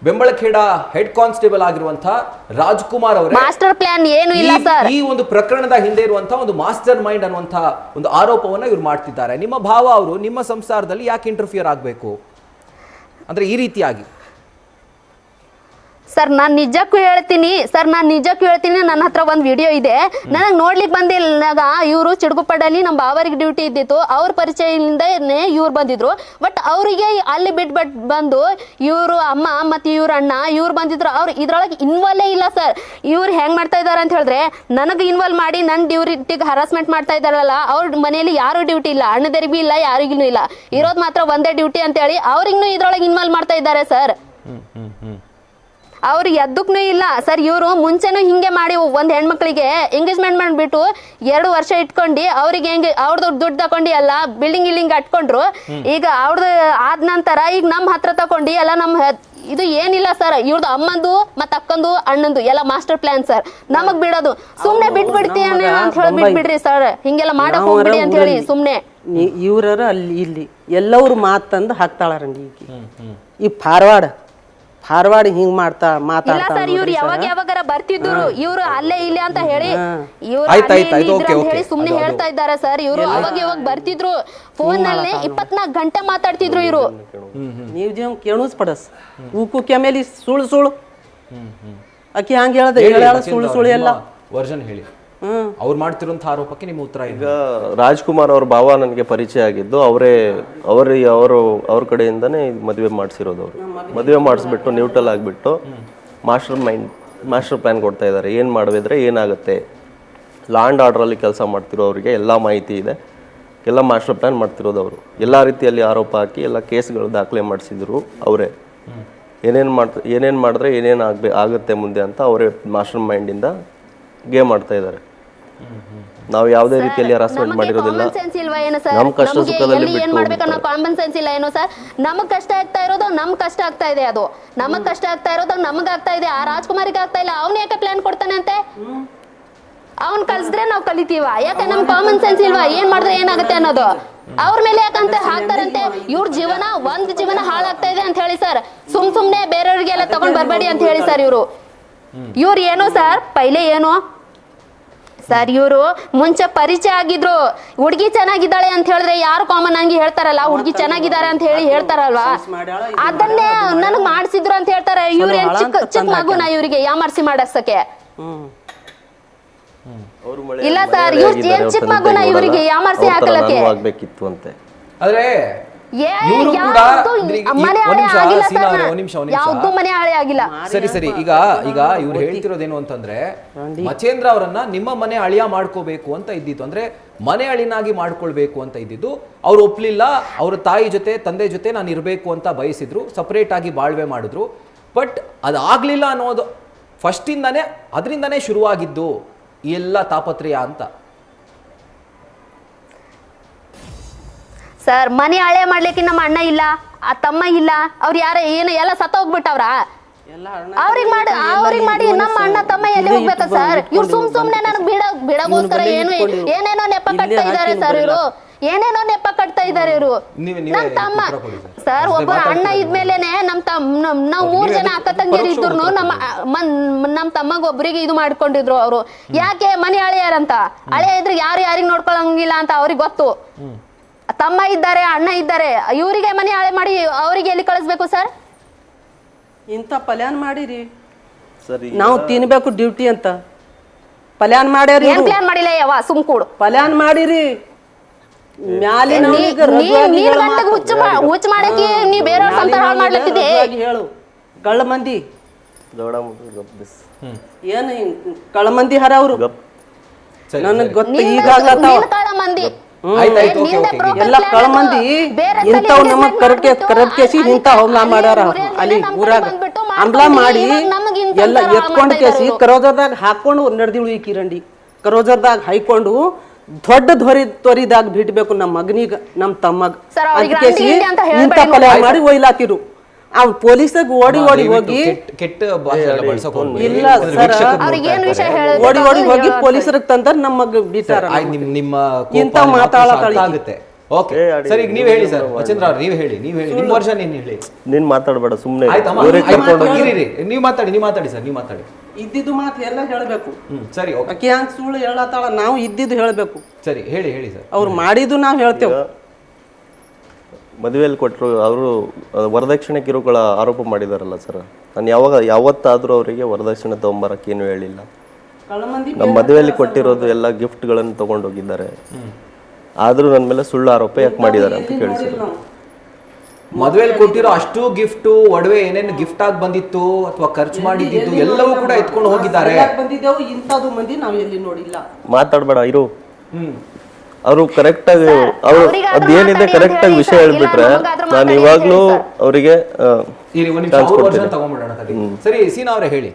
ಬೆಂಬಳಖೇಡ ಹೆಡ್ ಕಾನ್ಸ್ಟೇಬಲ್ ಆಗಿರುವಂತಹ ರಾಜ್ಕುಮಾರ್ ಅವರೇ ಮಾಸ್ಟರ್ ಪ್ಲಾನ್ ಏನು ಇಲ್ಲ ಸರ್ ಈ ಒಂದು ಪ್ರಕರಣದ ಹಿಂದೆ ಇರುವಂತಹ ಒಂದು ಮಾಸ್ಟರ್ ಮೈಂಡ್ ಅನ್ನುವಂತಹ ಒಂದು ಆರೋಪವನ್ನ ಇವ್ರು ಮಾಡ್ತಿದ್ದಾರೆ ನಿಮ್ಮ ಭಾವ ಅವರು ನಿಮ್ಮ ಸಂಸಾರದಲ್ಲಿ ಯಾಕೆ ಇಂಟರ್ಫಿಯರ್ ಆಗಬೇಕು ಅಂದ್ರೆ ಈ ರೀತಿಯಾಗಿ ಸರ್ ನಾನು ನಿಜಕ್ಕೂ ಹೇಳ್ತೀನಿ ನನ್ನ ಹತ್ರ ಒಂದು ವಿಡಿಯೋ ಇದೆ ನನಗೆ ನೋಡ್ಲಿಕ್ಕೆ ಬಂದಿಲ್ಲ ಇವರು ಚಿಡ್ಗುಪ್ಪಡಲ್ಲಿ ನಮ್ಮ ಬಾವರಿಗೆ ಡ್ಯೂಟಿ ಇದ್ದಿತ್ತು ಅವ್ರ ಪರಿಚಯದಿಂದನೇ ಇವ್ರು ಬಂದಿದ್ರು ಬಟ್ ಅವರಿಗೆ ಅಲ್ಲಿ ಬಂದು ಇವರು ಅಮ್ಮ ಮತ್ತು ಇವ್ರ ಅಣ್ಣ ಇವ್ರು ಬಂದಿದ್ರು ಅವ್ರು ಇದ್ರೊಳಗೆ ಇನ್ವಾಲ್ವೇ ಇಲ್ಲ ಸರ್ ಇವ್ರು ಹೆಂಗ್ ಮಾಡ್ತಾ ಇದಾರೆ ಅಂತ ಹೇಳಿದ್ರೆ ನನಗೆ ಇನ್ವಾಲ್ವ್ ಮಾಡಿ ನನ್ನ ಡ್ಯೂಟಿಗೆ ಹರಾಸ್ಮೆಂಟ್ ಮಾಡ್ತಾ ಇದ್ದಾರಲ್ಲ ಅವ್ರ ಮನೆಯಲ್ಲಿ ಯಾರು ಡ್ಯೂಟಿ ಇಲ್ಲ ಅಣ್ಣದರಿಗೆ ಬಿ ಇಲ್ಲ ಯಾರಿಗೂ ಇಲ್ಲ ಇರೋದು ಮಾತ್ರ ಒಂದೇ ಡ್ಯೂಟಿ ಅಂತ ಹೇಳಿ ಅವ್ರಿಗೂ ಇದ್ರೊಳಗೆ ಇನ್ವಾಲ್ವ್ ಮಾಡ್ತಾ ಇದ್ದಾರೆ ಸರ್ ಅವ್ರು ಎದ್ದಕ್ಕೂ ಇಲ್ಲ ಸರ್ ಇವರು ಮುಂಚೆನೂ ಹಿಂಗೆ ಮಾಡಿ ಒಂದು ಹೆಣ್ಮಕ್ಳಿಗೆ ಎಂಗೇಜ್ಮೆಂಟ್ ಮಾಡಿಬಿಟ್ಟು 2 ವರ್ಷ ಇಟ್ಕೊಂಡು ಅವ್ರಿಗೆ ಹೆಂಗೆ ಅವ್ರದ್ದು ದುಡ್ಡು ತಗೊಂಡು ಎಲ್ಲ ಬಿಲ್ಡಿಂಗ್ ಕಟ್ಕೊಂಡ್ರು ಈಗ ಅವ್ರದ್ದು ಆದ ನಂತರ ಈಗ ನಮ್ಮ ಹತ್ರ ತಗೊಂಡು ಎಲ್ಲ ನಮ್ಮ ಇದು ಏನಿಲ್ಲ ಸರ್ ಇವ್ರದ್ದು ಅಮ್ಮಂದು ಮತ್ತು ಅಕ್ಕಂದು ಅಣ್ಣಂದು ಎಲ್ಲ ಮಾಸ್ಟರ್ ಪ್ಲಾನ್ ಸರ್ ನಮಗ್ ಬಿಡೋದು ಸುಮ್ನೆ ಬಿಟ್ಬಿಡ್ತೀಯ ಅಂತ ಹೇಳಿ ಬಿಟ್ಬಿಡ್ರಿ ಸರ್ ಹಿಂಗೆಲ್ಲ ಮಾಡಕ್ ಹೋಗ್ಬಿಡಿ ಅಂತ ಹೇಳಿ ಸುಮ್ನೆ ಇವ್ರ ಅಲ್ಲಿ ಇಲ್ಲಿ ಎಲ್ಲವ್ರು ಮಾತಂದು ಹಾಕ್ತಾಳರಂಡಿ ಈ ಫಾರ್ವರ್ಡ್ ಹಿಂಗ್ ಮಾತಾಡ್ತಾ ಸರ್ ಇವ್ರು ಯಾವಾಗಾರ ಬರ್ತಿದ್ರು ಇವ್ರು ಅಲ್ಲೇ ಇಲ್ಲ ಅಂತ ಹೇಳಿ ಹೇಳಿ ಸುಮ್ನೆ ಹೇಳ್ತಾ ಇದ್ದಾರೆ ಸರ್ ಇವ್ರು ಅವಾಗ ಬರ್ತಿದ್ರು ಫೋನ್ ನಲ್ಲಿ 24 ಗಂಟೆ ಮಾತಾಡ್ತಿದ್ರು ಇವ್ರು ನೀವ್ ಜೀವ ಕೇಳೂಸ್ ಪಡಸ್ ಊಕುಕ್ಕೆ ಮೇಲೆ ಸುಳ್ಳು ಅಕ್ಕಿ ಹಂಗ ಹೇಳ್ದ ಸುಳ್ಳು ಎಲ್ಲ ವರ್ಷನ್ ಹೇಳಿ ಅವ್ರು ಮಾಡ್ತಿರುವಂಥ ಆರೋಪಕ್ಕೆ ನಿಮ್ಮ ಉತ್ತರ ಈಗ ಈಗ ರಾಜ್ಕುಮಾರ್ ಅವ್ರ ಭಾವ ನನಗೆ ಪರಿಚಯ ಆಗಿದ್ದು ಅವ್ರ ಕಡೆಯಿಂದನೇ ಮದುವೆ ಮಾಡಿಸಿರೋದು ಅವರು. ಮದುವೆ ಮಾಡಿಸ್ಬಿಟ್ಟು ನ್ಯೂಟ್ರಲ್ ಆಗಿಬಿಟ್ಟು ಮಾಸ್ಟರ್ ಪ್ಲಾನ್ ಕೊಡ್ತಾ ಇದ್ದಾರೆ. ಏನು ಮಾಡಿದ್ರೆ ಏನಾಗುತ್ತೆ, ಲಾ ಆ್ಯಂಡ್ ಆರ್ಡ್ರಲ್ಲಿ ಕೆಲಸ ಮಾಡ್ತಿರೋ ಅವರಿಗೆ ಎಲ್ಲ ಮಾಹಿತಿ ಇದೆ. ಎಲ್ಲ ಮಾಸ್ಟರ್ ಪ್ಲಾನ್ ಮಾಡ್ತಿರೋದು ಅವರು. ಎಲ್ಲ ರೀತಿಯಲ್ಲಿ ಆರೋಪ ಹಾಕಿ ಎಲ್ಲ ಕೇಸ್ಗಳು ದಾಖಲೆ ಮಾಡಿಸಿದ್ರು ಅವರೇ. ಏನೇನು ಮಾಡಿದ್ರೆ ಏನೇನು ಆಗುತ್ತೆ ಮುಂದೆ ಅಂತ ಅವರೇ ಮಾಸ್ಟರ್ ಮೈಂಡಿಂದ ಗೇಮ್ ಆಡ್ತಾ ಇದ್ದಾರೆ. ನಾವು ಯಾವುದೇ ರೀತಿಯಲ್ಲಿ ಹರಾಸ್ಮೆಂಟ್ ಮಾಡಿರೋದಿಲ್ಲ. ನಮ್ಮ ಕಷ್ಟ ಸುಖದಲ್ಲಿ ಏನ್ ಮಾಡ್ಬೇಕನ್ನೋ ಕಾಮನ್ ಸೆನ್ಸ್ ಇಲ್ಲ ಏನೋ ಸರ್. ನಮಗ್ ಕಷ್ಟ ಆಗ್ತಾ ಇರೋದು ನಮ್ಗ್ ಕಷ್ಟ ಆಗ್ತಾ ಇದೆ, ಅದು ನಮಗ್ ಕಷ್ಟ ಆಗ್ತಾ ಇರೋದು ನಮಗ್ ಆಗ್ತಾ ಇದೆ. ಆ ರಾಜ್ಕುಮಾರಿಗೆ ಆಗ್ತಾ ಇಲ್ಲ, ಅವ್ನ ಯಾಕೆ ಪ್ಲಾನ್ ಕೊಡ್ತಾನೆ ಅಂತೆ? ಅವ್ನ್ ಕಲ್ಸಿದ್ರೆ ನಾವ್ ಕಲಿತೀವ, ಯಾಕೆ ನಮ್ ಕಾಮನ್ ಸೆನ್ಸ್ ಇಲ್ವಾ ಏನ್ ಮಾಡಿದ್ರೆ ಏನಾಗುತ್ತೆ ಅನ್ನೋದು? ಅವ್ರ ಮೇಲೆ ಯಾಕಂತ ಹಾಕ್ತಾರಂತೆ? ಇವ್ರ ಜೀವನ ಒಂದ್ ಜೀವನ ಹಾಳಾಗ್ತಾ ಇದೆ ಅಂತ ಹೇಳಿ ಸರ್. ಸುಮ್ನೆ ಬೇರೆಯವ್ರಿಗೆಲ್ಲ ತಗೊಂಡ್ ಬರ್ಬೇಡಿ ಅಂತ ಹೇಳಿ ಸರ್. ಇವ್ರು ಏನೋ ಸರ್ ಪೈಲೆ ಏನೋ ಸರ್, ಇವರು ಮುಂಚೆ ಪರಿಚಯ ಆಗಿದ್ರು. ಹುಡುಗಿ ಚೆನ್ನಾಗಿದ್ದಾಳೆ ಅಂತ ಹೇಳಿದ್ರೆ ಯಾರು ಕಾಮನ್ ಆಗಿ ಹೇಳ್ತಾರಲ್ಲ, ಹುಡುಗಿ ಚೆನ್ನಾಗಿದ್ದಾರೆ ಅಂತ ಹೇಳಿ ಹೇಳ್ತಾರಲ್ವಾ, ಅದನ್ನೇ ನನಗ್ ಮಾಡ್ಸಿದ್ರು ಅಂತ ಹೇಳ್ತಾರೆ. ಇವ್ರ ಏನ್ ಚಿಕ್ಕ ಮಗುನ ಇವ್ರಿಗೆ ಯಾಮರ್ಸಿ ಮಾಡಸಕ್ಕೆ? ಇಲ್ಲ ಸರ್, ಇವ್ರ ಏನ್ ಚಿಕ್ಕ ಮಗುನ ಇವರಿಗೆ ಯಾಮರ್ಸಿ ಹಾಕಲಕ್ಕೆ ಆಗ್ಬೇಕಿತ್ತು ಅಂತೆ. ಆದ್ರೆ ಯಾವ್ದು ಮನೆ ಹಾಳೆ ಆಗಿಲ್ಲ. ಸರಿ ಈಗ ಇವ್ರು ಹೇಳ್ತಿರೋದೇನು ಅಂತಂದ್ರೆ, ಮಚೇಂದ್ರ ಅವರನ್ನ ನಿಮ್ಮ ಮನೆ ಅಳಿಯ ಮಾಡ್ಕೋಬೇಕು ಅಂತ ಇದ್ದಿತ್ತು, ಅಂದ್ರೆ ಮನೆ ಅಳಿನಾಗಿ ಮಾಡ್ಕೊಳ್ಬೇಕು ಅಂತ ಇದ್ದಿದ್ದು. ಅವ್ರು ಒಪ್ಲಿಲ್ಲ. ಅವ್ರ ತಾಯಿ ಜೊತೆ ತಂದೆ ಜೊತೆ ನಾನು ಇರಬೇಕು ಅಂತ ಬಯಸಿದ್ರು, ಸಪರೇಟ್ ಆಗಿ ಬಾಳ್ವೆ ಮಾಡಿದ್ರು. ಬಟ್ ಅದಾಗ್ಲಿಲ್ಲ ಅನ್ನೋದು ಫಸ್ಟಿಂದಾನೇ, ಅದರಿಂದಾನೇ ಶುರುವಾಗಿದ್ದು ಈ ಎಲ್ಲ ತಾಪತ್ರಯ ಅಂತ. ಸರ್, ಮನೆ ಹಳೆ ಮಾಡ್ಲಿಕ್ಕೆ ನಮ್ಮ ಅಣ್ಣ ಇಲ್ಲ, ಆ ತಮ್ಮ ಇಲ್ಲ, ಅವ್ರು ಯಾರ ಏನು ಎಲ್ಲ ಸತ್ತ ಹೋಗ್ಬಿಟ್ಟವ್ರ. ಅವ್ರಿಗೆ ಮಾಡಿ ನಮ್ಮ ಅಣ್ಣ ತಮ್ಮ ಎಲ್ಲಿ ಹೋಗ್ಬೇಕ ಸರ್? ಇವ್ರು ಸುಮ್ನೆ ನನಗ್ ಬಿಡಗೋಸ್ಕರ ಏನೇನೋ ನೆಪ ಕಟ್ತಾ ಇದಾರೆ ಸರ್. ಏನೇನೋ ನೆಪ ಕಟ್ತಾ ಇದಾರೆ ಇವರು. ನಮ್ ತಮ್ಮ ಸರ್, ಒಬ್ಬ ಅಣ್ಣ ಇದ್ಮೇಲೆನೆ ನಾವ್ 3 ಜನ ಅಕ್ಕ ತಂಗಿಯರು ಇದ್ರು. ನಮ್ ತಮ್ಮಗ ಒಬ್ರಿಗೆ ಇದು ಮಾಡ್ಕೊಂಡಿದ್ರು ಅವರು. ಯಾಕೆ ಮನೆ ಹಳೆಯಾರಂತ? ಹಳೆ ಇದ್ರೆ ಯಾರಿಗ್ ನೋಡ್ಕೊಳಂಗಿಲ್ಲ ಅಂತ ಅವ್ರಿಗೆ ಗೊತ್ತು. ತಮ್ಮ ಇದ್ದಾರೆ, ಅಣ್ಣ ಇದ್ದಾರೆ, ಇವರಿಗೆ ಮನೆ ಹಾಳೆ ಮಾಡಿ ಅವರಿಗೆ ಎಲ್ಲಿ ಕಳಿಸ್ಬೇಕು ಸರ್? ಇಂಥ ಪ್ಲಾನ್ ಮಾಡಿರಿ ನಾವು ತಿನ್ಬೇಕು ಡ್ಯೂಟಿ ಅಂತ ಪ್ಲಾನ್ ಮಾಡ್ಯಾರಿ. ಏನ್ ಪ್ಲಾನ್ ಮಾಡಿಲ್ಲ ಯವ್ವ, ಸುಮ್ ಕೂಡು. ಪ್ಲಾನ್ ಮಾಡಿರಿ ಹುಚ್ಚ ಮಾಡಕ್ಕೆ ನೀ ಬೇರೆಯವ್ರ ಸಂಸಾರ ಹಾಳು ಮಾಡ್ಲತ್ತಿದ್ದೆ. ಹೇಳು ಕಳ್ಳ ಮಂದಿ ಏನ್ ಕಳ್ಳ ಮಂದಿ ಹರ ಅವರು ನನಗ್ ಗೊತ್ತ. ಈಗ ಕಳ್ಳ ಮಂದಿ ಎಲ್ಲ ಕಳ್ಳ ಮಂದಿ ಇಂಥವ್ ನಮಗ್ ಕರಬ್ಕೇಸಿ ಇಂಥ ಹಮ್ಲಾ ಮಾಡ್ಯಾರ. ಅಲ್ಲಿ ಊರಾಗ ಹಮ್ಲಾ ಮಾಡಿ ಎಲ್ಲ ಎತ್ಕೊಂಡ್ ಕೇಸಿ ಕರೋಜರ್ದಾಗ ಹಾಕೊಂಡು ನಡೆದಿಳು. ಈ ಕಿರಂಡಿ ಕರೋಜರ್ದಾಗ ಹಾಕೊಂಡು ದೊಡ್ಡ ತೊರಿದಾಗ ಬಿಡ್ಬೇಕು ನಮ್ಮ ಮಗನಿಗ ನಮ್ಮ ತಮ್ಮಗ ಅಂತ ಕೇಸಿ ಇಂಥ ಪಲ್ಯ ಮಾಡಿ ಒಯ್ಲಾತಿರು. ಅವ್ ಪೊಲೀಸಾಗ ಓಡಿ ಹೋಗಿ ಕೆಟ್ಟ ಭಾಷೆ ಇಲ್ಲ ಸರ್, ಓಡಿ ಹೋಗಿ ಪೊಲೀಸರಿಗೆ ತಂದ್ರ ನಮ್ಮ ಮಗ ಬಿಟ್ಟಾರ. ಇಂಥ ಮಾತಾಡತ್ತೆ. ಓಕೆ ಸರ್, ಈಗ ನೀವ್ ಹೇಳಿ ಸರ್, ಮಚೇಂದ್ರ ಅವ್ರು ನೀವ್ ಹೇಳಿ ನಿಮ್ಮ ವರ್ಷ ನೀನ್ ಮಾತಾಡಬೇಡ ಸುಮ್ನೆ. ನೀವ್ ಮಾತಾಡಿ ಸರ್, ನೀವ್ ಮಾತಾಡಿ. ಇದ್ದಿದ್ದು ಮಾತು ಎಲ್ಲ ಹೇಳ್ಬೇಕು. ಸರಿ, ಆಕಿ ಹಂಗ ಸುಳ್ಳು ಹೇಳತ್ತಾಳ, ನಾವು ಇದ್ದಿದ್ದು ಹೇಳ್ಬೇಕು. ಸರಿ, ಹೇಳಿ ಸರ್. ಅವ್ರು ಮಾಡಿದ್ದು ನಾವ್ ಹೇಳ್ತೇವೆ. ಮದುವೆಯಲ್ಲಿ ಕೊಟ್ಟರು ಅವರು ವರದಕ್ಷಿಣೆ ಕಿರುಕುಳ ಆರೋಪ ಮಾಡಿದಾರಲ್ಲ ಸರ್. ನಾನು ಯಾವತ್ತಾದ್ರೂ ಅವರಿಗೆ ವರದಕ್ಷಿಣೆ ತಗೊಂಬರಕ್ಕೆ ಏನು ಹೇಳಿಲ್ಲ. ನಮ್ಮ ಮದುವೆಯಲ್ಲಿ ಕೊಟ್ಟಿರೋದು ಎಲ್ಲ ಗಿಫ್ಟ್ಗಳನ್ನು ತಗೊಂಡೋಗಿದ್ದಾರೆ. ಆದ್ರೂ ನನ್ನ ಮೇಲೆ ಸುಳ್ಳು ಆರೋಪ ಯಾಕೆ ಮಾಡಿದ್ದಾರೆ ಅಂತ ಕೇಳಿಸಿದ್ರು. ಮದುವೆಯಲ್ಲಿ ಕೊಟ್ಟಿರೋ ಅಷ್ಟು ಗಿಫ್ಟ್, ಒಡವೆ ಏನೇನು ಗಿಫ್ಟ್ ಆಗಿ ಬಂದಿತ್ತು ಅಥವಾ ಖರ್ಚು ಮಾಡಿದ್ದು ಎಲ್ಲವೂ ಕೂಡ ಎತ್ಕೊಂಡು ಹೋಗಿದ್ದಾರೆ. ಮಾತಾಡ್ಬೇಡ ಇರು. ಅವರು ಕರೆಕ್ಟ್ ಆಗಿ ಅದೇನಿದೆ ಕರೆಕ್ಟ್ ಆಗಿ ವಿಷಯ ಹೇಳ್ಬಿಟ್ರೆ ನಾನು ಇವಾಗ್ಲೂ ಅವರಿಗೆ ಸರಿ. ಸೀನಾ ಅವರೇ ಹೇಳಿ,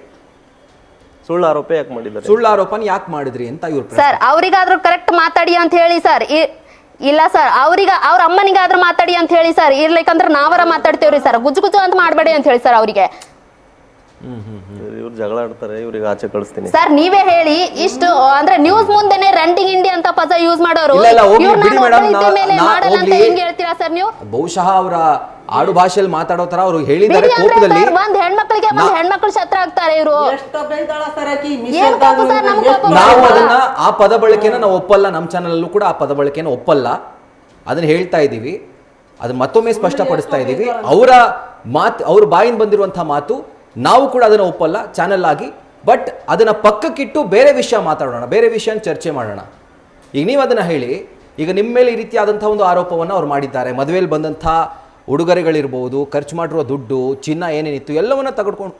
ಸುಳ್ಳು ಆರೋಪ ಯಾಕೆ ಮಾಡಿದ್ದಾರೆ? ಸುಳ್ಳು ಆರೋಪನ ಯಾಕೆ ಮಾಡಿದ್ರಿ ಅಂತ ಇವ್ರು ಸರ್. ಅವ್ರಿಗಾದ್ರೂ ಕರೆಕ್ಟ್ ಮಾತಾಡಿ ಅಂತ ಹೇಳಿ ಸರ್. ಇಲ್ಲ ಸರ್, ಅವ್ರ ಅಮ್ಮನಿಗಾದ್ರೂ ಮಾತಾಡಿ ಅಂತ ಹೇಳಿ ಸರ್. ಇರ್ಲಿಕ್ಕಂದ್ರೆ ನಾವರ ಮಾತಾಡ್ತೇವ್ರಿ ಸರ್. ಗುಜ್ಜು ಅಂತ ಮಾಡಬೇಡಿ ಅಂತ ಹೇಳಿ ಸರ್ ಅವ್ರಿಗೆ. ಇವ್ರು ಜಗಳ ಆಡ್ತಾರೆ, ಇವ್ರಿಗೆ ಆಚೆ ಕಳಿಸ್ತೀನಿ ಸರ್. ನೀವೇ ಹೇಳಿ. ಇಷ್ಟು ಅಂದ್ರೆ ನ್ಯೂಸ್ ಮುಂದೆನೆ ರಂಟಿಂಗ್ ಇಂಡಿ ಅಂತ ಪದ ಯೂಸ್ ಮಾಡೋರು ಹೇಳ್ತೀರಾ ಸರ್ ನೀವು? ಬಹುಶಃ ಅವರ ಆಡು ಭಾಷೆಯಲ್ಲಿ ಮಾತಾಡೋ ತರ ಅವರು ಹೇಳಿದ್ದಾರೆ ಕೋಪದಲ್ಲಿ. ಒಂದ್ ಹೆಣ್ಮಕ್ಳಿಗೆ ಹೆಣ್ಮಕ್ಳು ಶತ್ರು ಆಗ್ತಾರೆ ಇವರು. ನಾವು ಅದನ್ನ ಆ ಪದ ಬಳಕೆನ ನಾವು ಒಪ್ಪಲ್ಲ. ನಮ್ಮ ಚಾನಲ್ ಅಲ್ಲೂ ಕೂಡ ಆ ಪದ ಬಳಕೆನ ಒಪ್ಪಲ್ಲ. ಅದನ್ನ ಹೇಳ್ತಾ ಇದೀವಿ, ಅದನ್ನ ಮತ್ತೊಮ್ಮೆ ಸ್ಪಷ್ಟಪಡಿಸ್ತಾ ಇದೀವಿ. ಅವ್ರ ಬಾಯಿಂದ ಬಂದಿರುವಂತಹ ಮಾತು ನಾವು ಕೂಡ ಅದನ್ನ ಒಪ್ಪಲ್ಲ. ಚಾನಲ್ ಆಗಿ ಬಟ್ ಅದನ್ನ ಪಕ್ಕಕ್ಕಿಟ್ಟು ಬೇರೆ ವಿಷಯ ಮಾತಾಡೋಣ, ಬೇರೆ ವಿಷಯನ ಚರ್ಚೆ ಮಾಡೋಣ. ಈಗ ನೀವು ಅದನ್ನ ಹೇಳಿ, ಈಗ ನಿಮ್ಮ ಮೇಲೆ ಈ ರೀತಿಯಾದಂಥ ಒಂದು ಆರೋಪವನ್ನು ಅವ್ರು ಮಾಡಿದ್ದಾರೆ. ಮದುವೆಯಲ್ಲಿ ಬಂದಂಥ ಉಡುಗೊರೆಗಳಿರ್ಬೋದು, ಖರ್ಚು ಮಾಡಿರುವ ದುಡ್ಡು, ಚಿನ್ನ ಏನೇನಿತ್ತು ಎಲ್ಲವನ್ನ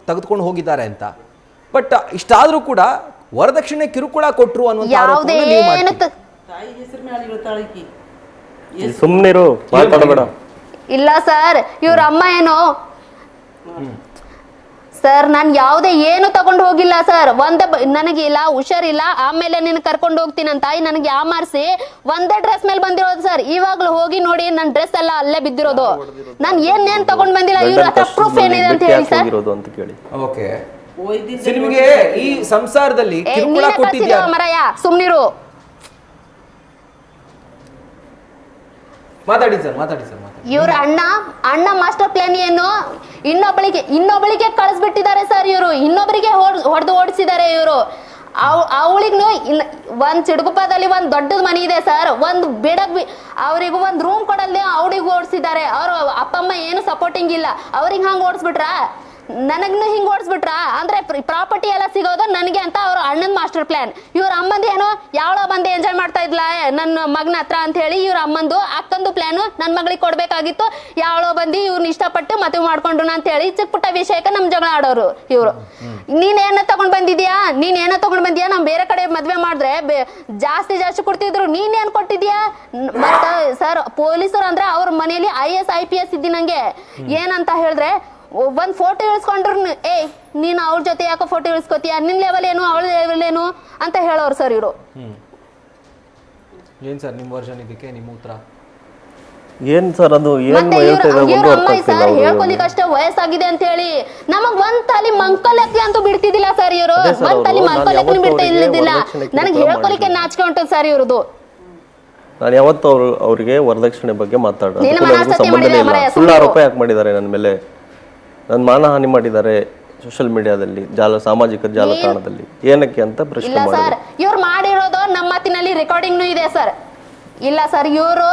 ತೆಗೆದುಕೊಂಡು ಹೋಗಿದ್ದಾರೆ ಅಂತ. ಬಟ್ ಇಷ್ಟಾದರೂ ಕೂಡ ವರದಕ್ಷಿಣೆ ಕಿರುಕುಳ ಕೊಟ್ಟರು ಅನ್ನುವಂಥ ಆರೋಪವನ್ನು ನೀವು ಮಾಡ್ತೀರಿ. ತಾಯಿ ಹೆಸರು ಮೇಲೆ ಹೇಳ್ತಾಳೆ ಈಕಿ. ಸುಮ್ಮನಿರು, ಮಾತಾಡಬೇಡ. ಇಲ್ಲ ಸರ್, ಇವ್ರ ಅಮ್ಮ ಏನು ಸರ್, ನಾನು ಯಾವುದೇ ಏನು ತಗೊಂಡು ಹೋಗಿಲ್ಲ ಸರ್. ನನಗಿಲ್ಲ, ಹುಷಾರಿಲ್ಲ, ಆಮೇಲೆ ನಿನ್ ಕರ್ಕೊಂಡು ಹೋಗ್ತೀನಿ ಅಂತ ತಾಯಿ ನನಗೆ ಯಾಮಾರಿಸಿ ಒಂದೇ ಡ್ರೆಸ್ ಮೇಲೆ ಬಂದಿರೋದು ಸರ್. ಇವಾಗ್ಲೂ ಹೋಗಿ ನೋಡಿ, ನನ್ನ ಡ್ರೆಸ್ ಎಲ್ಲ ಅಲ್ಲೇ ಬಿದ್ದಿರೋದು. ನಾನು ಏನ್ ತಗೊಂಡ್ ಬಂದಿಲ್ಲ. ಇವ್ರ ಹತ್ರ ಪ್ರೂಫ್ ಏನಿದೆ ಅಂತ ಹೇಳಿ ಸರ್. ಓಕೆ, ನಿಮಗೆ ಈ ಸಂಸಾರದಲ್ಲಿ ಕಿರುಕುಳ ಕೊಟ್ಟಿದ್ಯಾ? ಮರಯ್ಯ ಸುಮ್ನಿರು. ಮಾತಾಡಿ ಸರ್, ಮಾತಾಡಿ. ಇವ್ರ ಅಣ್ಣ ಮಾಸ್ಟರ್ ಪ್ಲಾನ್ ಏನು, ಇನ್ನೊಬ್ಬಳಿಗೆ ಕಳಿಸ್ಬಿಟ್ಟಿದ್ದಾರೆ ಸರ್. ಇವರು ಇನ್ನೊಬ್ಬರಿಗೆ ಹೊಡೆದು ಓಡಿಸಿದ್ದಾರೆ. ಇವರು ಅವಳಿಗೂ ಒಂದ್ ಚಿಡುಗುಪ್ಪದಲ್ಲಿ ಒಂದ್ ದೊಡ್ಡದ ಮನೆ ಇದೆ ಸರ್. ಒಂದ್ ಅವ್ರಿಗೂ ಒಂದ್ ರೂಮ್ ಕೊಡಲ್ದೆ ಅವಳಿಗೂ ಓಡಿಸಿದ್ದಾರೆ. ಅವ್ರ ಅಪ್ಪ ಅಮ್ಮ ಏನು ಸಪೋರ್ಟಿಂಗ್ ಇಲ್ಲ. ಅವ್ರಿಗೆ ಹಂಗ ಓಡಿಸ್ಬಿಟ್ರ, ನನಗ್ನು ಹಿಂಗ್ ಓಡಿಸ್ಬಿಟ್ರ. ಅಂದ್ರೆ ಪ್ರಾಪರ್ಟಿ ಎಲ್ಲ ಸಿಗೋದು ನನಗೆ ಅಂತ ಅವ್ರ ಅಣ್ಣನ ಮಾಸ್ಟರ್ ಪ್ಲಾನ್. ಇವ್ರ ಅಮ್ಮಂದು ಏನೋ ಯಾವಳೋ ಬಂದು ಎಂಜಾಯ್ ಮಾಡ್ತಾ ಇದ್ಲ ನನ್ನ ಮಗನ ಹತ್ರ ಅಂತ ಹೇಳಿ ಇವ್ರ ಅಮ್ಮಂದು ಅಕ್ಕಂದು ಪ್ಲಾನು ನನ್ನ ಮಗಳಿಗೆ ಕೊಡ್ಬೇಕಾಗಿತ್ತು. ಯಾವಳೋ ಬಂದು ಇವ್ರನ್ನ ಇಷ್ಟಪಟ್ಟು ಮದುವೆ ಮಾಡ್ಕೊಂಡ್ರು ಅಂತ ಹೇಳಿ ಚಿಕ್ಕ ಪುಟ್ಟ ವಿಷಯಕ್ಕೆ ನಮ್ ಜಗಳ ಆಡೋರು ಇವ್ರು. ನೀನೇನ ತಗೊಂಡ್ ಬಂದಿದ್ಯಾ, ನಮ್ ಬೇರೆ ಕಡೆ ಮದ್ವೆ ಮಾಡಿದ್ರೆ ಜಾಸ್ತಿ ಕೊಡ್ತಿದ್ರು, ನೀನೇನ್ ಕೊಟ್ಟಿದ್ಯಾ? ಮತ್ತ ಸರ್, ಪೊಲೀಸರು ಅಂದ್ರೆ ಅವ್ರ ಮನೇಲಿ IAS IPS ಇದ್ದಿನಂಗೆ. ಏನಂತ ಹೇಳಿದ್ರೆ, ಒಂದ್ ಫೋಟೋ ಇಳಿಸ್ಕೊಂಡ್ರು, ನೀನ್ ಅವ್ರ ಜೊತೆ ಯಾಕೋ ಫೋಟೋ ಇಳಿಸ್ಕೋತೀಯ, ನಿನ್ ಲೆವೆಲ್ ಏನು ಅವಳ ಲೆವೆಲ್ ಏನು ಅಂತ ಹೇಳೋರು ಸರ್ ಇವರು. ಏನ್ ಸರ್ ನಿಮ್ಮ ವರ್ಷನ್ ಇದಕ್ಕೆ ನಿಮ್ಮ ಉತ್ತರ ಏನ್ ಸರ್? ಅದು ಮತ್ತೆ ಸರ್ ಹೇಳ್ಕೊಲಿಕ್ಕೆ ಅಷ್ಟೇ ವಯಸ್ಸಾಗಿದೆ ಅಂತ ಹೇಳಿ ನಮಗ್ ಒಂದ್ ತಲೆ ಮಂಕಲಕ್ಕೆ ಅಂತೂ ಬಿಡ್ತಿದ್ದಿಲ್ಲ ಸರ್ ಇವರು. ಒಂದ್ ತಲೆ ಮಂಕಲಕ್ಕೆ ಬಿಡ್ತಾ ಇದ್ದಿಲ್ಲ. ನನಗೆ ಹೇಳ್ಕೊಲಿಕ್ಕೆ ನಾಚಿಕೆ ಉಂಟು ಸರ್ ಇವ್ರದ್ದು. ನಾನು ಯಾವತ್ತು ಅವ್ರಿಗೆ ವರದಕ್ಷಿಣೆ ಬಗ್ಗೆ ಮಾತಾಡೋದು ಸುಳ್ಳು ಆರೋಪ ಯಾಕೆ ಮಾಡಿದ್ದಾರೆ ನನ್ನ ಮೇಲೆ? ನನ್ನ ಮಾನಹಾನಿ ಮಾಡಿದ್ದಾರೆ ಸೋಷಿಯಲ್ ಮೀಡಿಯಾದಲ್ಲಿ, ಸಾಮಾಜಿಕ ಜಾಲತಾಣದಲ್ಲಿ. ಏನಕ್ಕೆ ಅಂತ ಪ್ರಶ್ನೆ ಇಲ್ಲ ಸರ್, ಇವ್ರು ಮಾಡಿರೋದು ನಮ್ಮ ಮಾತಿನಲ್ಲಿ ರೆಕಾರ್ಡಿಂಗ್ನು ಇದೆ ಸರ್. ಇಲ್ಲ ಸರ್, ಇವರು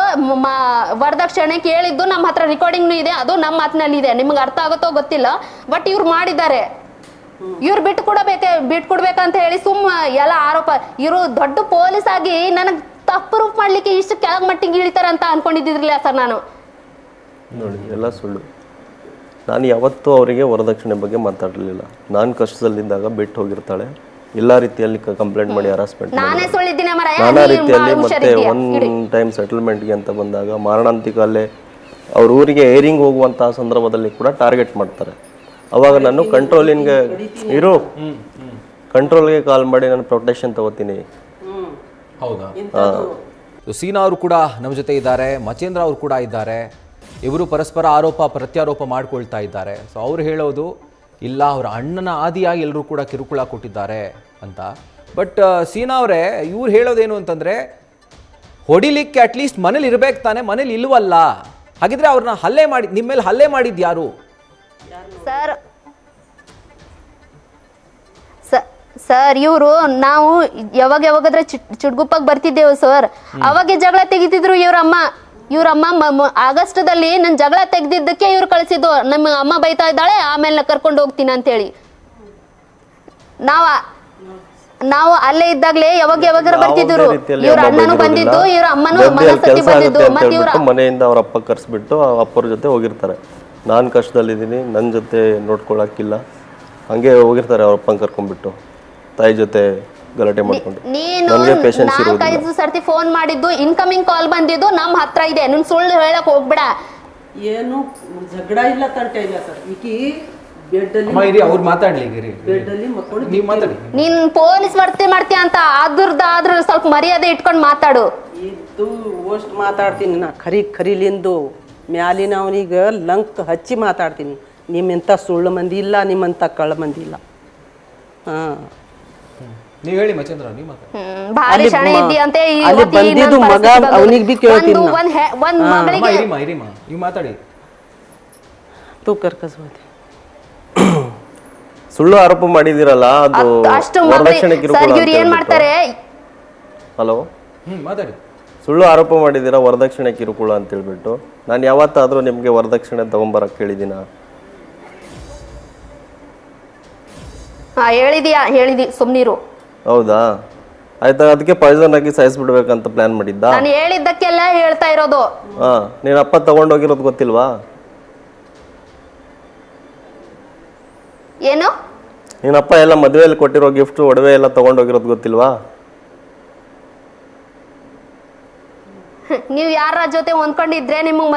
ವರದಕ್ಷಿಣೆ ಕೇಳಿದ್ದು ನಮ್ಮ ಹತ್ರ ರೆಕಾರ್ಡಿಂಗ್ನು ಇದೆ, ಅದು ನಮ್ಮ ಮಾತಿನಲ್ಲಿ ಇದೆ. ನಿಮ್ಗೆ ಅರ್ಥ ಆಗುತ್ತೋ ಗೊತ್ತಿಲ್ಲ, ಬಟ್ ಇವ್ರು ಮಾಡಿದ್ದಾರೆ. ಇವ್ರು ಬಿಟ್ಕೊಡ್ಬೇಕಂತ ಹೇಳಿ ಎಲ್ಲ ಆರೋಪ. ಇವರು ದೊಡ್ಡ ಪೊಲೀಸ್ ಆಗಿ ನನಗ್ ತಪ್ಪು ಪ್ರೂಫ್ ಮಾಡ್ಲಿಕ್ಕೆ ಇಷ್ಟು ಕೆಳಗ್ ಮಟ್ಟಿಗೆ ಇಳಿತಾರೆ ಅಂತ ಅನ್ಕೊಂಡಿದ್ದಿರ್ಲಿಲ್ಲ ಸರ್ ನಾನು. ನೋಡಿ, ಎಲ್ಲ ಸುಳ್ಳು. ನಾನು ಯಾವತ್ತೂ ಅವರಿಗೆ ವರದಕ್ಷಿಣೆ ಬಗ್ಗೆ ಮಾತಾಡಲಿಲ್ಲ. ನಾನು ಕಷ್ಟದಲ್ಲಿದ್ದಾಗ ಬಿಟ್ಟು ಹೋಗಿರ್ತಾಳೆ. ಎಲ್ಲ ರೀತಿಯಲ್ಲಿ ಕಂಪ್ಲೇಂಟ್ ಮಾಡಿ ಹರಾಸ್ಮೆಂಟ್ ನಾನಾ ರೀತಿಯಲ್ಲಿ. ಮತ್ತೆ ಒನ್ ಟೈಮ್ ಸೆಟಲ್ಮೆಂಟ್ಗೆ ಅಂತ ಬಂದಾಗ ಮಾರಣಾಂತಿಕಲ್ಲೇ ಅವ್ರ ಊರಿಗೆ ಏರಿಂಗ್ ಹೋಗುವಂತಹ ಸಂದರ್ಭದಲ್ಲಿ ಕೂಡ ಟಾರ್ಗೆಟ್ ಮಾಡ್ತಾರೆ. ಅವಾಗ ನಾನು ಕಂಟ್ರೋಲ್ಗೆ ಕಾಲ್ ಮಾಡಿ ನಾನು ಪ್ರೊಟೆಕ್ಷನ್ ತಗೋತೀನಿ. ಹೌದಾ? ಸೀನಾ ಅವರು ಕೂಡ ನಮ್ಮ ಜೊತೆ ಇದ್ದಾರೆ, ಮಚೇಂದ್ರ ಅವರು ಕೂಡ ಇದ್ದಾರೆ. ಇವರು ಪರಸ್ಪರ ಆರೋಪ ಪ್ರತ್ಯಾರೋಪ ಮಾಡ್ಕೊಳ್ತಾ ಇದ್ದಾರೆ. ಸೊ ಅವ್ರು ಹೇಳೋದು ಇಲ್ಲ, ಅವರ ಅಣ್ಣನ ಆದಿಯಾಗಿ ಎಲ್ಲರೂ ಕೂಡ ಕಿರುಕುಳ ಕೊಟ್ಟಿದ್ದಾರೆ ಅಂತ. ಬಟ್ ಸೀನಾ ಅವರೇ, ಇವ್ರು ಹೇಳೋದೇನು ಅಂತಂದರೆ, ಹೊಡಿಲಿಕ್ಕೆ ಅಟ್ಲೀಸ್ಟ್ ಮನೇಲಿ ಇರ್ಬೇಕು ತಾನೆ, ಮನೇಲಿ ಇಲ್ವಲ್ಲ. ಹಾಗಿದ್ರೆ ಅವ್ರನ್ನ ನಿಮ್ಮ ಮೇಲೆ ಹಲ್ಲೆ ಮಾಡಿದ್ದು ಯಾರು? ಸರ್ ಇವರು ನಾವು ಯಾವಾಗಾದ್ರೆ ಚಿಡ್ಗುಪ್ಪಗೆ ಬರ್ತಿದ್ದೇವು ಸರ್, ಅವಾಗೆ ಜಗಳ ತೆಗಿತಿದ್ರು ಇವ್ರ ಅಮ್ಮ ಆಗಸ್ಟ್ದಲ್ಲಿ ನನ್ ಜಗಳ ತೆಗ್ದಿದ್ದಕ್ಕೆ ಇವ್ರು ಕಳಿಸಿದ್ದು. ನಮ್ಮ ಅಮ್ಮ ಬೈತಾ ಇದ್ದಾಳೆ, ಆಮೇಲೆ ಕರ್ಕೊಂಡು ಹೋಗ್ತೀನಿ ಅಂತ ಹೇಳಿ. ನಾವು ಅಲ್ಲೇ ಇದ್ದಾಗ್ಲೇ ಯಾವಾಗಾರ ಬರ್ತಿದ್ರು. ಇವ್ರ ಅಣ್ಣನು ಬಂದಿದ್ದು, ಇವ್ರ ಅಮ್ಮನು ಮನಸ್ಸತ್ತಿ ಬಂದಿದ್ದು. ಮತ್ತೆ ಇವ್ರ ಮನೆಯಿಂದ ಅವ್ರ ಅಪ್ಪ ಕರ್ಸ್ಬಿಟ್ಟು ಅಪ್ಪರ ಜೊತೆ ಹೋಗಿರ್ತಾರೆ. ನಾನು ಕಷ್ಟದಲ್ಲಿದ್ದೀನಿ, ನನ್ನ ಜೊತೆ ನೋಡ್ಕೊಳಕ್ಕಿಲ್ಲ, ಹಂಗೆ ಹೋಗಿರ್ತಾರೆ ಅವ್ರ ಅಪ್ಪನ ಕರ್ಕೊಂಡ್ಬಿಟ್ಟು ತಾಯಿ ಜೊತೆ ಗಲಾಟೆ ಮಾಡ್ಕೊಂಡು. ನೀನು 4-5 ಸರ್ತಿ ಫೋನ್ ಮಾಡಿದ್ದು, ಇನ್ಕಮಿಂಗ್ ಕಾಲ್ ಬಂದಿದ್ದು ನಮ್ಮ ಹತ್ರ ಇದೆ. ನೀನ್ ಸುಳ್ಳು ಹೇಳಕ್ ಹೋಗ್ಬೇಡ. ಏನು ಜಗಳ ಇಲ್ಲ, ತಂಟೆ ಇಲ್ಲ ಸರ್. ಈಕಿ ಅವ್ರು ಮಾತಾಡ್ಲಿ, ನೀನ್ ಪೊಲೀಸ್ ಮಾಡ್ತೀಯ ಅಂತ ಆದ್ರ ಸ್ವಲ್ಪ ಮರ್ಯಾದೆ ಇಟ್ಕೊಂಡು ಮಾತಾಡು. ಇದು ಓಸ್ಟ್ ಮಾತಾಡ್ತೀನಿ ನಾ, ಖರೀಲಿಂದು ಮ್ಯಾಲಿನ ಅವನಿಗ ಲಂಕ್ ಹಚ್ಚಿ ಮಾತಾಡ್ತೀನಿ. ನಿಮ್ಮಂತ ಸುಳ್ಳು ಮಂದಿ ಇಲ್ಲ, ನಿಮ್ಮಂತ ಕಳ್ಳ ಮಂದಿ ಇಲ್ಲ. ನೀವ್ ಹೇಳಿ ಮಚೇಂದ್ರ, ನೀವು ಭಾರಿ ಶಾಣೆ ಇದ್ದಿ ಅಂತೆ. ಮಗ ಅವನಿಗೆ ಬಿ ಕೇಳ್ತೀನಿ, ನೀವು ಮಾತಾಡಿ. ತೂ ಕರ್ಕಸ್ಬೋದಿ ಸುಳ್ಳು ಆರೋಪ ಮಾಡಿದಿರಲ್ಲ, ಅದು ವರದಕ್ಷಿಣೆ ಕಿರುಕುಳ ಏನ್ ಮಾಡ್ತಾರೆ? ಹಲೋ, ಮಾತಾಡಿ. ಸುಳ್ಳು ಆರೋಪ ಮಾಡಿದಿರ ವರದಕ್ಷಿಣೆ ಕಿರುಕುಳ ಅಂತ ಹೇಳ್ಬಿಟ್ಟು. ನಾನು ಯಾವತ್ತಾದ್ರೂ ನಿಮ್ಗೆ ವರದಕ್ಷಿಣೆ ತಗೊಂಬರಕ್ ಕೇಳಿದಿನ? ಹೇಳಿದಿ ಸುಮ್ನಿರು. ಹೌದಾ, ಆಯ್ತಾ. ಅದಕ್ಕೆ ಪಾಯ್ಸನ್ ಆಗಿ ಸಾಯಿಸ್ಬಿಡ್ಬೇಕಂತ ಪ್ಲಾನ್ ಮಾಡಿದ್ದ. ನಾನು ಹೇಳಿದ್ದಕ್ಕೆಲ್ಲ ಹೇಳ್ತಾ ಇರೋದು. ಹಾ, ನೀನ್ ಅಪ್ಪ ತಗೊಂಡೋಗಿರೋದು ಗೊತ್ತಿಲ್ವಾ? ಏನು? ನೀನಪ್ಪ ಎಲ್ಲ ಮದುವೆಯಲ್ಲಿ ಕೊಟ್ಟಿರೋ ಗಿಫ್ಟ್ ಒಡವೆ ಎಲ್ಲ ತಗೊಂಡೋಗಿರೋದು ಗೊತ್ತಿಲ್ವಾ? ನೀವ್ ಯಾರ ಜೊತೆ ಹೊಂದ್ಕೊಂಡಿದ್ರೆ ನಿಮಗ್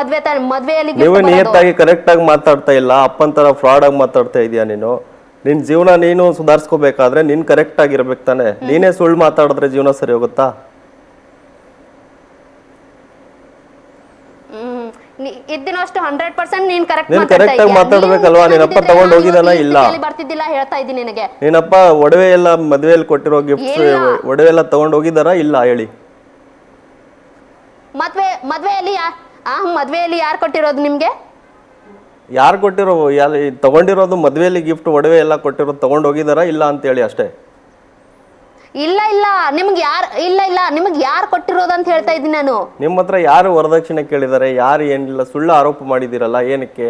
ಮದ್ವೆಯಲ್ಲಿ ನೀವು ನಿಯತ್ತಾಗಿ ಕರೆಕ್ಟ್ ಆಗಿ ಮಾತಾಡ್ತಾ ಇಲ್ಲ, ಅಪ್ಪನ ತರ ಫ್ರಾಡ್ ಆಗಿ ಮಾತಾಡ್ತಾ ಇದೀಯ ನೀನು. ನಿನ್ ಜೀವನ ನೀನು ಸುಧಾರಿಸ್ಕೋಬೇಕಾದ್ರೆ ನೀನ್ ಕರೆಕ್ಟ್ ಆಗಿರ್ಬೇಕು ತಾನೆ. ನೀನೇ ಸುಳ್ಳು ಮಾತಾಡಿದ್ರೆ ಜೀವನ ಸರಿ ಹೋಗುತ್ತಾ? ಇದ್ದಿನಷ್ಟು 100% ನೀನ್ ಕರೆಕ್ಟ್ ನೀನ್ ಕರೆಕ್ಟ್ ಆಗಿ ಮಾತಾಡ್ಬೇಕಲ್ವಾ? ನಿನ್ನಪ್ಪ ತಗೊಂಡ್ ಹೋಗಿದಾನ ಇಲ್ಲ? ಬರ್ತಿದ್ದಿಲ್ಲ ಹೇಳ್ತಾ ಇದ್ದೀನಿ ನಿನಗೆ. ನಿನ್ನಪ್ಪ ಒಡವೆ ಎಲ್ಲ ಮದ್ವೆಯಲ್ಲಿ ಕೊಟ್ಟಿರೋ ಗಿಫ್ಟ್ ಒಡವೆ ಎಲ್ಲ ತಗೊಂಡ್ ಹೋಗಿದಾರ ಇಲ್ಲ ಹೇಳಿ? ಮದ್ವೆಯಲ್ಲಿ ಯಾರು ಕೊಟ್ಟಿರೋದು ನಿಮ್ಗೆ? ಯಾರು ಕೊಟ್ಟಿರೋ? ತಗೊಂಡಿರೋದು ಮದ್ವೆಯಲ್ಲಿ ಗಿಫ್ಟ್ ಒಡವೆ ಎಲ್ಲ ಕೊಟ್ಟಿರೋದು ತಗೊಂಡ್ ಹೋಗಿದಾರ ಇಲ್ಲ ಅಂತ ಹೇಳಿ ಅಷ್ಟೇ. ಇಲ್ಲ ನಿಮ್ಗೆ ಯಾರು ಕೊಟ್ಟಿರೋದು ಅಂತ ಹೇಳ್ತಾ ಇದ್ದೀನಿ ನಾನು. ನಿಮ್ಮ ಹತ್ರ ಯಾರು ವರದಕ್ಷಿಣೆ ಕೇಳಿದಾರೆ? ಯಾರು ಏನಿಲ್ಲ, ಸುಳ್ಳು ಆರೋಪ ಮಾಡಿದಿರಲ್ಲ, ಏನಕ್ಕೆ?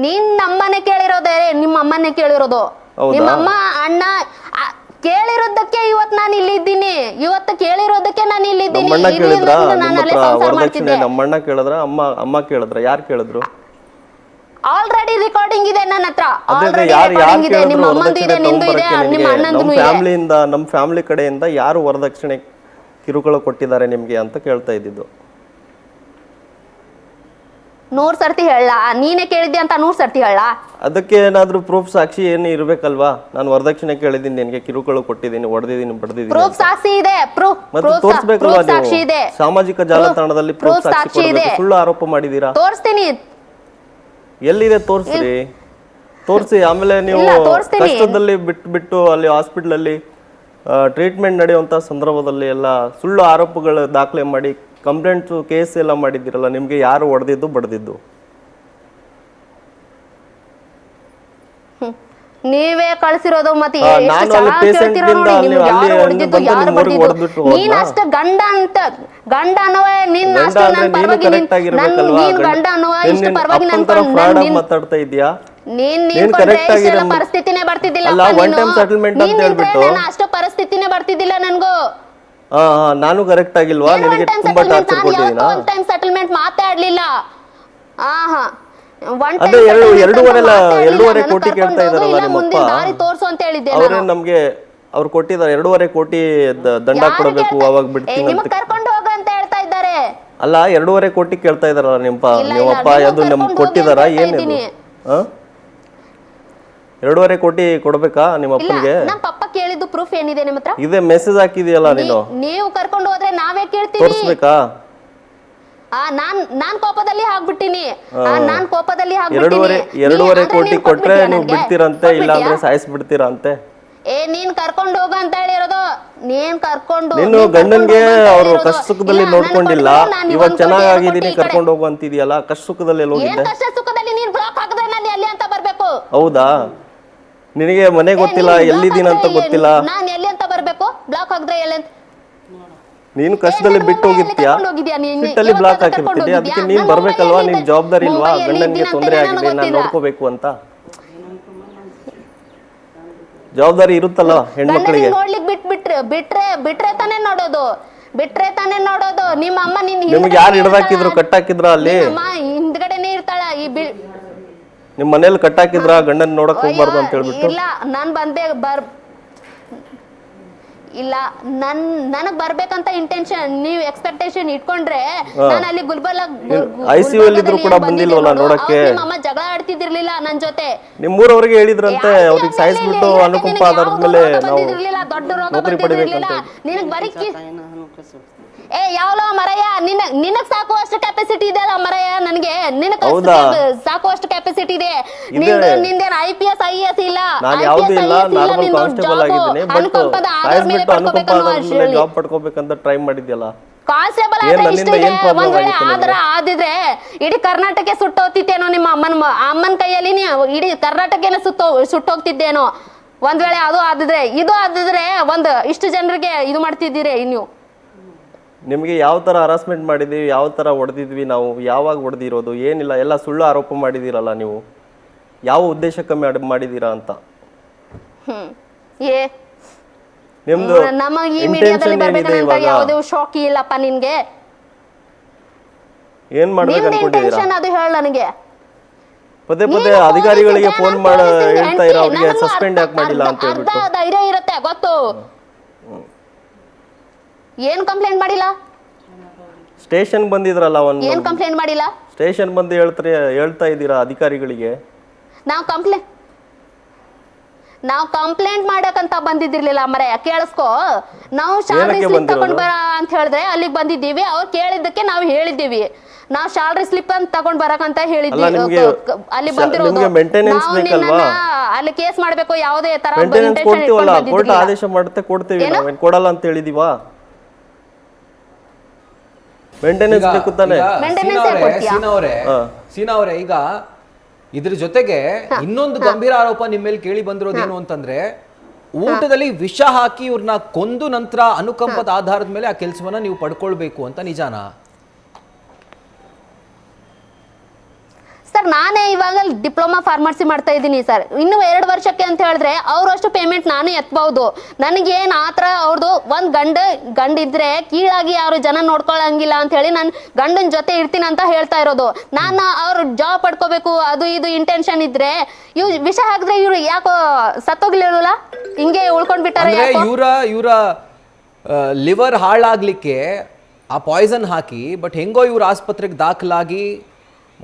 ನೀನ್ ನಮ್ಮನೆ ಕೇಳಿರೋದೇ, ನಿಮ್ಮ ಅಮ್ಮನೇ ಕೇಳಿರೋದು. ನಿಮ್ಮಮ್ಮ ಅಣ್ಣ ಕೇಳಿರೋದಕ್ಕೆ ಇವತ್ತು ನಾನು ಇಲ್ಲಿದ್ದೀನಿ. ಇವತ್ತು ಕೇಳಿರೋದಕ್ಕೆ ನಾನು ಇಲ್ಲಿದ್ದೀನಿ. ನಮ್ಮಣ್ಣ ಕೇಳಿದ್ರ ವರದಕ್ಷಿಣೆ? ನಮ್ಮಣ್ಣ ಕೇಳಿದ್ರ? ಅಮ್ಮ ಕೇಳಿದ್ರ? ಯಾರು ಕೇಳಿದ್ರು? ಆಲ್ರೆಡಿ ರೆಕಾರ್ಡಿಂಗ್ ಇದೆ ನನ್ನ ಹತ್ರ. ನಮ್ಮ ಫ್ಯಾಮಿಲಿ ಕಡೆಯಿಂದ ಯಾರು ವರದಕ್ಷಿಣೆ ಕಿರುಕುಳ ಕೊಟ್ಟಿದ್ದಾರೆ ನಿಮ್ಗೆ ಅಂತ ಕೇಳ್ತಾ ಇದ್ದಿದ್ದು. 100 ಸರ್ತಿ ಹೇಳ, ನೀನೇ ಕೇಳಿದ್ದೆ ಅಂತ 100 ಸರ್ತಿ ಹೇಳ. ಅದಕ್ಕೆ ಏನಾದ್ರೂ ಪ್ರೂಫ್ ಸಾಕ್ಷಿ ಏನು ಇರ್ಬೇಕಲ್ವಾ? ನಾನು ವರದಕ್ಷಿಣೆ ಕೇಳಿದ್ದೀನಿ, ನಿನ್ಗೆ ಕಿರುಕುಳ ಕೊಟ್ಟಿದ್ದೀನಿ, ಹೊಡೆದಿದ್ದೀನಿ, ಬಡ್ದಿದ್ದೀನಿ. ಪ್ರೂಫ್ ಸಾಕ್ಷಿ ಇದೆ. ಮತ್ತೆ ತೋರಿಸಬೇಕಲ್ವಾ ನೀವು? ಸಾಮಾಜಿಕ ಜಾಲತಾಣದಲ್ಲಿ ಪ್ರೂಫ್ ಸಾಕ್ಷಿ ಕೊಡಬೇಕು. ಸುಳ್ಳು ಆರೋಪ ಮಾಡಿದೀರಾ? ತೋರಿಸ್ತೀನಿ. ಎಲ್ಲಿದೆ ತೋರಿಸ್ರಿ, ತೋರಿಸಿ. ಆಮೇಲೆ ನೀವು ಕಷ್ಟದಲ್ಲಿ ಬಿಟ್ಟು ಅಲ್ಲಿ ಹಾಸ್ಪಿಟಲ್ ಅಲ್ಲಿ ಟ್ರೀಟ್ಮೆಂಟ್ ನಡೆಯುವಂತ ಸಂದರ್ಭದಲ್ಲಿ ಎಲ್ಲ ಸುಳ್ಳು ಆರೋಪಗಳು ದಾಖಲೆ ಮಾಡಿ ಕಂಪ್ಲೇಂಟ್ ಕೇಸ್ ಎಲ್ಲ ಮಾಡಿದ್ದೀರಲ್ಲ, ನಿಮ್ಗೆ ಯಾರು ಹೊಡೆದಿದ್ದು ಬಡ್ದಿದ್ದು? ನೀವೇ ಕಳ್ಸಿರೋದು. ಮತ್ತೆ ನೀನ್ ಅಷ್ಟ ಗಂಡ ಅನ್ನುವ ನೀನ್ ಗಂಡ ಅನ್ನುವ ಇಷ್ಟು ಪರವಾಗಿ ಮಾತಾಡ್ತಾ ಇದೀಯಾ? ಪರಿಸ್ಥಿತಿನೇ ಬರ್ತಿದ್ದಿಲ್ಲ. ಅಷ್ಟು ಪರಿಸ್ಥಿತಿನೇ ಬರ್ತಿದ್ದಿಲ್ಲ ನನ್ಗೂ. ನಾನು ಕರೆಕ್ಟ್ ಆಗಿಲ್ವಾ? ನಿನಗೆ ತುಂಬಾ ಟಾರ್ಚರ್ ಕೊಟ್ಟಿದ್ದೀನಾ? ಒನ್ ಟೈಮ್ ಸೆಟಲ್ಮೆಂಟ್ ಮಾತಾಡ್ಲಿಲ್ಲ. ಅದೇ 2.5 ಕೋಟಿ ಕೇಳ್ತಾ ಇದಾರಲ್ಲ ನಿಮ್ಮಪ್ಪ. ಅವ್ರೇ ನಮ್ಗೆ ಅವ್ರು ಕೊಟ್ಟಿದ್ದಾರೆ 2.5 ಕೋಟಿ ದಂಡ ಕೊಡಬೇಕು, ಅವಾಗ ಬಿಡ್ತೀನಿ ಅಂತ. ಕರ್ಕೊಂಡು ಹೋಗ ಅಂತ ಹೇಳ್ತಾ ಇದ್ದಾರೆ. ಅಲ್ಲ, 2.5 ಕೋಟಿ ಕೇಳ್ತಾ ಇದಾರಲ್ಲ ನಿಮ್ಮಪ್ಪ. ಅದು ನಮ್ಗೆ ಕೊಟ್ಟಿದಾರ? ಏನಿದು? 2.5 ಕೋಟಿ ಕೊಡ್ಬೇಕಾ ನಿಮ್ಮ ಅಪ್ಪನಿಗೆ? ನಮ್ಮ ಪಪ್ಪ ಕೇಳಿದ್ದು ಪ್ರೂಫ್ ಏನಿದೆ ನಿಮ್ಮ ಹತ್ರ? ಇದೆ, ಮೆಸೇಜ್ ಹಾಕಿದೆಯಲ್ಲ ನೀನು. ನೀವು ಕರ್ಕೊಂಡು ಹೋದ್ರೆ ನಾವೇ ಕೇಳ್ತೀವಿ. ತೋರಿಸ್ಬೇಕಾ? ನಾನ್ ಕೋಪದಲ್ಲಿ ಹಾಕ್ಬಿಟ್ಟಿನಿ. ನಾನ್ ಕೋಪದಲ್ಲಿ 2.5 ಕೋಟಿ ಕೊಟ್ರೆ ನೀವು ಬಿಡ್ತೀರಂತೆ, ಇಲ್ಲ ಅಂದ್ರೆ ಸಾಯಿಸ್ಬಿಡ್ತೀರಂತೆ. ನೀನ್ ಕರ್ಕೊಂಡು ಹೋಗ ಅಂತ ಹೇಳಿರೋದು. ನೀನು ಗಂಡನ್ಗೆ ಅವ್ರು ಕಷ್ಟ ಸುಖದಲ್ಲಿ ನೋಡ್ಕೊಂಡಿಲ್ಲ, ಇವಾಗ ಚೆನ್ನಾಗಿದ್ದೀನಿ ಕರ್ಕೊಂಡು ಹೋಗು ಅಂತಿದ್ಯಲ್ಲ. ಕಷ್ಟ ಸುಖದಲ್ಲಿ ಎಲ್ಲಿ ಹೋಗಿದ್ದೆ? ಕಷ್ಟ ಸುಖದಲ್ಲಿ ನೀನ್ ಬ್ಲಾಕ್ ಹಾಕಿದ್ರೆ ನಾನು ಎಲ್ಲಿ ಅಂತ ಬರ್ಬೇಕು? ಹೌದಾ? ನಿನಗೆ ಮನೆ ಗೊತ್ತಿಲ್ಲ, ಎಲ್ಲಿದ್ದೀನಿ ಅಂತ ಗೊತ್ತಿಲ್ಲ. ನಾನು ಎಲ್ಲಿ ಅಂತ ಬರ್ಬೇಕು? ಬ್ಲಾಕ್ ಹಾಕಿದ್ರೆ ಎಲ್ಲಿ ಅಂತ? ನೀನು ಕಷ್ಟದಲ್ಲಿ ಬಿಟ್ಟು ಹೋಗಿರ್ತೀಯ, ಸಿಟ್ಟಲ್ಲಿ ಬ್ಲಾಕ್ ಹಾಕಿರ್ತೀಯ. ಅದಕ್ಕೆ ನೀನ್ ಬರ್ಬೇಕಲ್ವಾ? ನಿನ್ ಜವಾಬ್ದಾರಿ ಇಲ್ವಾ? ಗಂಡನ್ಗೆ ತೊಂದರೆ ಆಗಿದೆ, ನಾನು ನೋಡ್ಕೋಬೇಕು ಅಂತ ಜವಾಬ್ದಾರಿ ಇರುತ್ತಲ್ಲ ಹೆಣ್ಮಕ್ಳಿಗೆ. ಬಿಟ್ರೆ ತಾನೇ ನೋಡೋದು. ನಿಮ್ಮ ಅಮ್ಮ ನಿಮ್ಗೆ ಯಾರು ಹಿಡ್ದಾಕಿದ್ರು? ಕಟ್ಟಾಕಿದ್ರ ಅಲ್ಲಿ? ಹಿಂದ್ಗಡೆನೆ ಇರ್ತಾಳ. ನಿಮ್ ಮನೇಲಿ ಕಟ್ಟಾಕಿದ್ರ ಗಂಡನ್ ನೋಡಕ್ ಹೋಗ್ಬಾರ್ದು ಅಂತ ಹೇಳ್ಬಿಟ್ಟು? ಇಲ್ಲ, ನಾನ್ ಬಂದೆ ಇಲ್ಲ, ನನಗ್ ಬರ್ಬೇಕಂತ ಇಂಟೆನ್ಷನ್, ನೀವು ಎಕ್ಸ್ಪೆಕ್ಟೇಷನ್ ಇಟ್ಕೊಂಡ್ರೆ ನಾನು ಅಲ್ಲಿ ICU ಅಲ್ಲಿ ಇದ್ರು ಕೂಡ ಬಂದಿಲ್ವಲ್ಲ ನೋಡಕ್ಕೆ? ಅಮ್ಮ ಜಗಳ ಆಡ್ತಿದಿರ್ಲಿಲ್ಲ ನನ್ ಜೊತೆ. ನಿಮ್ಮೂರವ್ರಿಗೆ ಹೇಳಿದ್ರಂತೆ ಅವ್ರಿಗೆ ಸಾಯಿಸ್ಬಿಟ್ಟು ಅನುಕಂಪ ಆಧಾರದ ನಾವು ನೌಕರಿ ಪಡಿಬೇಕಂತ. ನಿನಗ್ ಬರೀ ಯಾವಲೋ ಮರಯ್ಯ, ನಿನಗ್ ಸಾಕುವಷ್ಟು ಕೆಪಾಸಿಟಿ ಇದೆ ಅಲ್ಲ ಮರಯ್ಯ. ನನಗೆ ನಿನಗ್ ಸಾಕುವಷ್ಟು ಕೆಪಾಸಿಟಿ ಇದೆ. ನಿಂದೇನು IPS IAS ಇಲ್ಲ. ನಾನು ಯಾವ್ದು ಇಲ್ಲ, ನಾರ್ಮಲ್ ಕಾನ್ಸ್ಟೇಬಲ್ ಆಗಿದ್ದೀನಿ. ಬಟ್ ಸಾಯಿಸ್ಬಿಟ್ಟು ಅನುಕಂಪ ಆಧಾರದ ಜಾಬ್ ಪಡ್ಕೋಬೇಕಂತ ಟ್ರೈ ಮಾಡಿದ್ಯಲ್ಲ. ಕಾನ್ಸ್ಟೇಬಲ್ ಒಂದ್ ವೇಳೆ ಆದಿದ್ರೆ ಇಡೀ ಕರ್ನಾಟಕ ಸುಟ್ಟೋಗ್ತಿತ್ತೇನೋ. ನಿಮ್ಮ ಅಮ್ಮನ ಕೈಯಲ್ಲಿ ಇಡೀ ಕರ್ನಾಟಕನೇ ಸುಟ್ಟೋಗ್ತಿದ್ದೇನೋ. ಒಂದ್ ವೇಳೆ ಅದು ಆದಿದ್ರೆ, ಇದು ಆದಿದ್ರೆ ಒಂದು ಇಷ್ಟು ಜನರಿಗೆ ಇದು ಮಾಡ್ತಿದ್ದೀರಿ ನೀವು. ನಿಮಗೆ ಯಾವ ತರ ಹರಾಸ್ಮೆಂಟ್ ಮಾಡಿದೀವಿ, ಯಾವ ತರ ಹೊಡೆದಿದ್ವಿ ನಾವು, ಯಾವಾಗ ಹೊಡೆದಿರೋದು, ಏನಿಲ್ಲ, ಎಲ್ಲ ಸುಳ್ಳು ಆರೋಪ ಮಾಡಿದಿರಲ್ಲ ನೀವು. ಯಾವ ಉದ್ದೇಶಕ್ಕೆ ಮಾಡಿದ್ದೀರಾ ಅಂತ ಏ ನಿಮ್ದು ನಮಗ್ ಈ intention ಮೀಡಿಯಾದಲ್ಲಿ ಏನಿದೆ ಬರ್ಬೇಕಂತ ಇವಾಗ? ಯಾವುದೇ ಶಾಕ್ ಇಲ್ಲಪ್ಪ ನಿನ್ಗೆ. ಏನ್ ಮಾಡ್ಬೇಕು ನಿಮ್ದು ಅನ್ಕೊಂಡಿದ್ದೀರಾ? ಇಂಟೆನ್ಷನ್ ಅದು ಹೇಳ ನನಗೆ. ಪದೇ ಪದೇ ನೀನು ಅಧಿಕಾರಿಗಳಿಗೆ ಪೊಲೀಸ್ ಫೋನ್ ಇದ್ರೆ ಮಾಡಿ ನಾನು ಹೇಳ್ತಾ ಪೊಲೀಸ್ ಇರೋ ಅವ್ರಿಗೆ ನನಗೂ ಸಸ್ಪೆಂಡ್ ಯಾಕೆ ಮಾಡಿಲ್ಲ ಅಂತ ಅರ್ಧ ಹೇಳ್ಬಿಟ್ಟು ಧೈರ್ಯ ಇರುತ್ತೆ ಗೊತ್ತು. ಏನ್ ಕಂಪ್ಲೇಂಟ್ ಮಾಡಿಲ್ಲ? ಸ್ಟೇಷನ್ ಬಂದಿದ್ರಲ್ಲ ಏನ್ ಒಂದು ಕಂಪ್ಲೇಂಟ್ ಮಾಡಿಲ್ಲ? ಸ್ಟೇಷನ್ ಬಂದು ಹೇಳ್ತಾ ಇದ್ದೀರಾ ಅಧಿಕಾರಿಗಳಿಗೆ. ನಾವು ಕಂಪ್ಲೇಂಟ್ ಮಾಡಕಂತ ಬಂದಿದ್ದಿರ್ಲಿಲ್ಲ ಮರೆ, ಕೇಳಿಸ್ಕೋ. ನಾವು ಶಾಲರಿ ಏನಕ್ಕೆ ಸ್ಲಿಪ್ ಬಂದಿರೋದು? ತಗೊಂಡ್ ಬರ ಅಂತ ಹೇಳಿದ್ರೆ ಅಲ್ಲಿಗೆ ಬಂದಿದ್ದೀವಿ. ಅವ್ರು ಕೇಳಿದ್ದಕ್ಕೆ ನಾವು ಹೇಳಿದ್ದೀವಿ. ನಾವು ಶಾಲರಿ ಸ್ಲಿಪ್ ಅಂತ ತಗೊಂಡ್ ಬರಕಂತ ಹೇಳಿದ್ದೀವಿ. ಅಲ್ಲ, ನಿಮ್ಗೆ ಅಲ್ಲಿ ಬಂದಿರೋದು ನಿಮ್ಗೆ maintenance ನಾವು ಬೇಕಲ್ವಾ? ನಿನ್ನನ್ನ ಅಲ್ಲಿ ಕೇಸ್ ಮಾಡ್ಬೇಕು ಯಾವುದೇ ತರ ಮೇಂಟೆನೆನ್ಸ್ ಕೊಡ್ತೀವಲ್ಲ, ಕೋರ್ಟ್ ಆದೇಶ ಮಾಡುತ್ತೆ ಕೊಡ್ತೀವಿ, ನಾವೇನ್ ಕೊಡಲ್ಲ ಅಂತ ಹೇಳಿದೀವಾ? ಮೇಂಟೆನೆನ್ಸ್ ಬೇಕು ತಾನೆ. ಸೀನಾ ಅವರೇ, ಈಗ ಇದ್ರ ಜೊತೆಗೆ ಇನ್ನೊಂದು ಗಂಭೀರ ಆರೋಪ ನಿಮ್ಮ ಮೇಲೆ ಕೇಳಿ ಬಂದಿರೋದೇನು ಅಂತಂದ್ರೆ, ಊಟದಲ್ಲಿ ವಿಷ ಹಾಕಿ ಇವ್ರನ್ನ ಕೊಂದು ನಂತರ ಅನುಕಂಪದ ಆಧಾರದ ಮೇಲೆ ಆ ಕೆಲಸವನ್ನ ನೀವು ಪಡ್ಕೊಳ್ಬೇಕು ಅಂತ, ನಿಜಾನಾ? ಸರ್ ನಾನೇ ಇವಾಗ ಡಿಪ್ಲೊಮಾ ಫಾರ್ಮಸಿ ಮಾಡ್ತಾ ಇದ್ದೀನಿ ಸರ್. ಇನ್ನು 2 ವರ್ಷಕ್ಕೆ ಅಂತ ಹೇಳಿದ್ರೆ ಅವರಷ್ಟು ಪೇಮೆಂಟ್ ನಾನು ಎತ್ತಬಹುದು. ನನಗೇನು ಆ ಥರ ಅವ್ರದ್ದು ಒಂದು ಗಂಡಿದ್ರೆ ಕೀಳಾಗಿ ಯಾರು ಜನ ನೋಡ್ಕೊಳ್ಳಂಗಿಲ್ಲ ಅಂತ ಹೇಳಿ ನಾನು ಗಂಡನ ಜೊತೆ ಇರ್ತೀನಿ ಅಂತ ಹೇಳ್ತಾ ಇರೋದು. ನಾನು ಅವ್ರು ಜಾಬ್ ಪಡ್ಕೋಬೇಕು ಅದು ಇದು ಇಂಟೆನ್ಷನ್ ಇದ್ರೆ ಇವ್ ವಿಷ ಹಾಕಿದ್ರೆ ಇವ್ರು ಯಾಕೋ ಸತ್ತೋಗ್ಲಿಲ್ಲ, ಹಿಂಗೆ ಉಳ್ಕೊಂಡ್ ಬಿಟ್ಟಾರೆ. ಇವರ ಲಿವರ್ ಹಾಳಾಗ್ಲಿಕ್ಕೆ ಆ ಪಾಯ್ಸನ್ ಹಾಕಿ, ಬಟ್ ಹೆಂಗೋ ಇವ್ರ ಆಸ್ಪತ್ರೆಗೆ ದಾಖಲಾಗಿ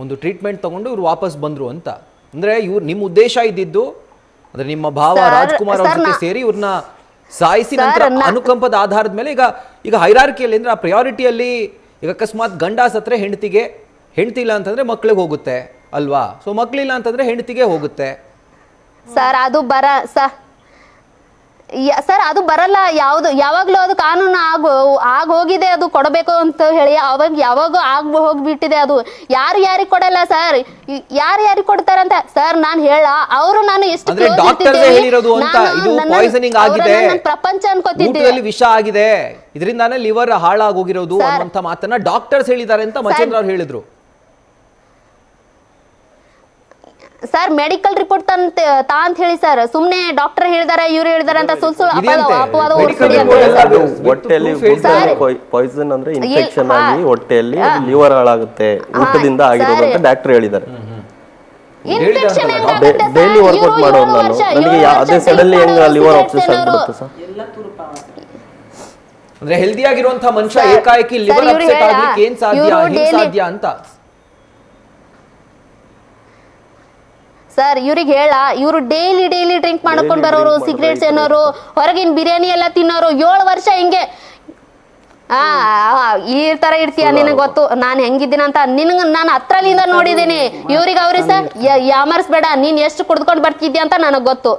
ಒಂದು ಟ್ರೀಟ್ಮೆಂಟ್ ತಗೊಂಡು ಇವ್ರು ವಾಪಸ್ ಬಂದ್ರು ಅಂತ ಅಂದ್ರೆ, ನಿಮ್ಮ ಉದ್ದೇಶ ಇದ್ದಿದ್ದು ಅಂದ್ರೆ ನಿಮ್ಮ ಭಾವ ರಾಜ್ಕುಮಾರ್ ಅವ್ರ ಜೊತೆ ಸೇರಿ ಇವ್ರನ್ನ ಸಾಯಿಸಿ ನಂತರ ಅನುಕಂಪದ ಆಧಾರದ ಮೇಲೆ ಈಗ ಹೈರಾರ್ಕಿಯಲ್ಲಿ ಅಂದ್ರೆ ಆ ಪ್ರಯಾರಿಟಿಯಲ್ಲಿ ಈಗ ಅಕಸ್ಮಾತ್ ಗಂಡ ಸತ್ರೆ ಹೆಂಡತಿ ಇಲ್ಲ ಅಂತಂದ್ರೆ ಮಕ್ಳಿಗೆ ಹೋಗುತ್ತೆ ಅಲ್ವಾ? ಸೊ ಮಕ್ಳಿಲ್ಲ ಅಂತಂದ್ರೆ ಹೆಂಡತಿಗೆ ಹೋಗುತ್ತೆ ಸರ್. ಅದು ಸರ್ ಅದು ಬರಲ್ಲ. ಯಾವಾಗ್ಲೂ ಅದು ಕಾನೂನು ಆಗ ಹೋಗಿದೆ, ಅದು ಕೊಡಬೇಕು ಅಂತ ಹೇಳಿ ಯಾವಾಗ ಹೋಗ್ಬಿಟ್ಟಿದೆ. ಅದು ಯಾರಿಗೆ ಕೊಡಲ್ಲ ಸರ್, ಯಾರಿಗೆ ಕೊಡ್ತಾರಂತ ಸರ್ ನಾನು ಹೇಳ. ಅವರು ನಾನು ಎಷ್ಟು ಪ್ರಪಂಚ ಅನ್ಕೋತಿದ್ದೆ, ವಿಷ ಆಗಿದೆ ಇದರಿಂದಾನೇ ಲಿವರ್ ಹಾಳಾಗೋಗಿರೋದು ಅನ್ನುವಂತ ಮಾತನ್ನ ಡಾಕ್ಟರ್ಸ್ ಹೇಳಿದ್ದಾರೆ ಅಂತ ಮಚೇಂದ್ರ ಅವ್ರು ಹೇಳಿದ್ರು. ಸರ್ ಮೆಡಿಕಲ್ ರಿಪೋರ್ಟ್ ತಾ ಅಂತ ಹೇಳಿ ಸರ್, ಸುಮ್ನೆ ಡಾಕ್ಟರ್ ಹೇಳಿದಾರೆ ಇವ್ರು ಹೇಳಿದಾರೆ ಅಂತ ಅಪವಾದ ಹೊಟ್ಟೆಯಲ್ಲಿ ಪಾಯ್ಸನ್ ಅಂದ್ರೆ ಇನ್ಫೆಕ್ಷನ್ ಆಗಿ ಹೊಟ್ಟೆಯಲ್ಲಿ ಲಿವರ್ ಹಾಳಾಗುತ್ತೆ ಊಟದಿಂದ ಆಗಿರೋದು ಅಂತ ಡಾಕ್ಟರ್ ಹೇಳಿದ್ದಾರೆ. ಡೈಲಿ ವರ್ಕೌಟ್ ಮಾಡೋದು ನಾನು, ನನಗೆ ಅದೇ ಸಡನ್ಲಿ ಹೆಂಗ ಲಿವರ್ ಆಪ್ಸೆಸ್ ಆಗ್ಬಿಡುತ್ತೆ ಸರ್? ಅಂದ್ರೆ ಹೆಲ್ದಿ ಆಗಿರುವಂತ ಮನುಷ್ಯ ಏಕಾಏಕಿ ಲಿವರ್ ಅಪ್ಸೆಟ್ ಆಗ್ಲಿಕ್ಕೆ ಏನ್ ಸಾಧ್ಯ ಅಂತ ಸರ್ ಇವ್ರಿಗೆ ಹೇಳ. ಇವರು ಡೈಲಿ ಡ್ರಿಂಕ್ ಮಾಡ್ಕೊಂಡ್ ಬರೋರು, ಸಿಗರೇಟ್ಸ್ ಏನೋರು, ಹೊರಗಿನ ಬಿರಿಯಾನಿ ಎಲ್ಲ ತಿನ್ನೋರು. 7 ವರ್ಷ ಹಿಂಗೆ ಈ ತರ ಇರ್ತೀಯ, ನಿನಗೆ ಗೊತ್ತು ನಾನು ಹೆಂಗಿದ್ದೀನಿ ಅಂತ. ನಾನು ಹತ್ರಲಿಂದ ನೋಡಿದ್ದೀನಿ. ಇವ್ರಿಗೆ ಅವ್ರಿ ಸರ್ ಯಾಮರ್ಸ್ಬೇಡ, ನೀನ್ ಎಷ್ಟು ಕುಡ್ಕೊಂಡ್ ಬರ್ತಿದ್ಯಾ ಅಂತ ನನಗ್ ಗೊತ್ತು.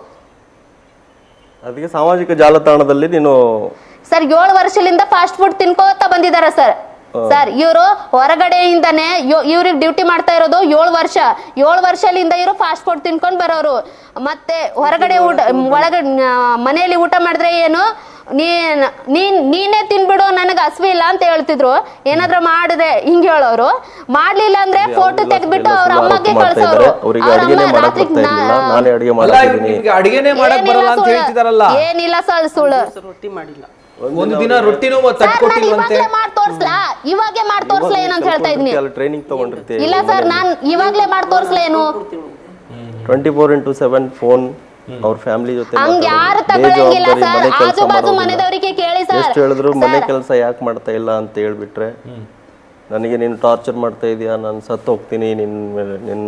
ಅದಕ್ಕೆ ಸಾಮಾಜಿಕ ಜಾಲತಾಣದಲ್ಲಿ ನೀನು ಸರ್ 7 ವರ್ಷದಿಂದ ಫಾಸ್ಟ್ ಫುಡ್ ತಿನ್ಕೋತ ಬಂದಿದ್ದಾರೆ ಸರ್. ಸರ್ ಇವರು ಹೊರಗಡೆಯಿಂದಾನೆ ಇವ್ರಿಗೆ ಡ್ಯೂಟಿ ಮಾಡ್ತಾ ಇರೋದು 7 ವರ್ಷದಿಂದ ಇವರು ಫಾಸ್ಟ್ ಫುಡ್ ತಿನ್ಕೊಂಡ್ ಬರೋರು. ಮತ್ತೆ ಹೊರಗಡೆ ಒಳಗಡೆ ಮನೆಯಲ್ಲಿ ಊಟ ಮಾಡಿದ್ರೆ ಏನು ನೀನೇ ತಿನ್ಬಿಡು ನನಗೆ ಹಸಿವೆ ಇಲ್ಲ ಅಂತ ಹೇಳ್ತಿದ್ರು. ಏನಾದ್ರು ಮಾಡಿದ್ರೆ ಹಿಂಗೆ ಹೇಳೋರು. ಮಾಡ್ಲಿಲ್ಲ ಅಂದ್ರೆ ಫೋಟೋ ತೆಗೆದ್ಬಿಟ್ಟು ಅವ್ರ ಅಮ್ಮಗೆ ಕಳ್ಸೋರು. ಏನಿಲ್ಲ ಸರ್ ಸುಳ್ಳು. ರೊಟ್ಟಿ ಮಾಡಿಲ್ಲ, ಒಂದು ದಿನ ರೊಟ್ಟಿನೂ ತಟ್ಕೊಟ್ಟಿಲ್ವಂತೆ. ಇವಾಗೆ ಮಾಡಿ ತೋರ್ಸ್ಲಾ ಏನಂತ ಹೇಳ್ತಾ ಇದೀನಿ. ಟ್ರೈನಿಂಗ್ ತಗೊಂಡಿರ್ತೀವಿ. ಇಲ್ಲ ಸರ್ ನಾನು ಇವಾಗ್ಲೇ ಮಾಡಿ ತೋರ್ಸ್ಲಾ ಏನು? 24/7 ಫೋನ್ ಅವ್ರ ಫ್ಯಾಮಿಲಿ ಜೊತೆ ಯಾರು ತಗೊಳ್ಳಂಗಿಲ್ಲ ಸರ್. ಆಜು ಬಾಜು ಮನೆದವರಿಗೆ ಕೇಳಿ ಸರ್. ಎಷ್ಟು ಹೇಳಿದ್ರು ಮನೆ ಕೆಲಸ ಯಾಕೆ ಮಾಡ್ತಾ ಇಲ್ಲ ಅಂತ ಹೇಳ್ಬಿಟ್ರೆ, ನನಗೆ ನೀನು ಟಾರ್ಚರ್ ಮಾಡ್ತಾ ಇದೀಯಾ, ನಾನು ಸತ್ತು ಹೋಗ್ತೀನಿ, ನಿನ್ನ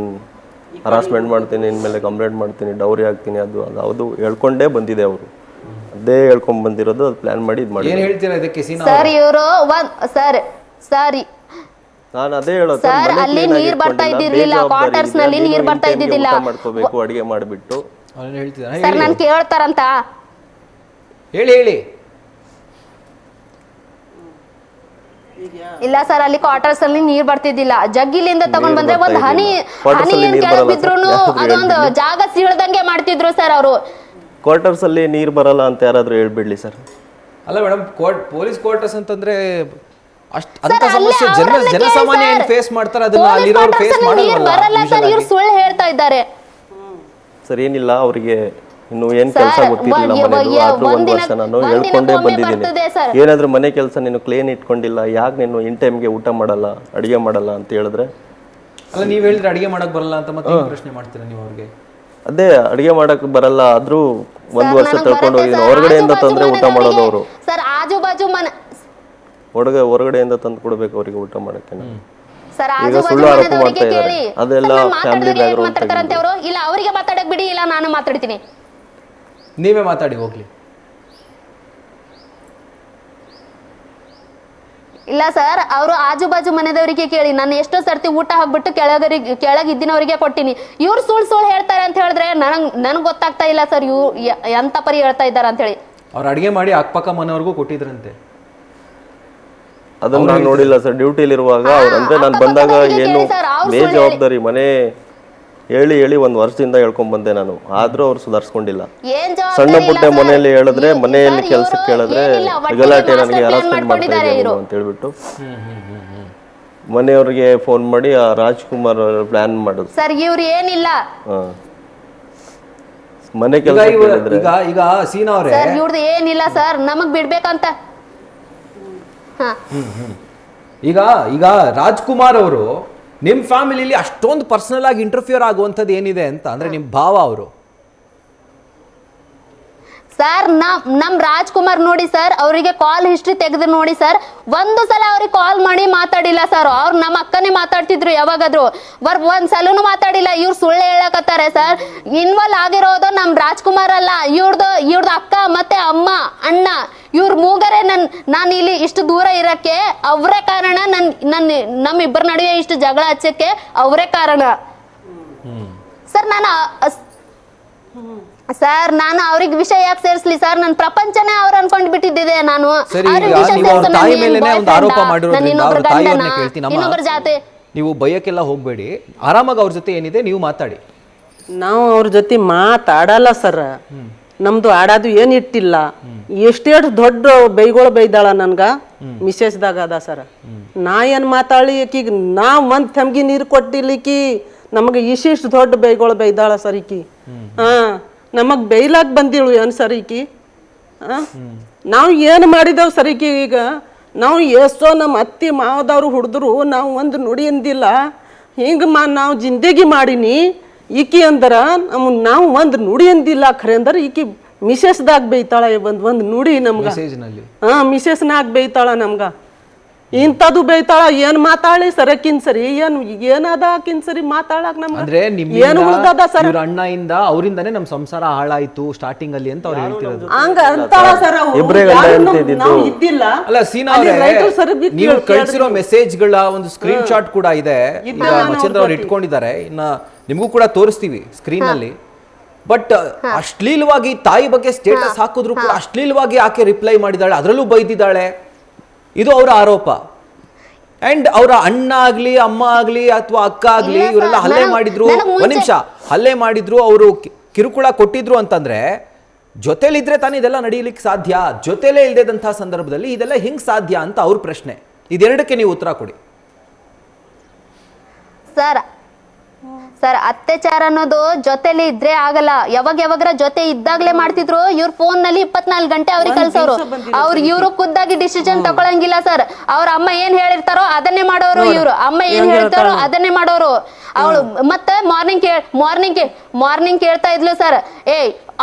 ಹರಾಸ್ಮೆಂಟ್ ಮಾಡ್ತೀನಿ, ನಿನ್ನ ಮೇಲೆ ಕಂಪ್ಲೇಂಟ್ ಮಾಡ್ತೀನಿ, ಡೌರಿ ಹಾಕ್ತೀನಿ, ಅದು ಹೇಳ್ಕೊಂಡೇ ಬಂದಿದೆ ಅವರು. ಅದೇ ಹೇಳ್ಕೊಂಡ್ ಬಂದಿರೋದು, ಅದು ಪ್ಲಾನ್ ಮಾಡಿ ಇದು ಮಾಡಿ. ಏನು ಹೇಳ್ತೀರಾ ಇದಕ್ಕೆ ಸರ್? ಇವರು ಸರ್ ನಾನು ಅದೇ ಹೇಳೋದು ಸರ್, ಅಲ್ಲಿ ನೀರ್ ಬರ್ತಾ ಇದ್ದಿರ್ಲಿಲ್ಲ, ಕ್ವಾರ್ಟರ್ಸ್ ನಲ್ಲಿ ನೀರ್ ಬರ್ತಾ ಇದ್ದಿದ್ದಿಲ್ಲ. ಮಾಡ್ಕೋಬೇಕು ಅಡಿಗೆ ಮಾಡಿಬಿಟ್ಟು. ಸರ್ ನಾನು ಕೇಳ್ತಾರಂತ ಹೇಳಿ. ಇಲ್ಲ ಸರ್, ಅಲ್ಲಿ ಕ್ವಾರ್ಟರ್ಸ್ ಅಲ್ಲಿ ನೀರ್ ಬರ್ತಿದ್ದಿಲ್ಲ. ಜಗ್ಗಿಲಿಂದ ತಗೊಂಡ್ ಬಂದ್ರೆ ಒಂದ್ ಹನಿ ಏನ್ ಕೆಳಗ್ ಬಿದ್ರು ಅದೊಂದು ಜಾಗ ಸೀಳ್ದಂಗೆ ಮಾಡ್ತಿದ್ರು ಸರ್ ಅವರು. ಕ್ವಾರ್ಟರ್ಸ್ ಅಲ್ಲಿ ನೀರ್ ಬರಲ್ಲ ಅಂತ ಯಾರಾದ್ರೂ ಹೇಳ್ಬಿಡ್ಲಿ ಸರ್. ಅಲ್ಲ ಮೇಡಮ್, ಪೊಲೀಸ್ ಕ್ವಾರ್ಟರ್ಸ್ ಅಂತಂದ್ರೆ ಅಂತ ಸಮಸ್ಯೆ ಜನಸಾಮಾನ್ಯ ಏನ್ ಫೇಸ್ ಮಾಡ್ತಾರೆ ಅದನ್ನ ಅಲ್ಲಿರೋರು ಫೇಸ್ ಬರಲ್ಲ ಸರ್. ಇವ್ರು ಸುಳ್ಳು ಹೇಳ್ತಾ ಇದ್ದಾರೆ. ಸರ್ ಏನಿಲ್ಲ ಅವ್ರಿಗೆ ಇನ್ನು ಏನ್ ಕೆಲಸ ಗೊತ್ತಿರಲಿಲ್ಲ ಮನೆದು, ಆದ್ರೂ ಒಂದು ವರ್ಷ ನಾನು ಹೇಳ್ಕೊಂಡೇ ಬಂದಿದ್ದೀನಿ. ಏನಾದ್ರೂ ಮನೆ ಕೆಲಸ ನೀನು ಕ್ಲೀನ್ ಇಟ್ಕೊಂಡಿಲ್ಲ, ಯಾಕೆ ನೀನು ಇನ್ ಟೈಮ್ಗೆ ಊಟ ಮಾಡಲ್ಲ, ಅಡಿಗೆ ಮಾಡಲ್ಲ ಅಂತ ಹೇಳಿದ್ರೆ, ಅಲ್ಲ ನೀವು ಹೇಳಿದ್ರೆ ಅಡಿಗೆ ಮಾಡಕ್ ಬರಲ್ಲ ಅಂತ ಮತ್ತೆ ಏನ್ ಪ್ರಶ್ನೆ ಮಾಡ್ತೀರಾ ನೀವು ಅವ್ರಿಗೆ? ಅದೇ ಅಡಿಗೆ ಮಾಡಕ್ ಬರಲ್ಲ, ಆದ್ರೂ ಒಂದ್ ವರ್ಷ ತಳ್ಕೊಂಡು ಹೋಗಿದ್ದೀನಿ. ಹೊರಗಡೆಯಿಂದ ತಂದ್ರೆ ಊಟ ಮಾಡೋದು ಅವರು, ಸರ್ ಆಜು ಬಾಜು ಮನೆ ಹೊರಗಡೆಯಿಂದ ತಂದು ಕೊಡ್ಬೇಕು ಅವ್ರಿಗೆ ಊಟ ಮಾಡಕ್ಕೆ. ಸರ್ ಈಗ ಆಜು ಸುಳ್ಳು ಬಾಜು ಆರೋಪ ಮನೆದವರಿಗೆ ಮಾಡ್ತಾ ಇದ್ದಾರೆ. ಕೇಳಿ. ಅದೆಲ್ಲ ಸರ್, ನಾನ್ ಫ್ಯಾಮಿಲಿ ಮಾತಾಡಿದ್ರೆ ಏನ್ ಬ್ಯಾಕ್ಗ್ರೌಂಡ್ ಮಾತಾಡ್ತಾರಂತೆ ಅವರು? ಇಲ್ಲ ಅವರಿಗೆ ಮಾತಾಡಕ್ ಬಿಡಿ, ಇಲ್ಲ ನಾನು ಮಾತಾಡ್ತೀನಿ. ನೀವೇ ಮಾತಾಡಿ ಹೋಗ್ಲಿ. ಇಲ್ಲ ಸರ್, ಅವರು ಆಜು ಬಾಜು ಮನೆದವರಿಗೆ ಕೇಳಿ. ನಾನು ಎಷ್ಟೋ ಸರ್ತಿ ಊಟ ಹಾಕ್ಬಿಟ್ಟು ಕೆಳಗೆ ಇದ್ದಿನವರಿಗೆ ಕೊಟ್ಟಿನಿ. ಇವ್ರು ಸುಳ್ಳು ಹೇಳ್ತಾರೆ ಅಂತ ಹೇಳಿದ್ರೆ ನನಗ್ ಗೊತ್ತಾಗ್ತಾ ಇಲ್ಲ ಸರ್, ಇವ್ರು ಎಂತ ಪರಿ ಹೇಳ್ತಾ ಇದ್ದಾರೆ ಅಂತ ಹೇಳಿ. ಅವ್ರು ಅಡಿಗೆ ಮಾಡಿ ಅಕ್ಕಪಕ್ಕ ಮನೆಯವ್ರಿಗೂ ಕೊಟ್ಟಿದ್ರಂತೆ. ಅದನ್ನ ನಾನು ನೋಡಿಲ್ಲ ಸರ್, ಡ್ಯೂಟಿಲಿ ಇರುವಾಗ ಅವ್ರು ಅಂದ್ರೆ ನಾನು ಬಂದಾಗ ಏನು ಬೇಜವಾಬ್ದಾರಿ ಮನೆ ಹೇಳಿ ಒಂದ್ ವರ್ಷದಿಂದ ಹೇಳ್ಕೊಂಡ್ ಬಂದೆ ನಾನು, ಆದ್ರೂ ಅವ್ರು ಸುಧಾರಿಸ್ಕೊಂಡಿಲ್ಲ. ಸಣ್ಣ ಪುಟ್ಟ ಮನೆಯಲ್ಲಿ ಹೇಳಿದ್ರೆ, ಮನೆಯಲ್ಲಿ ಕೆಲ್ಸಕ್ಕೆ ಹೇಳಿದ್ರೆ ಗಲಾಟೆ, ನನಗೆ ಹರಾಸ್ಮೆಂಟ್ ಮಾಡ್ತಾ ಇದ್ದಾರೆ ಅಂತ ಹೇಳ್ಬಿಟ್ಟು ಮನೆಯವ್ರಿಗೆ ಫೋನ್ ಮಾಡಿ ಆ ರಾಜ್ಕುಮಾರ್ ಪ್ಲಾನ್ ಮಾಡೋದು ಸರ್. ಇವ್ರು ಏನಿಲ್ಲ ಮನೆ ಕೆಲಸ ಹೇಳಿದ್ರೆ. ಈಗ ಸೀನಾ ಅವರೇ, ಸರ್ ಇವ್ರದ್ದು ಏನಿಲ್ಲ ಸರ್, ನಮಗ್ ಬಿಡ್ಬೇಕಂತ. ಈಗ ರಾಜ್ಕುಮಾರ್ ಅವರು ನಿಮ್ ಫ್ಯಾಮಿಲಿಲಿ ಅಷ್ಟೊಂದು ಪರ್ಸನಲ್ ಆಗಿ ಇಂಟರ್ಫಿಯರ್ ಆಗುವಂಥದ್ದು ಏನಿದೆ ಅಂತ ಅಂದ್ರೆ ನಿಮ್ ಭಾವ ಅವರು? ಸರ್ ನಮ್ ರಾಜ್ಕುಮಾರ್ ನೋಡಿ ಸರ್, ಅವರಿಗೆ ಕಾಲ್ ಹಿಸ್ಟ್ರಿ ತೆಗೆದು ನೋಡಿ ಸರ್, ಒಂದು ಸಲ ಅವ್ರಿಗೆ ಕಾಲ್ ಮಾಡಿ ಮಾತಾಡಿಲ್ಲ ಸರ್. ಅವ್ರು ನಮ್ಮ ಅಕ್ಕನೇ ಮಾತಾಡ್ತಿದ್ರು ಯಾವಾಗಾದ್ರು, ಒಂದ್ ಸಲನು ಮಾತಾಡಿಲ್ಲ. ಇವ್ರು ಸುಳ್ಳು ಹೇಳಕತ್ತಾರೆ ಸರ್. ಇನ್ವಾಲ್ವ್ ಆಗಿರೋದು ನಮ್ ರಾಜ್ಕುಮಾರ್ ಅಲ್ಲ, ಇವ್ರದ್ದು ಅಕ್ಕ ಮತ್ತೆ ಅಮ್ಮ ಅಣ್ಣ, ಇವ್ರ ಮೂಗರೆ ನಾನು ಇಲ್ಲಿ ಇಷ್ಟು ದೂರ ಇರಕ್ಕೆ ಅವರೇ ಕಾರಣ. ನಮ್ಮಿಬ್ಬರ ನಡುವೆ ಇಷ್ಟು ಜಗಳ ಹಚ್ಚಕ್ಕೆ ಅವರೇ ಕಾರಣ ಸರ್. ನಾನು ಅವ್ರಿಗೆ ವಿಷಯ ಯಾಕೆ ಸೇರಿಸ್ಲಿ ಸರ್? ನನ್ನ ಪ್ರಪಂಚನೇ ಅವ್ರು ಅನ್ಕೊಂಡ್ ಬಿಟ್ಟಿದ್ದೆ ನಾನು. ಇನ್ನೊಬ್ಬರ ಜಾತೆ ನೀವು ಬೈಯಕ್ಕೆಲ್ಲ ಹೋಗ್ಬೇಡಿ, ಆರಾಮಾಗಿ ಅವ್ರ ಜೊತೆ ಏನಿದೆ ನೀವು ಮಾತಾಡಿ. ನಾವು ಅವ್ರ ಜೊತೆ ಮಾತಾಡಲ್ಲ ಸರ್. ನಮ್ದು ಆಡೋದು ಏನ್ ಇಟ್ಟಿಲ್ಲ. ಎಷ್ಟೇಷ್ಟು ದೊಡ್ಡ ಬೈಗಳು ಬೈದಾಳ ನನ್ಗ ಮಿಸೇಜ್ದಾಗ ಅದ ಸರ್. ನಾ ಏನ್ ಮಾತಾಡಿ ಈಕಿಗೆ ನಾ ಒಂದ್ ತೆಮ್ಗಿ ನೀರು ಕೊಟ್ಟಿಲಿಕ್ಕಿ ನಮಗೆ ಇಷ್ಟಿಷ್ಟು ದೊಡ್ಡ ಬೈಗಳು ಬೈದಾಳ ಸರ್ ಈಕಿ. ನಮಗ್ ಬೈಲಾಕ್ ಬಂದಿಳು ಏನ್ ಸರ್ ಈಕಿ? ನಾವು ಏನು ಮಾಡಿದೆವು ಸರ್ ಈಕಿ? ಈಗ ನಾವು ಎಷ್ಟೋ ನಮ್ಮ ಅತ್ತಿ ಮಾವದವ್ರು ಹುಡಿದ್ರು ನಾವು ಒಂದು ನುಡಿ ಅಂದಿಲ್ಲ. ಹಿಂಗೆ ನಾವು ಜಿಂದಗಿ ಮಾಡೀನಿ. ಈಕಿ ಅಂದರ ನಾವು ಒಂದು ನುಡಿ ಅಂದಿಲ್ಲ ಖರೆ ಅಂದ್ರೆ ಈಕಿ ಮಿಸೇಸ್ದಾಗ ಬೈತಾಳ. ಒಂದು ನುಡಿ ನಮ್ಗ ಮಿಸೇಸ್ನಾಗ ಬೈತಾಳ ನಮ್ಗ. ಇಂಥದ್ದು ಬೈತಾಳ. ಏನ್ ಮಾತಾಡಿ ಸರಕಿನ್ ಸರಿ ಏನದ ಆಕಿನ್ ಸರಿ ಮಾತಾಡಕ್ ನಮ್ಗೆ ಏನು ಉಳ್ದದ ಸರ್? ಅಣ್ಣಯಿಂದ ಅವರಿಂದಾನೇ ನಮ್ ಸಂಸಾರ ಹಾಳಾಯ್ತು ಸ್ಟಾರ್ಟಿಂಗ್ ಅಲ್ಲಿ ಅಂತ ಅವ್ರು ಹೇಳ್ತಿರೋದು. ಹಂಗ ಅಂತಾಳ ಸರ್. ನಾವು ಇದ್ದಿಲ್ಲ. ಅಲ್ಲ ಸೀನಾ ಅವರೇ, ನೀವು ಕಳಿಸಿರೋ ಮೆಸೇಜ್ ಗಳ ಒಂದು ಸ್ಕ್ರೀನ್ ಶಾಟ್ ಕೂಡ ಇದೆ. ಈಗ ಮಚೇಂದ್ರ ಅವ್ರು ಇಟ್ಕೊಂಡಿದ್ದಾರೆ, ಇನ್ನ ನಿಮಗೂ ಕೂಡ ತೋರಿಸ್ತೀವಿ ಸ್ಕ್ರೀನ್ ಅಲ್ಲಿ. ಬಟ್ ಅಶ್ಲೀಲವಾಗಿ ತಾಯಿ ಬಗ್ಗೆ ಸ್ಟೇಟಸ್ ಹಾಕಿದ್ರು ಕೂಡ ಅಶ್ಲೀಲವಾಗಿ ಆಕೆ ರಿಪ್ಲೈ ಮಾಡಿದಾಳೆ, ಅದರಲ್ಲೂ ಬೈದಿದ್ದಾಳೆ. ಇದು ಅವರ ಆರೋಪ. ಅಂಡ್ ಅವರ ಅಣ್ಣ ಆಗ್ಲಿ ಅಮ್ಮ ಆಗ್ಲಿ ಅಥವಾ ಅಕ್ಕ ಆಗ್ಲಿ ಇವರೆಲ್ಲ ಹಲ್ಲೆ ಮಾಡಿದ್ರು, ಒಂದ್ ನಿಮಿಷ, ಹಲ್ಲೆ ಮಾಡಿದ್ರು, ಅವರು ಕಿರುಕುಳ ಕೊಟ್ಟಿದ್ರು ಅಂತಂದ್ರೆ ಜೊತೆಲಿದ್ರೆ ತಾನೇ ಇದೆಲ್ಲ ನಡೀಲಿಕ್ಕೆ ಸಾಧ್ಯ. ಜೊತೆಲೇ ಇಲ್ದೇದಂತಹ ಸಂದರ್ಭದಲ್ಲಿ ಇದೆಲ್ಲ ಹೆಂಗ್ ಸಾಧ್ಯ ಅಂತ ಅವ್ರ ಪ್ರಶ್ನೆ. ಇದೆರಡಕ್ಕೆ ನೀವು ಉತ್ತರ ಕೊಡಿ ಸರ್. ಅತ್ಯಾಚಾರ ಅನ್ನೋದು ಜೊತೆಲಿ ಇದ್ರೆ ಆಗಲ್ಲ. ಯಾವಾಗ್ರ ಜೊತೆ ಇದ್ದಾಗ್ಲೇ ಮಾಡ್ತಿದ್ರು. ಇವ್ರ ಫೋನ್ ನಲ್ಲಿ 24 ಗಂಟೆ ಅವ್ರಿಗೆ ಕಳ್ಸೋರು. ಇವ್ರು ಖುದ್ದಾಗಿ ಡಿಸಿಷನ್ ತಗೊಳಂಗಿಲ್ಲ ಸರ್. ಅವ್ರ ಅಮ್ಮ ಏನ್ ಹೇಳಿರ್ತಾರೋ ಅದನ್ನೇ ಮಾಡೋರು, ಇವ್ರು ಅಮ್ಮ ಏನ್ ಹೇಳ್ತಾರೋ ಅದನ್ನೇ ಮಾಡೋರು. ಅವಳು ಮತ್ತೆ ಮಾರ್ನಿಂಗ್ ಕೇಳ್ತಾ ಇದ್ಲು ಸರ್,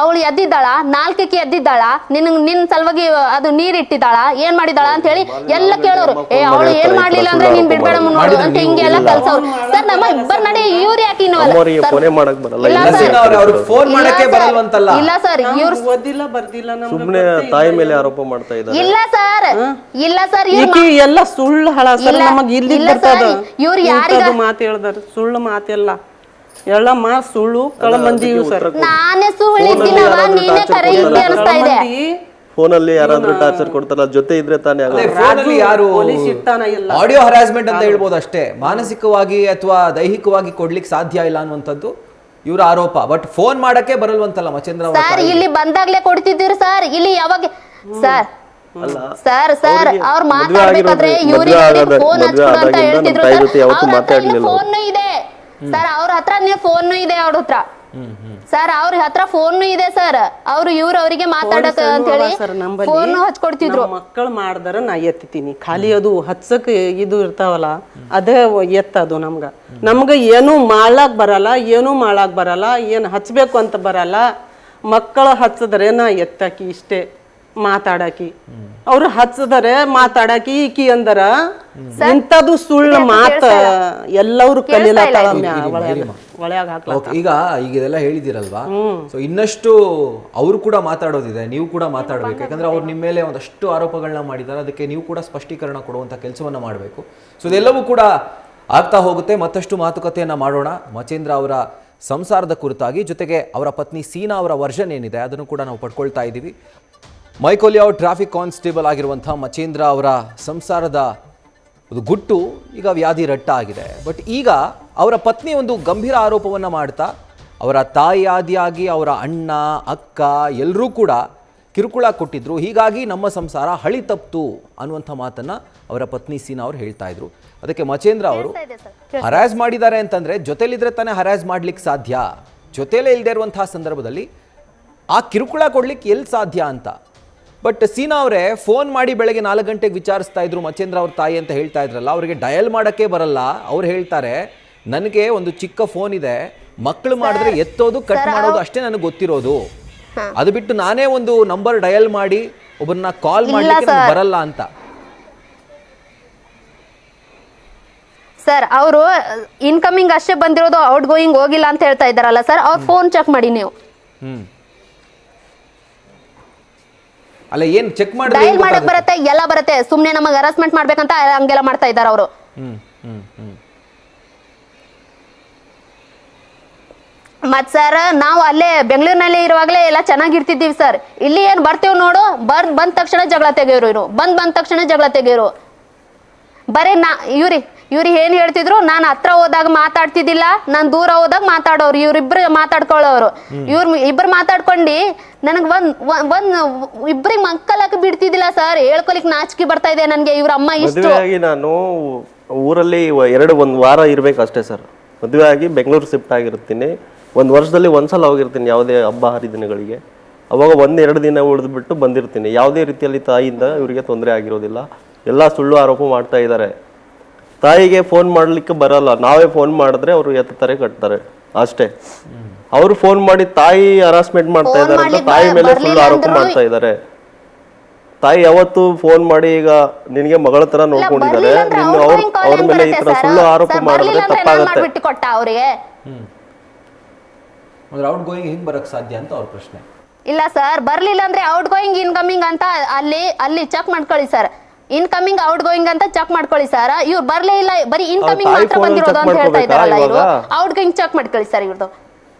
ಅವಳು ಎದ್ದಿದ್ದಾಳ, 4ಕ್ಕೆ ಎದ್ದಿದ್ದಾಳ, ನಿನ್ ಸಲುವಾಗಿ ಅದು ನೀರ್ ಇಟ್ಟಿದ್ದಾಳ, ಏನ್ ಮಾಡಿದಾಳ ಅಂತ ಹೇಳಿ ಎಲ್ಲ ಕೇಳೋರು. ಅವಳು ಏನ್ ಮಾಡ್ಲಿಲ್ಲ ಅಂದ್ರೆ ನೀನ್ ಬಿಡ್ಬೇಡ ನೋಡು ಅಂತ ಹಿಂಗೆಲ್ಲ ಕಲ್ಸವ್ರು ಸರ್. ನಮ್ಮ ಇಬ್ಬರ ನಡೆ ಇವ್ರು ಯಾಕೆ ಇಲ್ಲ ಸರ್, ಇವ್ರು ಸುಮ್ಮನೆ ತಾಯಿ ಮೇಲೆ ಆರೋಪ ಮಾಡ್ತಾ ಇದ್ದಾರೆ. ಇಲ್ಲ ಸರ್ ಎಲ್ಲ ಸುಳ್ಳು ಹಳ ಸರ್. ನಮಗ್ ಇಲ್ಲಿ ಬರ್ತದ ಇವ್ರು ಯಾರಿಗ ಮಾತು ಹೇಳ್ದಾರ, ಸುಳ್ಳು ಮಾತೆಲ್ಲ ಎಲ್ಲ ಮಾತು ಸುಳ್ಳು ಕಳಮಂದಿ ಸರ್. ನಾನೇ ಸುಳ್ಳು ಇದ್ದೀನವ, ನೀನೇ ಕರೆ ಇದ್ದೆ ಅನಿಸ್ತಾ ಇದೆ. ಫೋನಲ್ಲಿ ಯಾರಾದ್ರೂ ಟಾರ್ಚರ್ ಕೊಡ್ತಾರ, ಜೊತೆ ಇದ್ರೆ ತಾನೇ. ಫೋನಲ್ಲಿ ಯಾರು ಆಡಿಯೋ ಹರಾಸ್ಮೆಂಟ್ ಅಂತ ಹೇಳ್ಬೋದು ಅಷ್ಟೇ, ಮಾನಸಿಕವಾಗಿ ಅಥವಾ ದೈಹಿಕವಾಗಿ ಕೊಡ್ಲಿಕ್ಕೆ ಸಾಧ್ಯ ಇಲ್ಲ ಅನ್ನುವಂಥದ್ದು ಇವರ ಆರೋಪ. ಬಟ್ ಫೋನ್ ಮಾಡಕ್ಕೆ ಬರಲ್ವಂತಲ್ಲ ಮಚೇಂದ್ರ ಅವರು. ಸರ್ ಇಲ್ಲಿ ಬಂದಾಗ್ಲೇ ಕೊಡ್ತಿದ್ದೀರಿ ಸರ್. ಇಲ್ಲಿ ಯಾವಾಗ ಸರ್ ಅವ್ರು ಮಾತಾಡ್ಬೇಕಾದ್ರೆ ಇವ್ರಿಗೆ ಫೋನ್ ಹಚ್ಕೊಡು ಅಂತ ಹೇಳ್ತಿದ್ರು ಸರ್. ಫೋನ್ ಇದೆ ಸರ್, ಅವ್ರ ಹತ್ರ ಫೋನ್ ಇದೆ ಅವ್ರ ಹತ್ರ. ಸರ್ ಅವ್ರ ಹತ್ರ ಫೋನ್ ಇದೆ ಸರ್. ಅವ್ರು ಅವ್ರಿಗೆ ಮಾತಾಡಕ ಅಂತ ಹೇಳಿ ಫೋನ್ ಹಚ್ಕೊಡ್ತಿದ್ರು. ಮಕ್ಕಳು ಮಾಡಿದ್ರ ನಾ ಎತ್ತೀನಿ, ಖಾಲಿ ಅದು ಹಚ್ಚಕ್ ಇದು ಇರ್ತಾವಲ್ಲ ಅದೇ ಎತ್ತದು. ನಮ್ಗ ಏನು ಮಾಡ್ಲಾಕ್ ಬರಲ್ಲ, ಏನು ಮಾಡಾಕ್ ಬರಲ್ಲ, ಏನ್ ಹಚ್ಬೇಕು ಅಂತ ಬರಲ್ಲ. ಮಕ್ಕಳು ಹಚ್ಚದ್ರೆ ನಾ ಎತ್ತಾಕಿ ಇಷ್ಟೇ ಮಾತಾಡಕಿ. ಅವ್ರು ಹಚ್ಚದರೆ ಮಾತಾಡಕಿ ಈಕಿ ಅಂದರ ಇಂಥದ್ದು ಸುಳ್ಳು ಮಾತ ಎಲ್ಲರೂ ಕಲೀಲತ್ತಾಳ ಒಳ್ಯಾಗ ಹಾಕ್ಲಾಕ. ಈಗ ಇದೆಲ್ಲ ಹೇಳಿದಿರಲ್ವಾ, ಸೊ ಇನ್ನಷ್ಟು ಅವರು ಕೂಡ ಮಾತಾಡೋದಿದೆ, ನೀವು ಕೂಡ ಮಾತಾಡ್ಬೇಕು. ಯಾಕಂದ್ರೆ ಅವ್ರು ನಿಮ್ಮ ಮೇಲೆ ಒಂದಷ್ಟು ಆರೋಪಗಳನ್ನ ಮಾಡಿದ್ದಾರೆ, ಅದಕ್ಕೆ ನೀವು ಕೂಡ ಸ್ಪಷ್ಟೀಕರಣ ಕೊಡುವಂತ ಕೆಲಸವನ್ನ ಮಾಡಬೇಕು. ಸೊ ಇದೆಲ್ಲವೂ ಕೂಡ ಆಗ್ತಾ ಹೋಗುತ್ತೆ. ಮತ್ತಷ್ಟು ಮಾತುಕತೆಯನ್ನ ಮಾಡೋಣ ಮಚೇಂದ್ರ ಅವರ ಸಂಸಾರದ ಕುರಿತಾಗಿ. ಜೊತೆಗೆ ಅವರ ಪತ್ನಿ ಸೀನಾ ಅವರ ವರ್ಷನ್ ಏನಿದೆ ಅದನ್ನು ಕೂಡ ನಾವು ಪಡ್ಕೊಳ್ತಾ ಇದ್ದೀವಿ. ಮೈಕೋಲಿಯಾವ್ ಟ್ರಾಫಿಕ್ ಕಾನ್ಸ್ಟೇಬಲ್ ಆಗಿರುವಂಥ ಮಚೇಂದ್ರ ಅವರ ಸಂಸಾರದ ಒಂದು ಗುಟ್ಟು ಈಗ ವ್ಯಾಧಿ ರಟ್ಟ ಆಗಿದೆ. ಬಟ್ ಈಗ ಅವರ ಪತ್ನಿ ಒಂದು ಗಂಭೀರ ಆರೋಪವನ್ನು ಮಾಡ್ತಾ ಅವರ ತಾಯಿ ಆದಿಯಾಗಿ ಅವರ ಅಣ್ಣ ಅಕ್ಕ ಎಲ್ಲರೂ ಕೂಡ ಕಿರುಕುಳ ಕೊಟ್ಟಿದ್ರು, ಹೀಗಾಗಿ ನಮ್ಮ ಸಂಸಾರ ಹಳಿ ತಪ್ಪಿತು ಅನ್ನುವಂಥ ಮಾತನ್ನು ಅವರ ಪತ್ನಿ ಸೀನಾ ಅವರು ಹೇಳ್ತಾ ಇದ್ರು. ಅದಕ್ಕೆ ಮಚೇಂದ್ರ ಅವರು ಹರಾಜ್ ಮಾಡಿದ್ದಾರೆ ಅಂತಂದರೆ ಜೊತೆಲಿದ್ರೆ ತಾನೇ ಹರಾಜ್ ಮಾಡ್ಲಿಕ್ಕೆ ಸಾಧ್ಯ, ಜೊತೆಲೇ ಇಲ್ಲದೆ ಇರುವಂತಹ ಸಂದರ್ಭದಲ್ಲಿ ಆ ಕಿರುಕುಳ ಕೊಡ್ಲಿಕ್ಕೆ ಎಲ್ಲಿ ಸಾಧ್ಯ ಅಂತ. ಬಟ್ ಸೀನಾ ಅವರೇ ಫೋನ್ ಮಾಡಿ ಬೆಳಗ್ಗೆ 4 ಗಂಟೆಗೆ ವಿಚಾರಿಸ್ತಾ ಇದ್ರು ಮಚೇಂದ್ರ ಅವ್ರ ತಾಯಿ ಅಂತ ಹೇಳ್ತಾ ಇದ್ರಲ್ಲ, ಅವರಿಗೆ ಡಯಲ್ ಮಾಡೋಕ್ಕೆ ಬರಲ್ಲ. ಅವ್ರು ಹೇಳ್ತಾರೆ ನನಗೆ ಒಂದು ಚಿಕ್ಕ ಫೋನ್ ಇದೆ, ಮಕ್ಕಳು ಮಾಡಿದ್ರೆ ಎತ್ತೋದು ಕಟ್ ಮಾಡೋದು ಅಷ್ಟೇ ನನಗೆ ಗೊತ್ತಿರೋದು, ಅದು ಬಿಟ್ಟು ನಾನೇ ಒಂದು ನಂಬರ್ ಡಯಲ್ ಮಾಡಿ ಒಬ್ಬರನ್ನ ಕಾಲ್ ಮಾಡ್ಲಿಕ್ಕೆ ಬರಲ್ಲ ಅಂತ. ಸರ್ ಅವರು ಇನ್ಕಮಿಂಗ್ ಅಷ್ಟೇ ಬಂದಿರೋದು, ಔಟ್ ಗೋಯಿಂಗ್ ಹೋಗಿಲ್ಲ ಅಂತ ಹೇಳ್ತಾ ಇದ್ದಾರಲ್ಲ ಸರ್, ಅವ್ರ ಫೋನ್ ಚೆಕ್ ಮಾಡಿ ನೀವು. ಅಲ್ಲ ಏನ್ ಚೆಕ್ ಮಾಡಿ ಡಯಲ್ ಮಾಡಕ್ ಬರುತ್ತೆ, ಎಲ್ಲ ಬರುತ್ತೆ, ಸುಮ್ನೆ ನಮಗೆ ಹರಾಸ್ಮೆಂಟ್ ಮಾಡ್ಬೇಕಂತ ಹಂಗೆಲ್ಲ ಮಾಡ್ತಾ ಇದ್ದಾರೆ ಅವರು. ಮತ್ ಸರ್ ನಾವು ಅಲ್ಲೇ ಬೆಂಗಳೂರಿನಲ್ಲಿ ಇರುವಾಗಲೇ ಎಲ್ಲ ಚೆನ್ನಾಗಿರ್ತಿದ್ದೀವಿ ಸರ್. ಇಲ್ಲಿ ಏನ್ ಬರ್ತೀವಿ ನೋಡು, ಬಂದ ತಕ್ಷಣ ಜಗಳ ತೆಗೆಯೋರು, ಇವರು ಬಂದ ತಕ್ಷಣ ಜಗಳ ತೆಗೆಯೋರು. ಬರೀ ಇವ್ರಿ ಏನ್ ಹೇಳ್ತಿದ್ರು, ನಾನು ಹತ್ರ ಹೋದಾಗ ಮಾತಾಡ್ತಿದ್ದಿಲ್ಲ, ನಾನು ದೂರ ಹೋದಾಗ ಮಾತಾಡೋರು, ಇವ್ರಿಬ್ರು ಮಾತಾಡ್ಕೊಳ್ಳೋರು. ಇಬ್ರು ಮಾತಾಡ್ಕೊಂಡು ನನಗ್ ಒಂದ್ ಇಬ್ರಿಗೆ ಮಕ್ಕಳಕ್ಕೆ ಬಿಡ್ತಿದ್ದಿಲ್ಲ ಸರ್. ಹೇಳ್ಕೊಲಿಕ್ ನಾಚಿಕೆ ಬರ್ತಾ ಇದೆ ನನ್ಗೆ. ಇವ್ರ ಅಮ್ಮ ಇಷ್ಟು ನಾನು ಊರಲ್ಲಿ ಒಂದು ವಾರ ಇರ್ಬೇಕು ಅಷ್ಟೇ ಸರ್. ಮದುವೆ ಆಗಿ ಬೆಂಗಳೂರು ಶಿಫ್ಟ್ ಆಗಿರ್ತೀನಿ. ಒಂದು ವರ್ಷದಲ್ಲಿ ಒಂದ್ಸಲ ಹೋಗಿರ್ತೀನಿ ಯಾವುದೇ ಹಬ್ಬ ಹರಿದಿನಗಳಿಗೆ. ಅವಾಗ 1-2 ದಿನ ಉಳಿದ್ಬಿಟ್ಟು ಬಂದಿರ್ತೀನಿ. ಯಾವುದೇ ರೀತಿಯಲ್ಲಿ ತಾಯಿಯಿಂದ ಇವರಿಗೆ ತೊಂದರೆ ಆಗಿರೋದಿಲ್ಲ. ಎಲ್ಲ ಸುಳ್ಳು ಆರೋಪ ಮಾಡ್ತಾ ಇದ್ದಾರೆ. ತಾಯಿಗೆ ಫೋನ್ ಮಾಡ್ಲಿಕ್ಕೆ ಬರಲ್ಲ, ನಾವೇ ಫೋನ್ ಮಾಡಿದ್ರೆ ಅವರು ಎತ್ತಾರೆ ಕಟ್ತಾರೆ ಅಷ್ಟೇ. ಅವರು ಫೋನ್ ಮಾಡಿ ತಾಯಿ ಹರಾಸ್ಮೆಂಟ್ ಮಾಡ್ತಾ ಇದ್ದಾರೆ ಅಂತ ತಾಯಿ ಮೇಲೆ ಸುಳ್ಳು ಆರೋಪ ಮಾಡ್ತಾ ಇದ್ದಾರೆ. ತಾಯಿ ಯಾವತ್ತು ಫೋನ್ ಮಾಡಿ ಈಗ ನಿನಗೆ ಮಗಳ ತರ ನೋಡ್ಕೊಂಡಿದ್ದಾರೆ, ಅವ್ರ ಮೇಲೆ ಈ ತರ ಸುಳ್ಳು ಆರೋಪ ಮಾಡಿದ್ರೆ ತಪ್ಪಾಗತ್ತೆ. ಔಟ್ ಗೋಯಿಂಗ್ ಹೆಂಗ್ ಬರಕ್ ಸಾಧ್ಯ ಅಂತ ಅವ್ರ ಪ್ರಶ್ನೆ. ಇಲ್ಲ ಸರ್, ಬರ್ಲಿಲ್ಲ ಅಂದ್ರೆ ಔಟ್ ಗೋಯಿಂಗ್ ಇನ್ಕಮಿಂಗ್ ಅಂತ ಅಲ್ಲಿ ಚೆಕ್ ಮಾಡ್ಕೊಳ್ಳಿ ಸರ್. ಇನ್ಕಮಿಂಗ್ ಔಟ್ ಗೋಯಿಂಗ್ ಅಂತ ಚೆಕ್ ಮಾಡ್ಕೊಳ್ಳಿ ಸರ್. ಇವ್ರು ಬರ್ಲೇ ಇಲ್ಲ, ಬರೀ ಇನ್ಕಮಿಂಗ್ ಮಾತ್ರ ಬಂದಿರೋದು ಅಂತ ಹೇಳ್ತಾ ಇದ್ದಾರಲ್ಲ ಇವರು. ಔಟ್ ಗೋಯಿಂಗ್ ಚೆಕ್ ಮಾಡ್ಕೊಳ್ಳಿ ಸರ್ ಇವ್ರದ್ದು.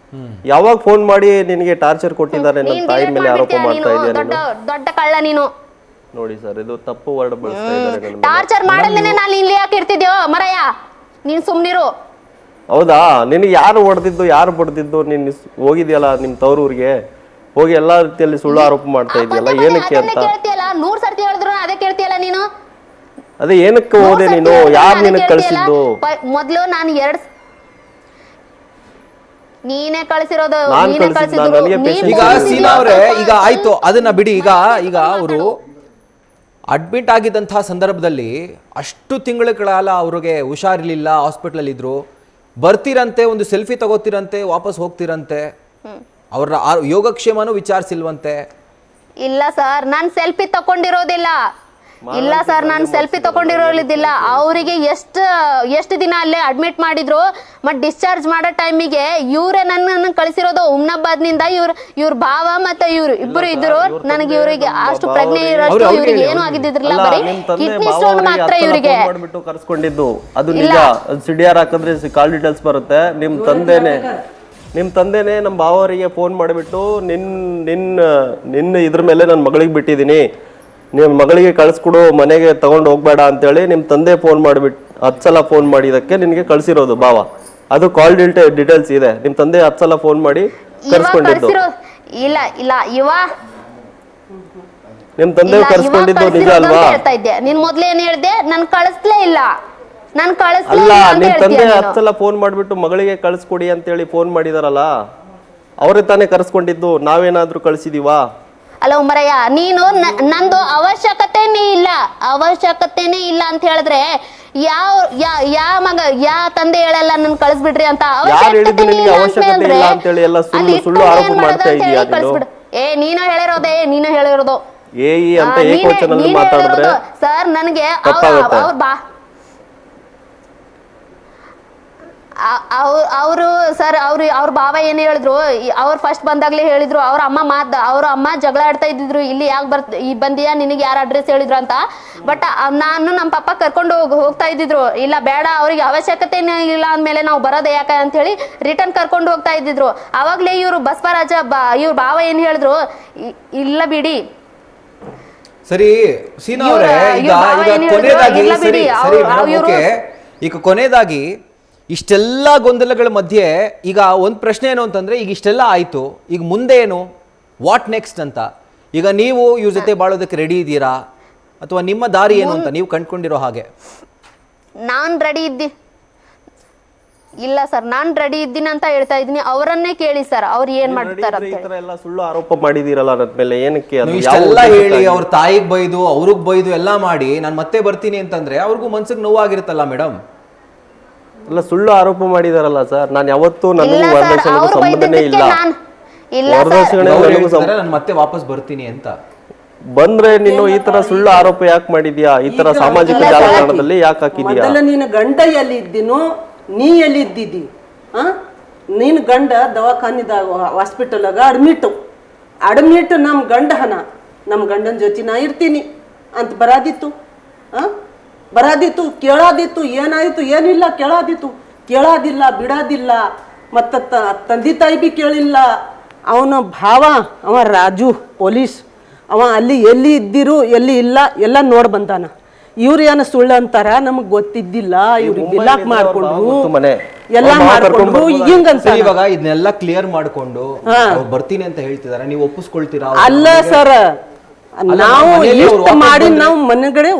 ಯಾವಾಗ ಫೋನ್ ಮಾಡಿ ನಿನಗೆ ಟಾರ್ಚರ್ ಕೊಟ್ಟಿದ್ದಾರೆ, ನನ್ನ ತಾಯಿ ಮೇಲೆ ಆರೋಪ ಮಾಡ್ತಾ ಇದ್ದಾರೆ. ದೊಡ್ಡ ಕಳ್ಳ ನೀನು. ನೋಡಿ ಸರ್, ಇದು ತಪ್ಪು ವರ್ಡ್ ಬಳಸ್ತಾ ಇದ್ದಾರೆ. ಟಾರ್ಚರ್ ಮಾಡಲ್ಲೇನೆ ನಾನು ಇಲ್ಲಿ ಯಾಕೆ ಇರ್ತಿದ್ಯೋ ಮರಯ್ಯ, ನೀನ್ ಸುಮ್ನಿರು. ಹೌದಾ, ನಿನಗೆ ಯಾರು ಹೊಡೆದಿದ್ದು ಯಾರು ಬಡ್ದಿದ್ದು? ನೀನ್ ಹೋಗಿದ್ಯಲ್ಲ ನಿಮ್ ತವರೂರಿಗೆ, ಹೋಗಿ ಎಲ್ಲಾ ರೀತಿಯಲ್ಲಿ ಸುಳ್ಳು ಆರೋಪ ಮಾಡ್ತಾ ಇದೆಯಲ್ಲ, ಏನಕ್ಕೆ ಅಂತ? 100 ಸರ್ತಿ ಹೇಳಿದ್ರು ಅದೇ ಕೇಳ್ತೀಯಲ್ಲ ನೀನು. ಅದೇ ಏನಕ್ಕೆ ಹೋದೆ ನೀನು? ಯಾರು ನಿನಗೆ ಕಳಿಸಿದ್ದು? ಮೊದ್ಲು ನಾನು ನೀನೇ ಕಳಿಸಿರೋದು, ನೀನೇ ಕಳಿಸಿದ್ರು. ಈಗ ಸೀನಾ ಅವರೇ, ಈಗ ಆಯ್ತು ಅದನ್ನ ಬಿಡಿ. ಈಗ ಅವರು ಅಡ್ಮಿಟ್ ಆಗಿದ್ದಂತಹ ಸಂದರ್ಭದಲ್ಲಿ ಅಷ್ಟು ತಿಂಗಳ ಕಾಲ ಅವ್ರಿಗೆ ಹುಷಾರಿರ್ಲಿಲ್ಲ, ಹಾಸ್ಪಿಟಲ್ ಇದ್ರು. ಬರ್ತಿರಂತೆ, ಒಂದು ಸೆಲ್ಫಿ ತಗೋತಿರಂತೆ, ವಾಪಸ್ ಹೋಗ್ತಿರಂತೆ, ಅವ್ರ ಯೋಗಕ್ಷೇಮನೂ ವಿಚಾರಿಸಿಲ್ವಂತೆ. ಇಲ್ಲ ಸರ್, ನಾನು ಸೆಲ್ಫಿ ತಕೊಂಡಿರೋದಿಲ್ಲ. ಇಲ್ಲ ಸರ್, ನಾನು ಸೆಲ್ಫಿ ತಕೊಂಡಿರೋದಿಲ್ಲ. ಅವರಿಗೆ ಎಷ್ಟು ದಿನ ಅಲ್ಲೇ ಅಡ್ಮಿಟ್ ಮಾಡಿದ್ರು. ಮತ್ ಡಿಸ್ಚಾರ್ಜ್ ಮಾಡೋ ಟೈಮಿಗೆ ಇವರೇ ನನ್ನನ್ನು ಕಳಿಸಿರೋದು ಹುಮ್ನಾಬಾದ್ನಿಂದ. ಇವ್ರ ಭಾವ ಮತ್ತೆ ಇಬ್ರು ಇದ್ರು. ನನಗೆ ಇವರಿಗೆ ಅಷ್ಟು ಪ್ರಜ್ಞೆ ಇರೋಷ್ಟು ಇವ್ರಿಗೆ ಏನು ಆಗಿದ್ದಿದ್ರಲ್ಲ, ಬರೀ ಕಿಡ್ನಿ ಸ್ಟೋನ್ ಮಾತ್ರ ಇವರಿಗೆ ಕರ್ಸ್ಕೊಂಡಿದ್ದು. ಅದು ನಿಜ. ಸಿಡಿಆರ್ ಹಾಕಿದ್ರೆ ಕಾಲ್ ಡೀಟೇಲ್ಸ್ ಬರುತ್ತೆ. ನಿಮ್ ತಂದೆನೆ ನಮ್ಮ ಭಾವರಿಗೆ ಫೋನ್ ಮಾಡಿಬಿಟ್ಟು ನಿನ್ನ ಇದ್ರ ಮೇಲೆ ನನ್ನ ಮಗಳಿಗೆ ಬಿಟ್ಟಿದ್ದೀನಿ, ನಿಮ್ಮ ಮಗಳಿಗೆ ಕಳಿಸ್ಕೊಡು, ಮನೆಗೆ ತಗೊಂಡು ಹೋಗ್ಬೇಡ ಅಂತೇಳಿ ನಿಮ್ಮ ತಂದೆ ಫೋನ್ ಮಾಡಿಬಿಟ್ಟು 10 ಸಲ ಫೋನ್ ಮಾಡಿದಕ್ಕೆ ನಿನಗೆ ಕಳಿಸಿರೋದು ಭಾವ. ಅದು ಕಾಲ್ ಡೀಟೇಲ್ಸ್ ಇದೆ. ನಿಮ್ಮ ತಂದೆ 10 ಸಲ ಫೋನ್ ಮಾಡಿ ಕರ್ಸ್ಕೊಂಡಿದ್ದು. ನಿಮ್ ತಂದೆ ಕರ್ಸ್ಕೊಂಡಿದ್ದು ನಿಜ ಅಲ್ವಾ? ನೀನ್ ಮೊದ್ಲೇ ಏನ್ ಹೇಳ್ದೆ? ನನ್ ಕಳಿಸ್ಲೇ ಇಲ್ಲ. ಅಲ್ಲ, ನಿಮ್ ತಂದೆ 10 ಸಲ ಫೋನ್ ಮಾಡ್ಬಿಟ್ಟು ಮಗಳಿಗೆ ಕಳಿಸ್ಕೊಡಿ ಅಂತೇಳಿ ಫೋನ್ ಮಾಡಿದಾರಲ್ಲ, ಅವರೇ ತಾನೇ ಕರೆಸ್ಕೊಂಡಿದ್ದು, ನಾವೇನಾದ್ರೂ ಕಳಿಸಿದೀವಾ? ಅಲ್ಲ ಉಮರಯ್ಯ, ನೀನು ನಂದು ಅವಶ್ಯಕತೆನೇ ಇಲ್ಲ ಅಂತ ಹೇಳಿದ್ರೆ ಯಾವ ಮಗ ಯಾವ ತಂದೆ ಹೇಳಲ್ಲ ನನ್ ಕಳಿಸ್ಬಿಡ್ರಿ ಅಂತ. ಯಾರು ಹೇಳಿದ್ದು ನಿನಗೆ ಅವಶ್ಯಕತೆ ಇಲ್ಲ ಅಂತ ಹೇಳಿ? ಎಲ್ಲ ಸುಳ್ಳು ಆರೋಪ ಮಾಡ್ತಾ ಇದೀಯಾ ನೀನು? ನೀನು ಹೇಳಿರೋದು ಏಯಿ ಅಂತ ಏಕವಚನದಲ್ಲಿ ಮಾತಾಡಿದ್ರೆ ಸರ್ ನನಗೆ ಅವರು ಸರ್ ಅವ್ರ ಭಾವ ಏನ್ ಹೇಳಿದ್ರು, ಅವ್ರು ಫಸ್ಟ್ ಬಂದಾಗ್ಲೇ ಹೇಳಿದ್ರು, ಅವ್ರ ಅಮ್ಮ ಜಗಳ ಆಡ್ತಾ ಇದ್ದಿದ್ರು, ಇಲ್ಲಿ ಯಾಕೆ ಬಂದಿಯಾ, ನಿನಗೆ ಯಾರು ಅಡ್ರೆಸ್ ಹೇಳಿದ್ರು ಅಂತ. ಬಟ್ ನಾನು ನಮ್ಮ ಪಪ್ಪ ಕರ್ಕೊಂಡು ಹೋಗ್ತಾ ಇದ್ದಿದ್ರು, ಇಲ್ಲ ಬೇಡ ಅವ್ರಿಗೆ ಅವಶ್ಯಕತೆ ಇಲ್ಲ ಅಂದ್ಮೇಲೆ ನಾವು ಬರೋದೇ ಯಾಕೆ ಅಂತ ಹೇಳಿ ರಿಟರ್ನ್ ಕರ್ಕೊಂಡು ಹೋಗ್ತಾ ಇದ್ದಿದ್ರು. ಅವಾಗ್ಲೇ ಇವ್ರು ಬಸವರಾಜ ಇವ್ರ ಭಾವ ಏನ್ ಹೇಳಿದ್ರು, ಇಲ್ಲ ಬಿಡಿ. ಸರಿ ಸೀನಾ ಅವರೇ, ಈಗ ಕೊನೆಯದಾಗಿ ಇಷ್ಟೆಲ್ಲ ಗೊಂದಲಗಳ ಮಧ್ಯೆ ಈಗ ಒಂದು ಪ್ರಶ್ನೆ ಏನು ಅಂತಂದ್ರೆ, ಈಗ ಇಷ್ಟೆಲ್ಲ ಆಯ್ತು, ಈಗ ಮುಂದೆ ಏನು, ವಾಟ್ ನೆಕ್ಸ್ಟ್ ಅಂತ. ಈಗ ನೀವು ಇವ್ರ ಜೊತೆ ಬಾಳೋದಕ್ಕೆ ರೆಡಿ ಇದ್ದೀರಾ ಅಥವಾ ನಿಮ್ಮ ದಾರಿ ಏನು ಅಂತ ನೀವು ಕಂಡ್ಕೊಂಡಿರೋ ಹಾಗೆ? ಇಲ್ಲ ಸರ್, ನಾನ್ ರೆಡಿ ಇದ್ದೀನಿ ಅಂತ ಹೇಳ್ತಾ ಇದ್ದೀನಿ. ಅವರನ್ನೇ ಕೇಳಿ ಸರ್, ಅವ್ರು ಏನ್ ಮಾಡ್ತಾರೆ ಅಂತ. ಈ ತರ ಎಲ್ಲ ಸುಳ್ಳು ಆರೋಪ ಮಾಡಿದೀರಲ್ಲ ನನ್ನ ಮೇಲೆ, ಏನಕ್ಕೆ? ಇಷ್ಟೆಲ್ಲ ಹೇಳಿ ಅವ್ರ ತಾಯಿಗೆ ಬೈದು ಅವ್ರಿಗೆ ಬೈದು ಎಲ್ಲ ಮಾಡಿ ನಾನು ಮತ್ತೆ ಬರ್ತೀನಿ ಅಂತಂದ್ರೆ ಅವ್ರಿಗೂ ಮನ್ಸಿಗೆ ನೋವಾಗಿರುತ್ತಲ್ಲ ಮೇಡಮ್. ಎಲ್ಲ ಸುಳ್ಳು ಆರೋಪ ಮಾಡಿದಾರಲ್ಲ ಸರ್. ನಾನು ಯಾವತ್ತೂ ನನಗೂ ವರದಕ್ಷಿಣೆಗೂ ಸಂಬಂಧನೇ ಇಲ್ಲ. ನಾನು ಮತ್ತೆ ವಾಪಸ್ ಬರ್ತೀನಿ ಅಂತ ಬಂದ್ರೆ ನೀನು ಈ ತರ ಸುಳ್ಳು ಆರೋಪ ಯಾಕೆ ಮಾಡಿದ್ಯಾ? ಈ ತರ ಸಾಮಾಜಿಕ ಜಾಲತಾಣದಲ್ಲಿ ಯಾಕೆ ಹಾಕಿದ್ಯಾ? ಮೊದಲ ನೀನು ಗಂಡ ಎಲ್ಲಿ ಇದ್ದೀನೋ, ನೀ ಎಲ್ಲಿ ಇದ್ದಿದ್ದಿ? ನೀನು ಗಂಡ ದವಾಖಾನಿದಾಗ ಹಾಸ್ಪಿಟಲ್ಗ ಅಡ್ಮಿಟ್ ನಮ್ಮ ನಮ್ಮ ಗಂಡನ ಜೊತೆ ನಾ ಇರ್ತೀನಿ ಅಂತ ಬರಾದಿತ್ತು ಕೇಳಾದಿತ್ತು. ಏನಾಯ್ತು ಏನಿಲ್ಲ ಕೇಳಾದಿಲ್ಲ ಬಿಡಾದಿಲ್ಲ. ಮತ್ತು ತಂದೆ ತಾಯಿ ಬಿ ಕೇಳಿಲ್ಲ. ಅವನ ಭಾವ ಅವ ರಾಜು ಪೊಲೀಸ್, ಅವ ಅಲ್ಲಿ ಎಲ್ಲಿ ಇದ್ದಿರು ಎಲ್ಲಿ ಇಲ್ಲ ಎಲ್ಲ ನೋಡಿ ಬಂದಾನ. ಇವ್ರು ಏನು ಸುಳ್ಳು ಅಂತಾರ, ನಮಗ್ ಗೊತ್ತಿದ್ದಿಲ್ಲ. ಇವ್ರಿಗೆ ಬಿಲಾಕ್ ಮಾಡ್ಕೊಂಡ್ರು, ಎಲ್ಲ ಮಾಡ್ಕೊಂಡ್ರು. ಹಿಂಗಂತ ಇವಾಗ ಇದನ್ನೆಲ್ಲ ಕ್ಲಿಯರ್ ಮಾಡ್ಕೊಂಡು ಬರ್ತೀನಿ ಅಂತ ಹೇಳ್ತಿದಾರೆ, ನೀವು ಒಪ್ಪಿಸ್ಕೊಳ್ತೀರಾ? ಅಲ್ಲ ಸರ್, ನಾವು ಇಷ್ಟ ಮಾಡಿ ನಾವು ಮನೆಗಡೆ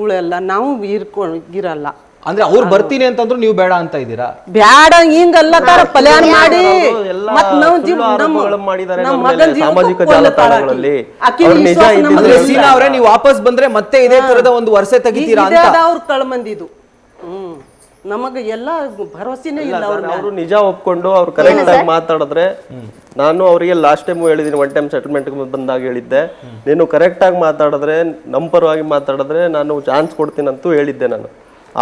ಉಳೆಲ್ಲ ನಾವು ಇರಲ್ಲ. ಅಂದ್ರೆ ಅವ್ರು ಬರ್ತೀನಿ ಅಂತಂದ್ರು ನೀವು ಬೇಡ ಅಂತ ಇದ್ದೀರಾ? ಬ್ಯಾಡ ಹಿಂಗಲ್ಲ ತರ ಪ್ಲಾನ್ ಮಾಡಿ ಮತ್ ನಾವು ಸಾಮಾಜಿಕ ಜಾಲತಾಣಗಳಲ್ಲಿ ಸೀನಾ ಅವರೇ, ನೀವು ವಾಪಸ್ ಬಂದ್ರೆ ಮತ್ತೆ ಇದೇ ತರದ ಒಂದು ವರ್ಷ ತೆಗಿತೀರಾ ಅಂತ ಅವ್ರ ಕಳ್ಮಂದಿದು. ನಮಗ ಎಲ್ಲ ಭರವಸೆನೇ ಇಲ್ಲ. ಅವರು ನಿಜ ಒಪ್ಕೊಂಡು ಅವ್ರು ಕರೆಕ್ಟ್ ಆಗಿ ಮಾತಾಡಿದ್ರೆ, ನಾನು ಅವರಿಗೆ ಲಾಸ್ಟ್ ಟೈಮ್ ಹೇಳಿದೀನಿ, ಒನ್ ಟೈಮ್ ಸೆಟಲ್ಮೆಂಟ್ ಬಂದಾಗ ಹೇಳಿದ್ದೆ, ನೀನು ಕರೆಕ್ಟ್ ಆಗಿ ಮಾತಾಡಿದ್ರೆ, ನಮ್ಮ ಪರವಾಗಿ ಮಾತಾಡಿದ್ರೆ ನಾನು ಚಾನ್ಸ್ ಕೊಡ್ತೀನಿ ಅಂತೂ ಹೇಳಿದ್ದೆ ನಾನು.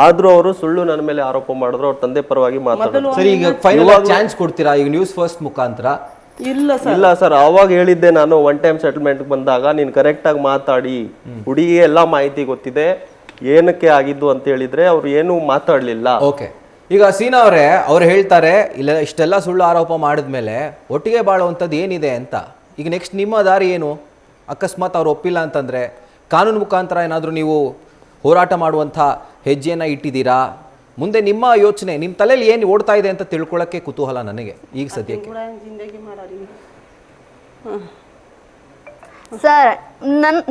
ಆದ್ರೂ ಅವರು ಸುಳ್ಳು ನನ್ನ ಮೇಲೆ ಆರೋಪ ಮಾಡಿದ್ರು, ಅವ್ರ ತಂದೆ ಪರವಾಗಿ ಮಾತಾಡಿದ್ರು. ಸರಿ, ಈಗ ಫೈನಲ್ ಚಾನ್ಸ್ ಕೊಡ್ತೀರಾ ಈಗ ನ್ಯೂಸ್ ಫಸ್ಟ್ ಮುಖಾಂತರ? ಇಲ್ಲ ಸರ್, ಅವಾಗ ಹೇಳಿದ್ದೆ ನಾನು, ಒನ್ ಟೈಮ್ ಸೆಟಲ್ಮೆಂಟ್ ಬಂದಾಗ ನೀನು ಕರೆಕ್ಟ್ ಆಗಿ ಮಾತಾಡಿ, ಹುಡುಗಿ ಎಲ್ಲಾ ಮಾಹಿತಿ ಗೊತ್ತಿದೆ, ಏನಕ್ಕೆ ಆಗಿದ್ದು ಅಂತ ಹೇಳಿದ್ರೆ ಅವ್ರು ಏನು ಮಾತಾಡ್ಲಿಲ್ಲ. ಓಕೆ, ಈಗ ಸೀನಾ ಅವರೇ, ಅವ್ರು ಹೇಳ್ತಾರೆ ಇಲ್ಲ ಇಷ್ಟೆಲ್ಲ ಸುಳ್ಳು ಆರೋಪ ಮಾಡಿದ್ಮೇಲೆ ಒಟ್ಟಿಗೆ ಬಾಳುವಂಥದ್ದು ಏನಿದೆ ಅಂತ. ಈಗ ನೆಕ್ಸ್ಟ್ ನಿಮ್ಮ ದಾರಿ ಏನು? ಅಕಸ್ಮಾತ್ ಅವ್ರು ಒಪ್ಪಿಲ್ಲ ಅಂತಂದ್ರೆ ಕಾನೂನು ಮುಖಾಂತರ ಏನಾದರೂ ನೀವು ಹೋರಾಟ ಮಾಡುವಂಥ ಹೆಜ್ಜೆಯನ್ನು ಇಟ್ಟಿದ್ದೀರಾ? ಮುಂದೆ ನಿಮ್ಮ ಯೋಚನೆ, ನಿಮ್ಮ ತಲೆಯಲ್ಲಿ ಏನು ಓಡ್ತಾ ಇದೆ ಅಂತ ತಿಳ್ಕೊಳ್ಳೋಕ್ಕೆ ಕುತೂಹಲ ನನಗೆ ಈಗ ಸದ್ಯಕ್ಕೆ. ಸರ್,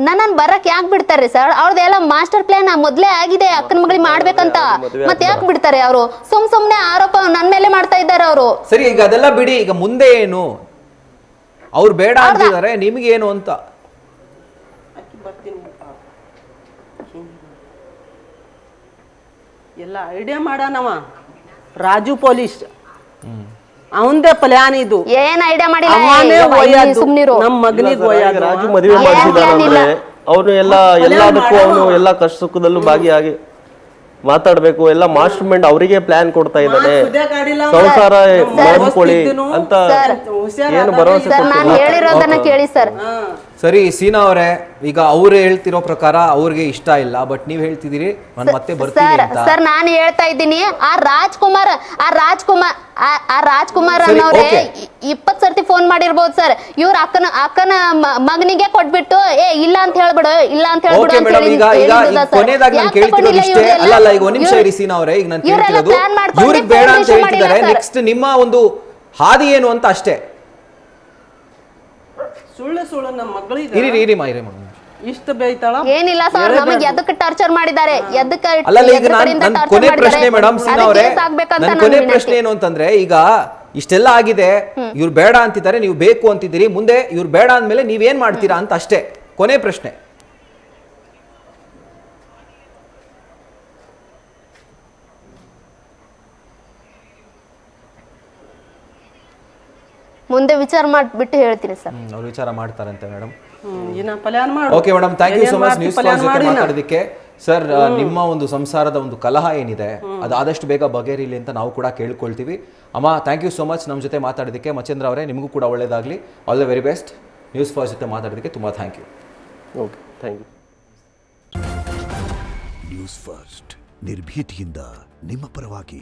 ನನ್ನನ್ನು ಬರಕ್ ಯಾಕೆ ಬಿಡ್ತಾರೆ ಸರ್? ಅವ್ರದ್ದೆಲ್ಲ ಮಾಸ್ಟರ್ ಪ್ಲಾನ್ ಮೊದ್ಲೇ ಆಗಿದೆ, ಅಕ್ಕನ ಮಗಳಿಗೆ ಮಾಡ್ಬೇಕಂತ. ಮತ್ತೆ ಯಾಕೆ ಬಿಡ್ತಾರೆ ಅವರು? ಸುಮ್ನೆ ಆರೋಪ ನನ್ನ ಮೇಲೆ ಮಾಡ್ತಾ ಇದ್ದಾರೆ ಅವರು. ಸರಿ, ಈಗ ಅದೆಲ್ಲ ಬಿಡಿ, ಈಗ ಮುಂದೆ ಏನು? ಅವ್ರು ಬೇಡ ಅಂತಿದ್ದಾರೆ, ನಿಮ್ಗೇನು ಅಂತ? ಎಲ್ಲ ಐಡಿಯಾ ಮಾಡಾನವ ರಾಜು ಪೊಲೀಸ್, ಅವಂದೇ ಪ್ಲಾನ್ ಇದು. ಏನ್ ಐಡಿಯಾ ಮಾಡಿಲ್ಲ, ನಮ್ಮ ಮಗನಿಗೆ ರಾಜು ಮದುವೆ ಮಾಡಿಸಿದಾರೆ. ಅವನು ಎಲ್ಲದಕ್ಕೂ ಅವನು ಎಲ್ಲ ಕಷ್ಟ ಸುಖದಲ್ಲೂ ಭಾಗಿಯಾಗಿ ಮಾತಾಡ್ಬೇಕು, ಎಲ್ಲ ಮಾಸ್ಟರ್ ಮೈಂಡ್ ಅವರಿಗೆ ಪ್ಲಾನ್ ಕೊಡ್ತಾ ಇದ್ದಾನೆ. ಸಂಸಾರ ಮಾಡ್ಕೊಳ್ಳಿ ಅಂತ ಏನು ಭರವಸೆ ಕೊಟ್ಟಿಲ್ಲ. ಸರಿ ಸೀನಾ ಅವರೇ, ಈಗ ಅವ್ರು ಹೇಳ್ತಿರೋ ಪ್ರಕಾರ ಅವ್ರಿಗೆ ಇಷ್ಟ ಇಲ್ಲ, ಬಟ್ ನೀವ್ ಹೇಳ್ತಿದ್ದೀರಿ ನಾನು ಮತ್ತೆ ಬರ್ತೀನಿ ಅಂತ. ಸರ್, ನಾನು ಹೇಳ್ತಾ ಇದ್ದೀನಿ, ಆ ರಾಜ್ಕುಮಾರ್ ಅನ್ನೋರೆ 20 ಸರ್ತಿ ಫೋನ್ ಮಾಡಿರ್ಬೋದು ಸರ್. ಇವ್ರ ಅಕ್ಕನ ಮಗನಿಗೆ ಕೊಟ್ಬಿಟ್ಟು ಇಲ್ಲ ಅಂತ ಹೇಳ್ಬಿಡು, ಇಲ್ಲ ಅಂತ ಹೇಳ್ಬಿಡು ಅಂತ ಕೊನೆಯದಾಗಿ ನಾನು ಕೇಳ್ತಿರೋದು ಇಷ್ಟೇ. ಅಲ್ಲ, ಈಗ ಒಂದ್ ನಿಮಿಷ ಇರಿ ಸೀನಾ ಅವರೇ, ಈಗ ನಾನು ಕೇಳ್ತಿರೋದು ಇವ್ರಿಗೆ ಬೇಡ ಅಂತ ಹೇಳ್ತಿದ್ದಾರೆ, ನೆಕ್ಸ್ಟ್ ನಿಮ್ಮ ಒಂದು ಹಾದಿ ಏನು ಅಂತ ಅಷ್ಟೇ. ಸುಳ್ಳು ನಮ್ಮ ಮಗಳಿಗೆ ಇರಿ ಇಷ್ಟ ಬೇಯ್ತಾಳ ಏನಿಲ್ಲ ಸರ್, ನಮಗೆ ಎದಕ್ಕೆ ಟಾರ್ಚರ್ ಮಾಡಿದ್ದಾರೆ? ಅಲ್ಲ, ಈಗ ನನ್ನ ಕೊನೆ ಪ್ರಶ್ನೆ ಮೇಡಮ್ ಸೀನಾ ಅವರೇ, ನನ್ನ ಕೊನೆ ಪ್ರಶ್ನೆ ಏನು ಅಂತಂದ್ರೆ, ಈಗ ಇಷ್ಟೆಲ್ಲ ಆಗಿದೆ, ಇವ್ರು ಬೇಡ ಅಂತಿದ್ದಾರೆ, ನೀವು ಬೇಕು ಅಂತಿದ್ದೀರಿ, ಮುಂದೆ ಇವ್ರು ಬೇಡ ಅಂದಮೇಲೆ ನೀವೇನ್ ಮಾಡ್ತೀರಾ ಅಂತ ಅಷ್ಟೇ ಕೊನೆ ಪ್ರಶ್ನೆ. ಮುಂದೆ ವಿಚಾರ ಮಾಡಿಬಿಟ್ಟು ಹೇಳ್ತೀನಿ ಸರ್. ಅವ್ರು ವಿಚಾರ ಮಾಡ್ತಾರಂತೆ ಮೇಡಮ್. ಇನ್ನ ಪ್ಲಾನ್ ಮಾಡು. Okay madam, thank you so much news plan ಜೊತೆ ಮಾಡಿ ಮಾತಾಡೋದಕ್ಕೆ. ಸರ್, ನಿಮ್ಮ ಒಂದು ಸಂಸಾರದ ಒಂದು ಕಲಹ ಏನಿದೆ ಅದು ಆದಷ್ಟು ಬೇಗ ಬಗೆಹರಿಲಿ ಅಂತ ನಾವು ಕೂಡ ಕೇಳ್ಕೊಳ್ತೀವಿ. ಅಮ್ಮ, ಥ್ಯಾಂಕ್ ಯು ಸೊ ಮಚ್ ನಮ್ಮ ಜೊತೆ ಮಾತಾಡೋದಕ್ಕೆ. ಮಚೇಂದ್ರ ಅವರೇ, ನಿಮಗೂ ಕೂಡ ಒಳ್ಳೇದಾಗಲಿ. All the very best. News first ಜೊತೆ ಮಾತಾಡೋದಕ್ಕೆ ತುಂಬ thank you. Okay, thank you. News first ನಿರ್ಭೀತಿಯಿಂದ ನಿಮ್ಮ ಪರವಾಗಿ.